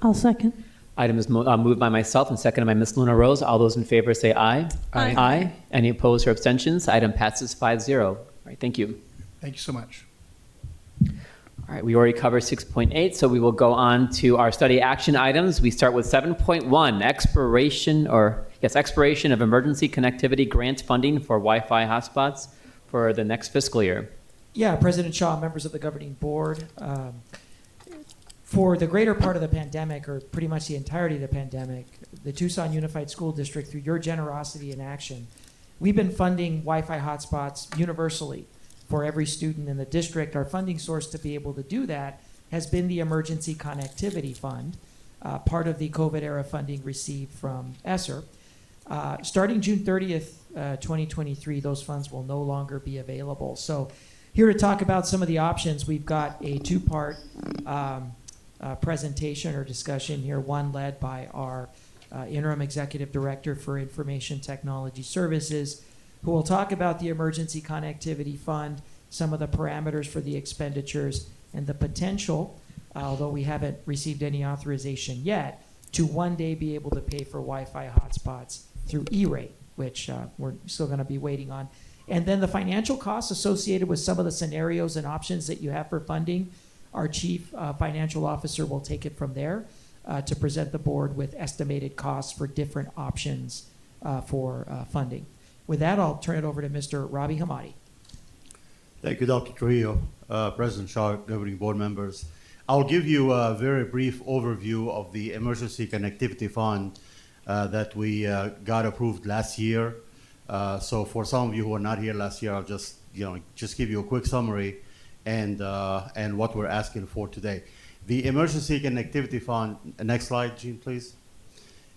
I'll second. Item is moved by myself and seconded by Ms. Luna Rose. All those in favor say aye. Aye. Aye. Any opposed or abstentions? Item passes 5-0. All right, thank you. Thank you so much. All right, we already covered 6.8, so we will go on to our study action items. We start with 7.1, expiration of emergency connectivity grant funding for Wi-Fi hotspots for the next fiscal year. Yeah, President Shaw, members of the governing board, for the greater part of the pandemic, or pretty much the entirety of the pandemic, the Tucson Unified School District, through your generosity and action, we've been funding Wi-Fi hotspots universally for every student in the district. Our funding source to be able to do that has been the Emergency Connectivity Fund, part of the COVID era funding received from ESSER. Starting June 30th 2023, those funds will no longer be available. So here to talk about some of the options, we've got a two-part presentation or discussion here, one led by our Interim Executive Director for Information Technology Services, who will talk about the Emergency Connectivity Fund, some of the parameters for the expenditures, and the potential, although we haven't received any authorization yet, to one day be able to pay for Wi-Fi hotspots through E-rate, which we're still going to be waiting on. And then the financial costs associated with some of the scenarios and options that you have for funding, our Chief Financial Officer will take it from there to present the board with estimated costs for different options for funding. With that, I'll turn it over to Mr. Ravi Hamadi. Thank you, Dr. Trujillo, President Shaw, governing board members. I'll give you a very brief overview of the Emergency Connectivity Fund that we got approved last year. So for some of you who were not here last year, I'll just give you a quick summary and what we're asking for today. The Emergency Connectivity Fund, next slide, Gene, please.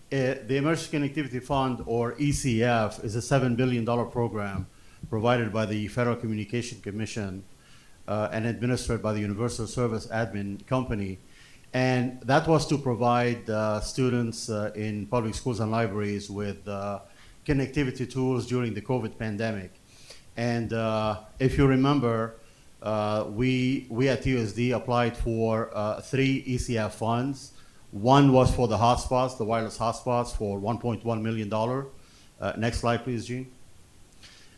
The Emergency Connectivity Fund, or ECF, is a $7 billion program provided by the Federal Communication Commission and administered by the Universal Service Admin Company. And that was to provide students in public schools and libraries with connectivity tools during the COVID pandemic. And if you remember, we at TUSD applied for 3 ECF funds. One was for the hotspots, the wireless hotspots, for $1.1 million. Next slide, please, Gene.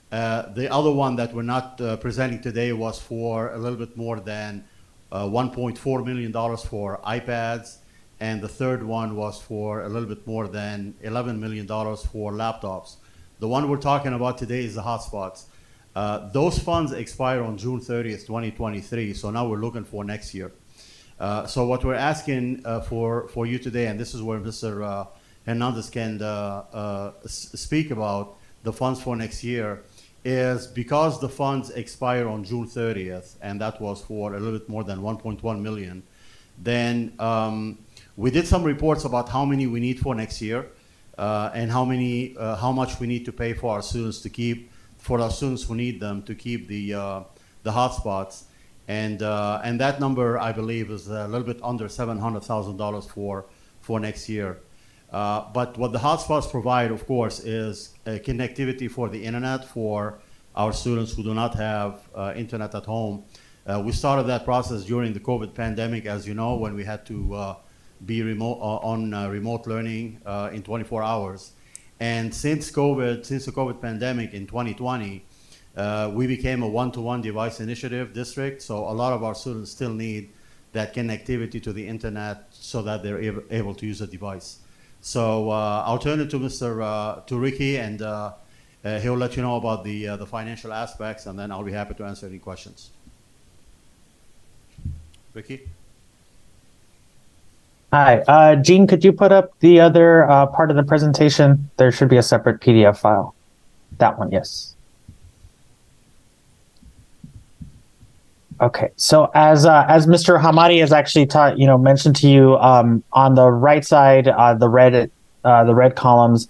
The other one that we're not presenting today was for a little bit more than $1.4 million for iPads, and the third one was for a little bit more than $11 million for laptops. The one we're talking about today is the hotspots. Those funds expire on June 30th, 2023, so now we're looking for next year. So what we're asking for you today, and this is where Mr. Hernandez can speak about the funds for next year, is because the funds expire on June 30th, and that was for a little bit more than 1.1 million, then we did some reports about how many we need for next year and how much we need to pay for our students to keep, for our students who need them to keep the hotspots. And that number, I believe, is a little bit under $700,000 for next year. But what the hotspots provide, of course, is connectivity for the internet for our students who do not have internet at home. We started that process during the COVID pandemic, as you know, when we had to be remote learning in 24 hours. And since the COVID pandemic in 2020, we became a one-to-one device initiative district. So a lot of our students still need that connectivity to the internet so that they're able to use a device. So I'll turn it to Ricky, and he'll let you know about the financial aspects, and then I'll be happy to answer any questions. Ricky? Hi, Gene, could you put up the other part of the presentation? There should be a separate PDF file. That one, yes. Okay, so as Mr. Hamadi has actually mentioned to you, on the right side, the red columns,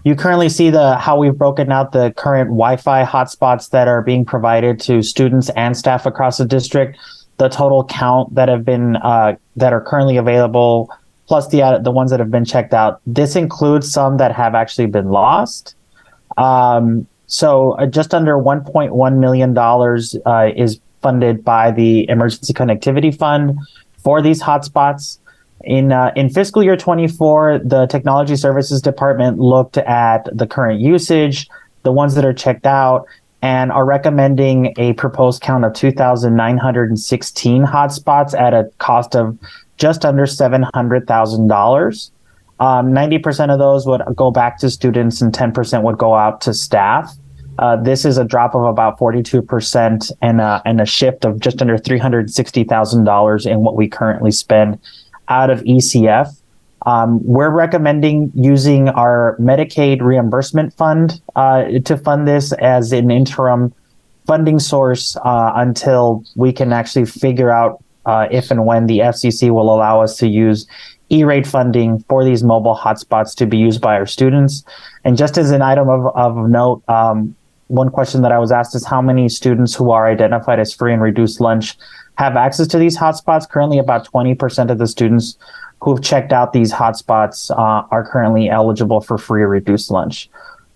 you currently see how we've broken out the current Wi-Fi hotspots that are being provided to students and staff across the district, the total count that have been that are currently available, plus the ones that have been checked out. This includes some that have actually been lost. So just under $1.1 million is funded by the Emergency Connectivity Fund for these hotspots. In fiscal year 24, the Technology Services Department looked at the current usage, the ones that are checked out, and are recommending a proposed count of 2,916 hotspots at a cost of just under $700,000. 90% of those would go back to students and 10% would go out to staff. This is a drop of about 42% and a shift of just under $360,000 in what we currently spend out of ECF. We're recommending using our Medicaid reimbursement fund to fund this as an interim funding source until we can actually figure out if and when the FCC will allow us to use E-rate funding for these mobile hotspots to be used by our students. And just as an item of note, one question that I was asked is how many students who are identified as free and reduced lunch have access to these hotspots. Currently, about 20% of the students who've checked out these hotspots are currently eligible for free or reduced lunch.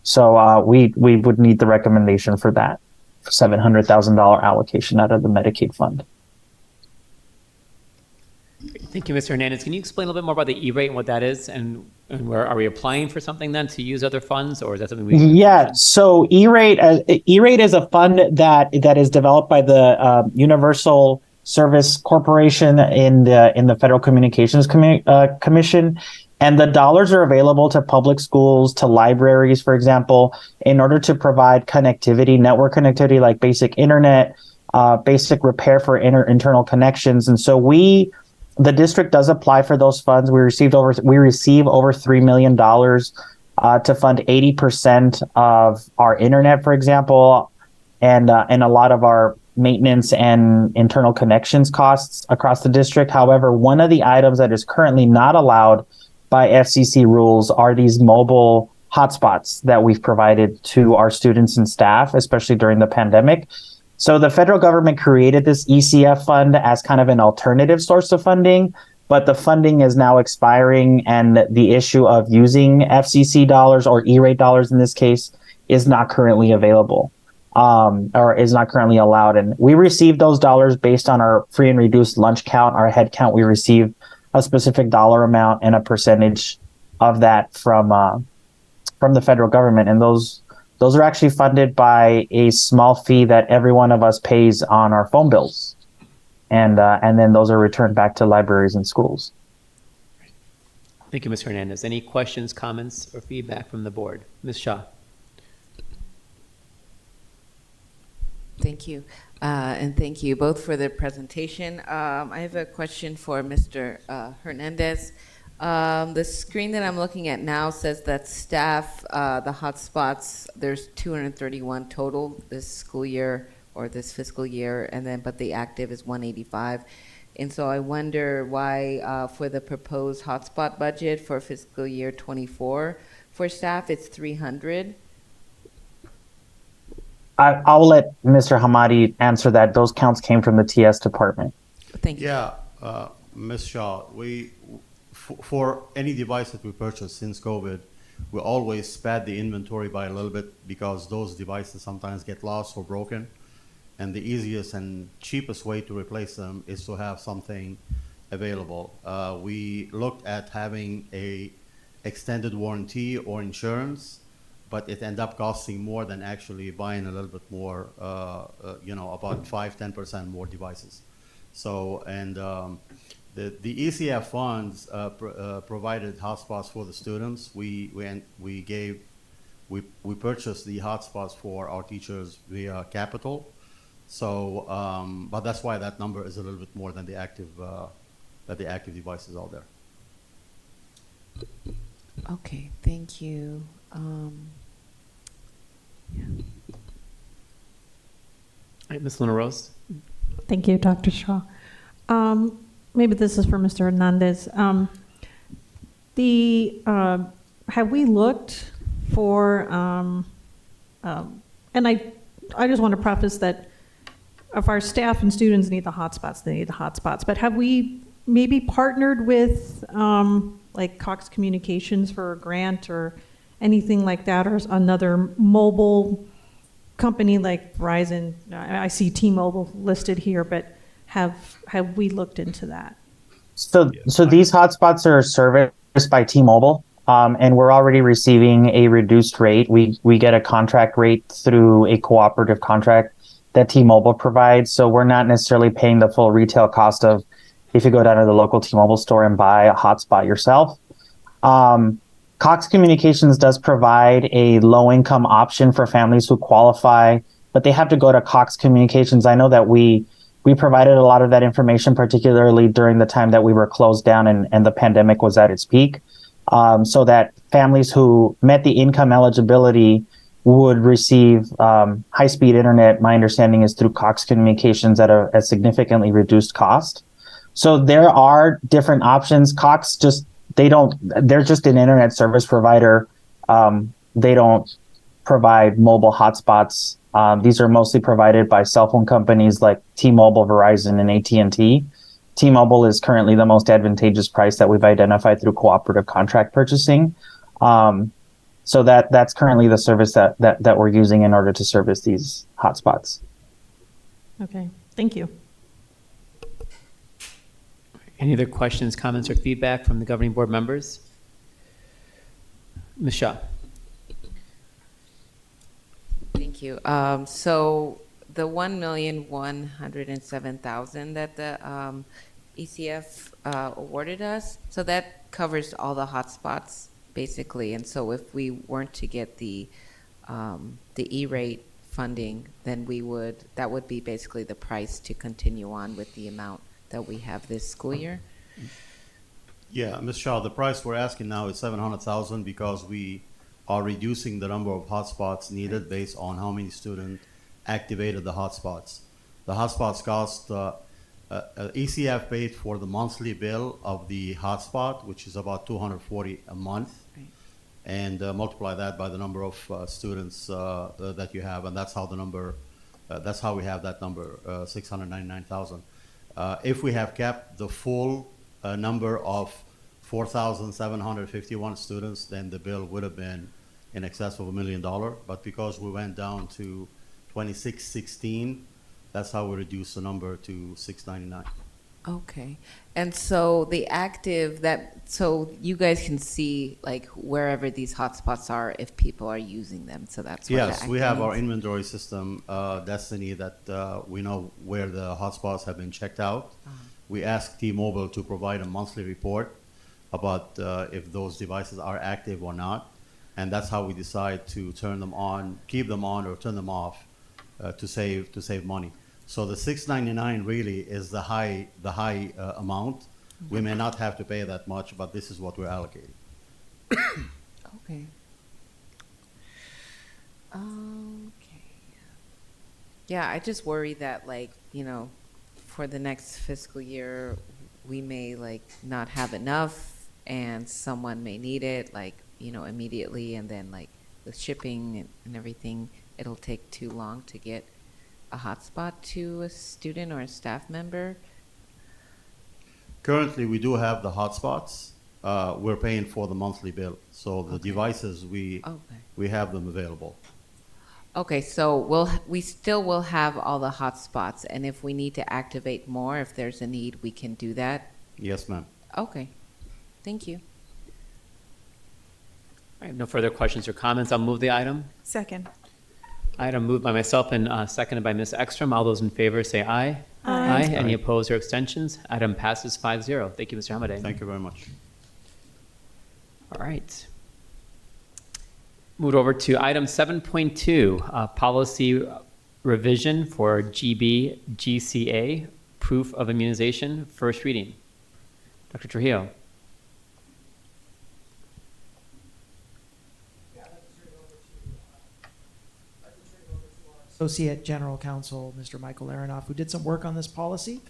So we would need the recommendation for that $700,000 allocation out of the Medicaid fund. Thank you, Mr. Hernandez. Can you explain a little bit more about the E-rate and what that is, and where are we applying for something then to use other funds, or is that something we? Yeah, so E-rate is a fund that is developed by the Universal Service Corporation in the Federal Communications Commission, and the dollars are available to public schools, to libraries, for example, in order to provide connectivity, network connectivity, like basic internet, basic repair for internal connections, and so the district does apply for those funds. We receive over $3 million to fund 80% of our internet, for example, and a lot of our maintenance and internal connections costs across the district. However, one of the items that is currently not allowed by FCC rules are these mobile hotspots that we've provided to our students and staff, especially during the pandemic. So the federal government created this ECF fund as kind of an alternative source of funding, but the funding is now expiring, and the issue of using FCC dollars or E-rate dollars in this case is not currently available, or is not currently allowed. And we receive those dollars based on our free and reduced lunch count, our head count. We receive a specific dollar amount and a percentage of that from the federal government, and those are actually funded by a small fee that every one of us pays on our phone bills. And then those are returned back to libraries and schools. Thank you, Mr. Hernandez. Any questions, comments, or feedback from the board? Ms. Shaw. Thank you. And thank you both for the presentation. I have a question for Mr. Hernandez. The screen that I'm looking at now says that staff, the hotspots, there's 231 total this school year or this fiscal year, but the active is 185. And so I wonder why for the proposed hotspot budget for fiscal year 24 for staff, it's 300. I'll let Mr. Hamadi answer that. Those counts came from the TS department. Thank you. Yeah, Ms. Shaw, for any device that we purchased since COVID, we always pad the inventory by a little bit because those devices sometimes get lost or broken. And the easiest and cheapest way to replace them is to have something available. We looked at having a extended warranty or insurance, but it ended up costing more than actually buying a little bit more, about 5-10% more devices. So, and the ECF funds provided hotspots for the students. We purchased the hotspots for our teachers via capital. So, but that's why that number is a little bit more than the active devices out there. Okay, thank you. All right, Ms. Luna Rose. Thank you, Dr. Shaw. Maybe this is for Mr. Hernandez. Have we looked for, and I just want to preface that if our staff and students need the hotspots, they need the hotspots. But have we maybe partnered with like Cox Communications for a grant or anything like that, or another mobile company like Verizon? I see T-Mobile listed here, but have we looked into that? So these hotspots are serviced by T-Mobile, and we're already receiving a reduced rate. We get a contract rate through a cooperative contract that T-Mobile provides. So we're not necessarily paying the full retail cost of if you go down to the local T-Mobile store and buy a hotspot yourself. Cox Communications does provide a low-income option for families who qualify, but they have to go to Cox Communications. I know that we provided a lot of that information, particularly during the time that we were closed down and the pandemic was at its peak, so that families who met the income eligibility would receive high-speed internet. My understanding is through Cox Communications at a significantly reduced cost. So there are different options. Cox they're just an internet service provider. They don't provide mobile hotspots. These are mostly provided by cell phone companies like T-Mobile, Verizon, and AT&T. T-Mobile is currently the most advantageous price that we've identified through cooperative contract purchasing. So that's currently the service that we're using in order to service these hotspots. Okay, thank you. Any other questions, comments, or feedback from the governing board members? Ms. Shaw. Thank you. So the 1,107,000 that the ECF awarded us, so that covers all the hotspots basically. And so if we weren't to get the E-rate funding, then that would be basically the price to continue on with the amount that we have this school year. Yeah, Ms. Shaw, the price we're asking now is 700,000 because we are reducing the number of hotspots needed based on how many students activated the hotspots. The hotspots cost, ECF paid for the monthly bill of the hotspot, which is about $240 a month, and multiply that by the number of students that you have, and that's how we have that number, 699,000. If we have kept the full number of 4,751 students, then the bill would have been in excess of $1 million. But because we went down to 2616, that's how we reduced the number to 699. Okay. And so so you guys can see like wherever these hotspots are if people are using them. So that's what Yes, we have our means. inventory system, Destiny, that we know where the hotspots have been checked out. We ask T-Mobile to provide a monthly report about if those devices are active or not, and that's how we decide to turn them on, keep them on, or turn them off to save money. So the $699 really is the high amount. We may not have to pay that much, but this is what we're allocating. Okay. Okay. Yeah, I just worry that for the next fiscal year, we may not have enough and someone may need it immediately, and then with shipping and everything, it'll take too long to get a hotspot to a student or a staff member. Currently, we do have the hotspots. We're paying for the monthly bill. So the devices, we have them available. Okay, so we still will have all the hotspots, and if we need to activate more, if there's a need, we can do that? Yes, ma'am. Okay, thank you. All right, no further questions or comments. I'll move the item. Second. Item moved by myself and seconded by Ms. Ekstrom. All those in favor say aye. Aye. Any opposed or abstentions? Item passes 5-0. Thank you, Mr. Hamadeh. Thank you very much. All right. Moved over to item 7.2, policy revision for GBGCA, proof of immunization, first reading. Dr. Trujillo. Associate General Counsel, Mr. Michael Aronoff, who did some work on this policy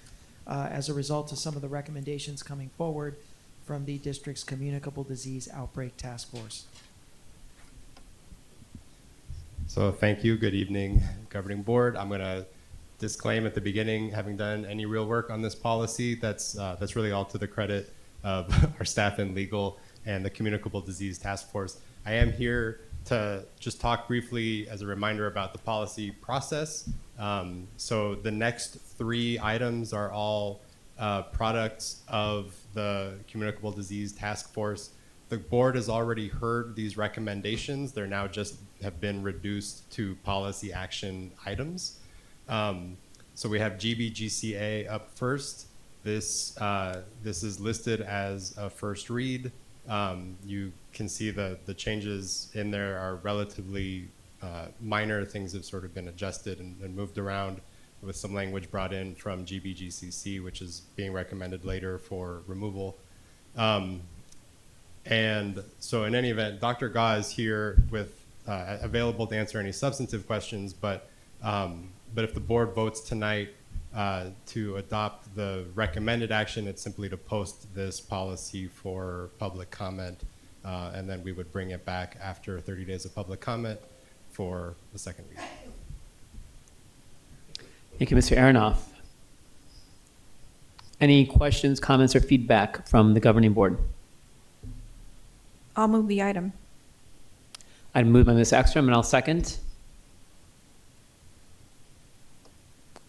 as a result of some of the recommendations coming forward from the district's Communicable Disease Outbreak Task Force. So thank you. Good evening, Governing Board. I'm going to disclaim at the beginning, having done any real work on this policy, that's really all to the credit of our staff in legal and the Communicable Disease Task Force. I am here to just talk briefly as a reminder about the policy process. So the next 3 items are all products of the Communicable Disease Task Force. The board has already heard these recommendations. They're now just have been reduced to policy action items. So we have GBGCA up first. This is listed as a first read. You can see the changes in there are relatively minor. Things have sort of been adjusted and moved around with some language brought in from GBGCC, which is being recommended later for removal. And so in any event, Dr. Ga is here with available to answer any substantive questions, but if the board votes tonight to adopt the recommended action. It's simply to post this policy for public comment, and then we would bring it back after 30 days of public comment for the second reading. Thank you, Mr. Aronoff. Any questions, comments, or feedback from the governing board? I'll move the item. I'd move by Ms. Ekstrom, and I'll second.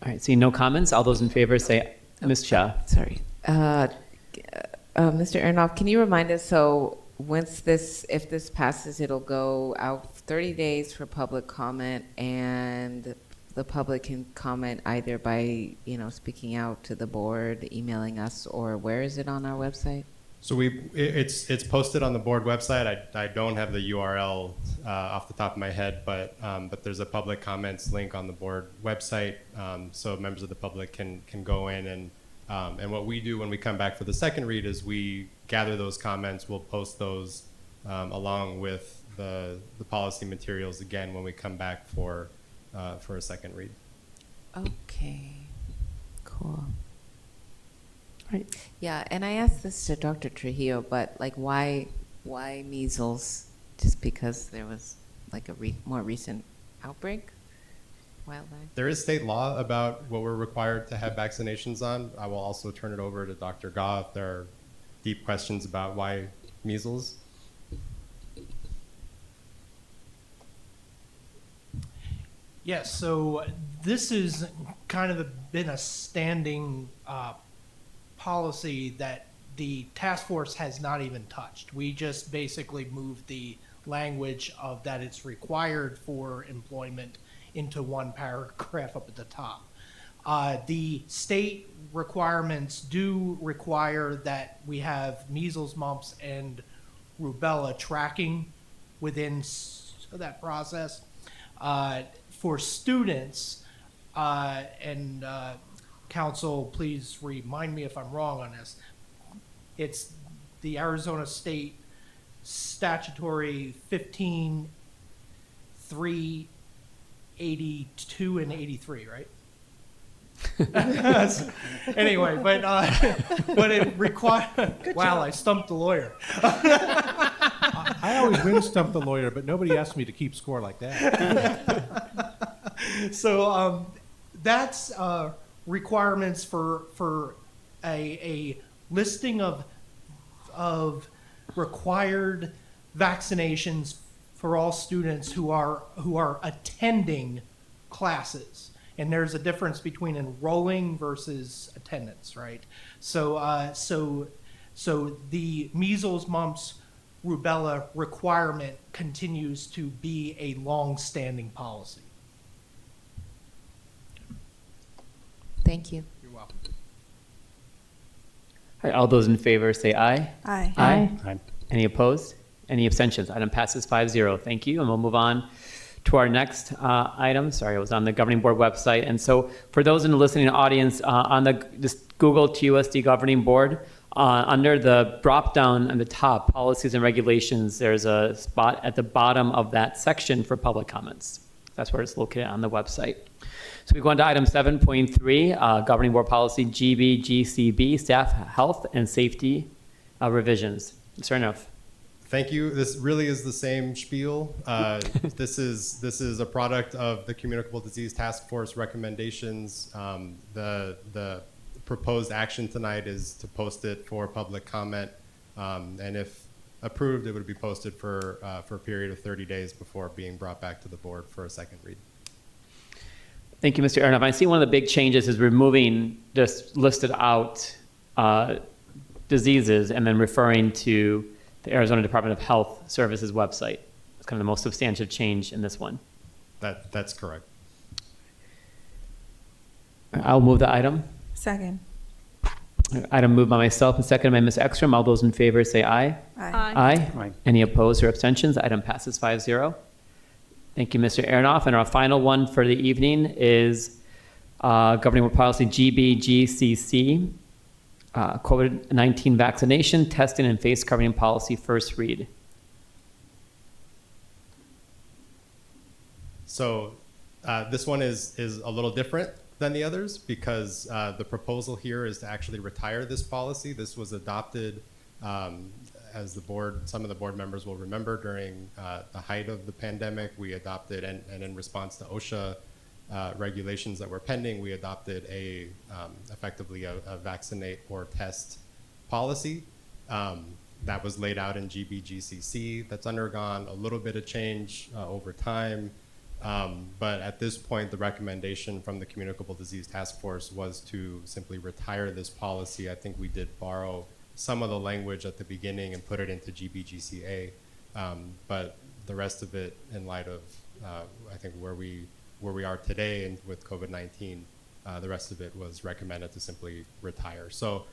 All right, seeing no comments, all those in favor say, Ms. Shah. Sorry. Mr. Aronoff, can you remind us, so once this, if this passes, it'll go out 30 days for public comment, and the public can comment either by, speaking out to the board, emailing us, or where is it on our website? So it's posted on the board website. I don't have the URL off the top of my head, but there's a public comments link on the board website, so members of the public can go in and what we do when we come back for the second read is we gather those comments. We'll post those along with the policy materials again when we come back for a second read. Okay, cool. Right. Yeah, and I asked this to Dr. Trujillo, but like, why measles? Just because there was like a more recent outbreak a while back? There is state law about what we're required to have vaccinations on. I will also turn it over to Dr. Gah if there are deep questions about why measles. Yes, so this is kind of been a standing policy that the task force has not even touched. We just basically moved the language of that it's required for employment into one paragraph up at the top. The state requirements do require that we have measles, mumps, and rubella tracking within that process. For students, and council, please remind me if I'm wrong on this, it's the Arizona State statutory 15.382 and 83, right? Anyway, but it requires. Wow, I stumped the lawyer. I always win stump the lawyer, but nobody asked me to keep score like that. So that's requirements for a listing of required vaccinations for all students who are attending classes. And there's a difference between enrolling versus attendance, right? So so the measles, mumps, rubella requirement continues to be a long-standing policy. Thank you. You're welcome. All right, all those in favor say aye. Aye. Aye. Any opposed? Any abstentions? Item passes 5-0. Thank you. And we'll move on to our next item. Sorry, it was on the governing board website. And so for those in the listening audience, just Google TUSD governing board. Under the drop down on the top, policies and regulations, there's a spot at the bottom of that section for public comments. That's where it's located on the website. So we go on to item 7.3, governing board policy GBGCB, staff health and safety revisions. Mr. Aronoff. Thank you. This really is the same spiel. This is a product of the Communicable Disease Task Force recommendations. The proposed action tonight is to post it for public comment, and if approved, it would be posted for a period of 30 days before being brought back to the board for a second read. Thank you, Mr. Aronoff. I see one of the big changes is removing this listed out diseases and then referring to the Arizona Department of Health Services website. It's kind of the most substantive change in this one. That's correct. I'll move the item. Second. Item moved by myself and seconded by Ms. Ekstrom. All those in favor say aye. Aye. Aye. Any opposed or abstentions? Item passes 5-0. Thank you, Mr. Aronoff. And our final one for the evening is governing board policy GBGCC, COVID-19 vaccination, testing, and face covering policy, first read. So this one is a little different than the others because the proposal here is to actually retire this policy. This was adopted, as the board, some of the board members will remember, during the height of the pandemic. We adopted, and in response to OSHA regulations that were pending, we adopted effectively a vaccinate or test policy. That was laid out in GBGCC. That's undergone a little bit of change over time. But at this point, the recommendation from the Communicable Disease Task Force was to simply retire this policy. I think we did borrow some of the language at the beginning and put it into GBGCA. But the rest of it, in light of, I think, where we are today and with COVID-19, the rest of it was recommended to simply retire. So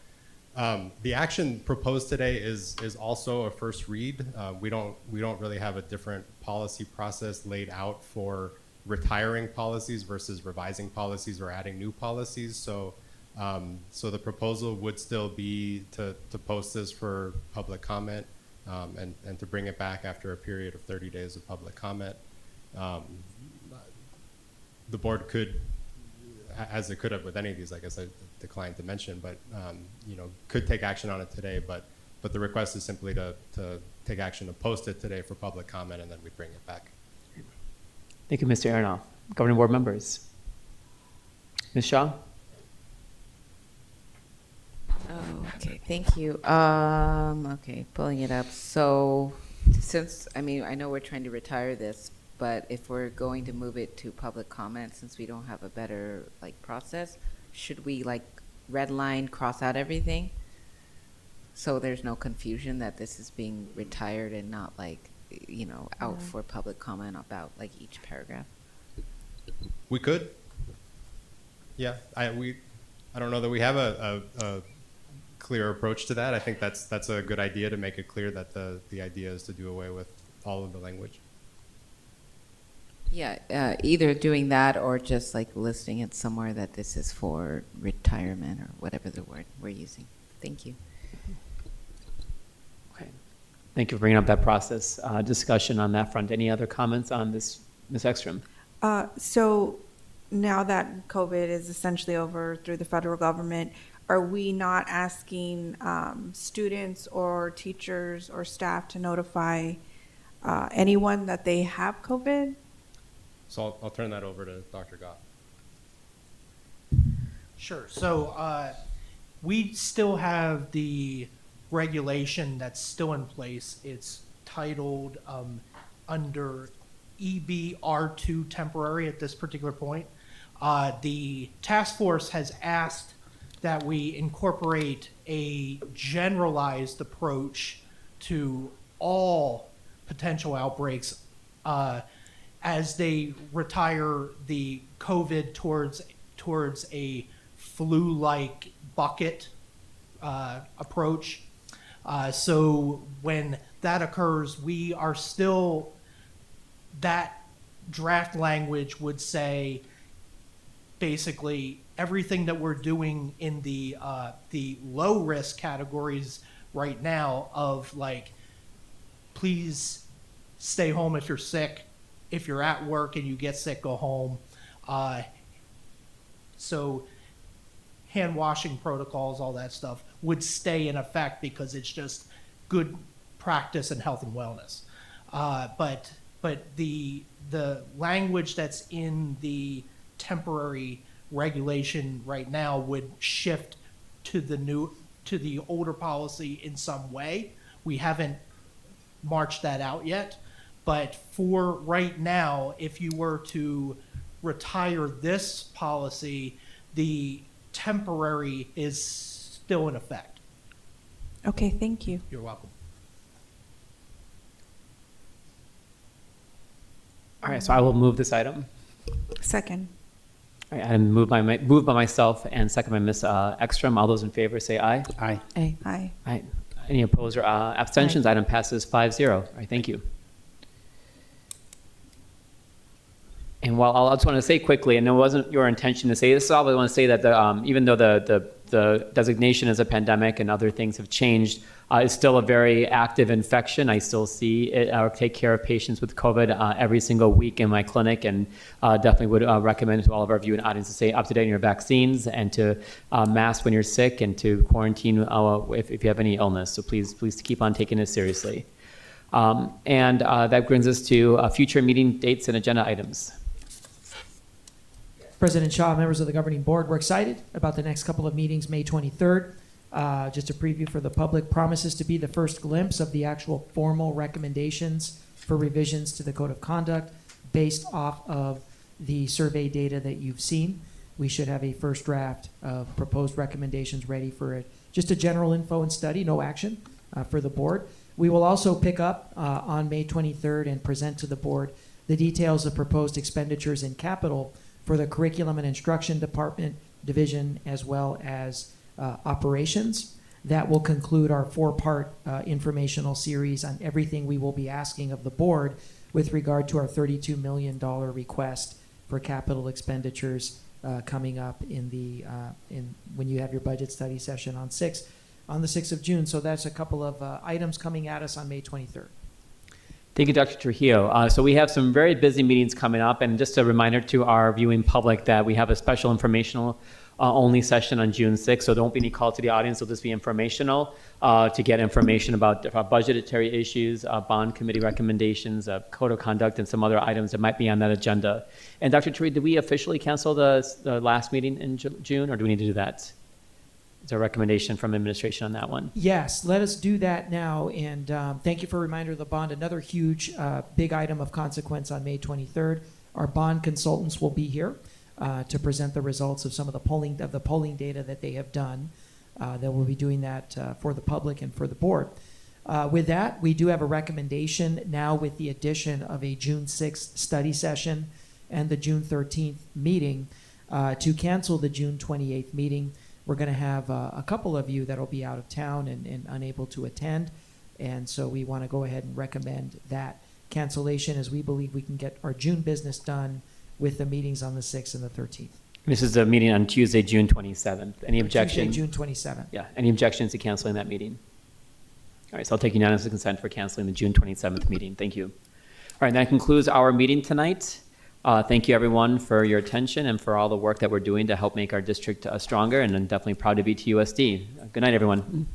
the action proposed today is also a first read. We don't really have a different policy process laid out for retiring policies versus revising policies or adding new policies. So the proposal would still be to post this for public comment and to bring it back after a period of 30 days of public comment. The board could, as it could have with any of these, I guess I declined to mention, but could take action on it today. But the request is simply to take action to post it today for public comment, and then we bring it back. Thank you, Mr. Aronoff. Governing board members. Ms. Shaw? Oh, okay, thank you. Okay, pulling it up. So since, I know we're trying to retire this, but if we're going to move it to public comment, since we don't have a better process, should we red line, cross out everything? So there's no confusion that this is being retired and not out for public comment about each paragraph? We could. Yeah, I don't know that we have a clear approach to that. I think that's a good idea, to make it clear that the idea is to do away with all of the language. Yeah, either doing that or just listing it somewhere that this is for retirement or whatever the word we're using. Thank you. Okay. Thank you for bringing up that process discussion on that front. Any other comments on this, Ms. Ekstrom? So now that COVID is essentially over through the federal government, are we not asking students or teachers or staff to notify anyone that they have COVID? So I'll turn that over to Dr. Goff. Sure. So we still have the regulation that's still in place. It's titled under EBR2 temporary at this particular point. The task force has asked that we incorporate a generalized approach to all potential outbreaks as they retire the COVID towards a flu-like bucket approach. So when that occurs, we are still, that draft language would say basically everything that we're doing in the low risk categories right now of please stay home if you're sick. If you're at work and you get sick, go home. So hand washing protocols, all that stuff would stay in effect because it's just good practice in health and wellness. But the language that's in the temporary regulation right now would shift to the older policy in some way. We haven't marched that out yet. But for right now, if you were to retire this policy, the temporary is still in effect. Okay, thank you. You're welcome. All right, so I will move this item. Second. All right, item moved by myself and second by Ms. Ekstrom. All those in favor say aye. Aye. Aye. Aye. Aye. Any opposed or abstentions? Aye. Item passes 5-0. All right, thank you. And while I just want to say quickly, and it wasn't your intention to say this, I want to say that even though the designation as a pandemic and other things have changed, it's still a very active infection. I still see it, take care of patients with COVID every single week in my clinic, and definitely would recommend to all of our viewing audience to stay up to date on your vaccines and to mask when you're sick and to quarantine if you have any illness. So please keep on taking it seriously. And that brings us to future meeting dates and agenda items. President Shaw, members of the governing board, we're excited about the next couple of meetings, May 23rd. Just a preview for the public, promises to be the first glimpse of the actual formal recommendations for revisions to the Code of Conduct based off of the survey data that you've seen. We should have a first draft of proposed recommendations ready for just a general info and study, no action for the board. We will also pick up on May 23rd and present to the board the details of proposed expenditures in capital for the Curriculum and Instruction Department division, as well as operations. That will conclude our four-part informational series on everything we will be asking of the board with regard to our $32 million request for capital expenditures coming up when you have your budget study session on the 6th of June. So that's a couple of items coming at us on May 23rd. Thank you, Dr. Trujillo. So we have some very busy meetings coming up, and just a reminder to our viewing public that we have a special informational only session on June 6th, so there won't be any call to the audience. It'll just be informational to get information about budgetary issues, bond committee recommendations, code of conduct, and some other items that might be on that agenda. And Dr. Trujillo, did we officially cancel the last meeting in June, or do we need to do that? Is there a recommendation from administration on that one? Yes, let us do that now. And thank you for a reminder of the bond. Another huge, big item of consequence on May 23rd. Our bond consultants will be here to present the results of some of the polling data that they have done. They will be doing that for the public and for the board. With that, we do have a recommendation now with the addition of a June 6th study session and the June 13th meeting to cancel the June 28th meeting. We're going to have a couple of you that will be out of town and unable to attend. And so we want to go ahead and recommend that cancellation, as we believe we can get our June business done with the meetings on the 6th and the 13th. This is a meeting on Tuesday, June 27th. Any objections? Tuesday, June 27th. Yeah. Any objections to canceling that meeting? All right. So I'll take unanimous consent for canceling the June 27th meeting. Thank you. All right. That concludes our meeting tonight. Thank you, everyone, for your attention and for all the work that we're doing to help make our district stronger. And I'm definitely proud to be TUSD. Good night, everyone.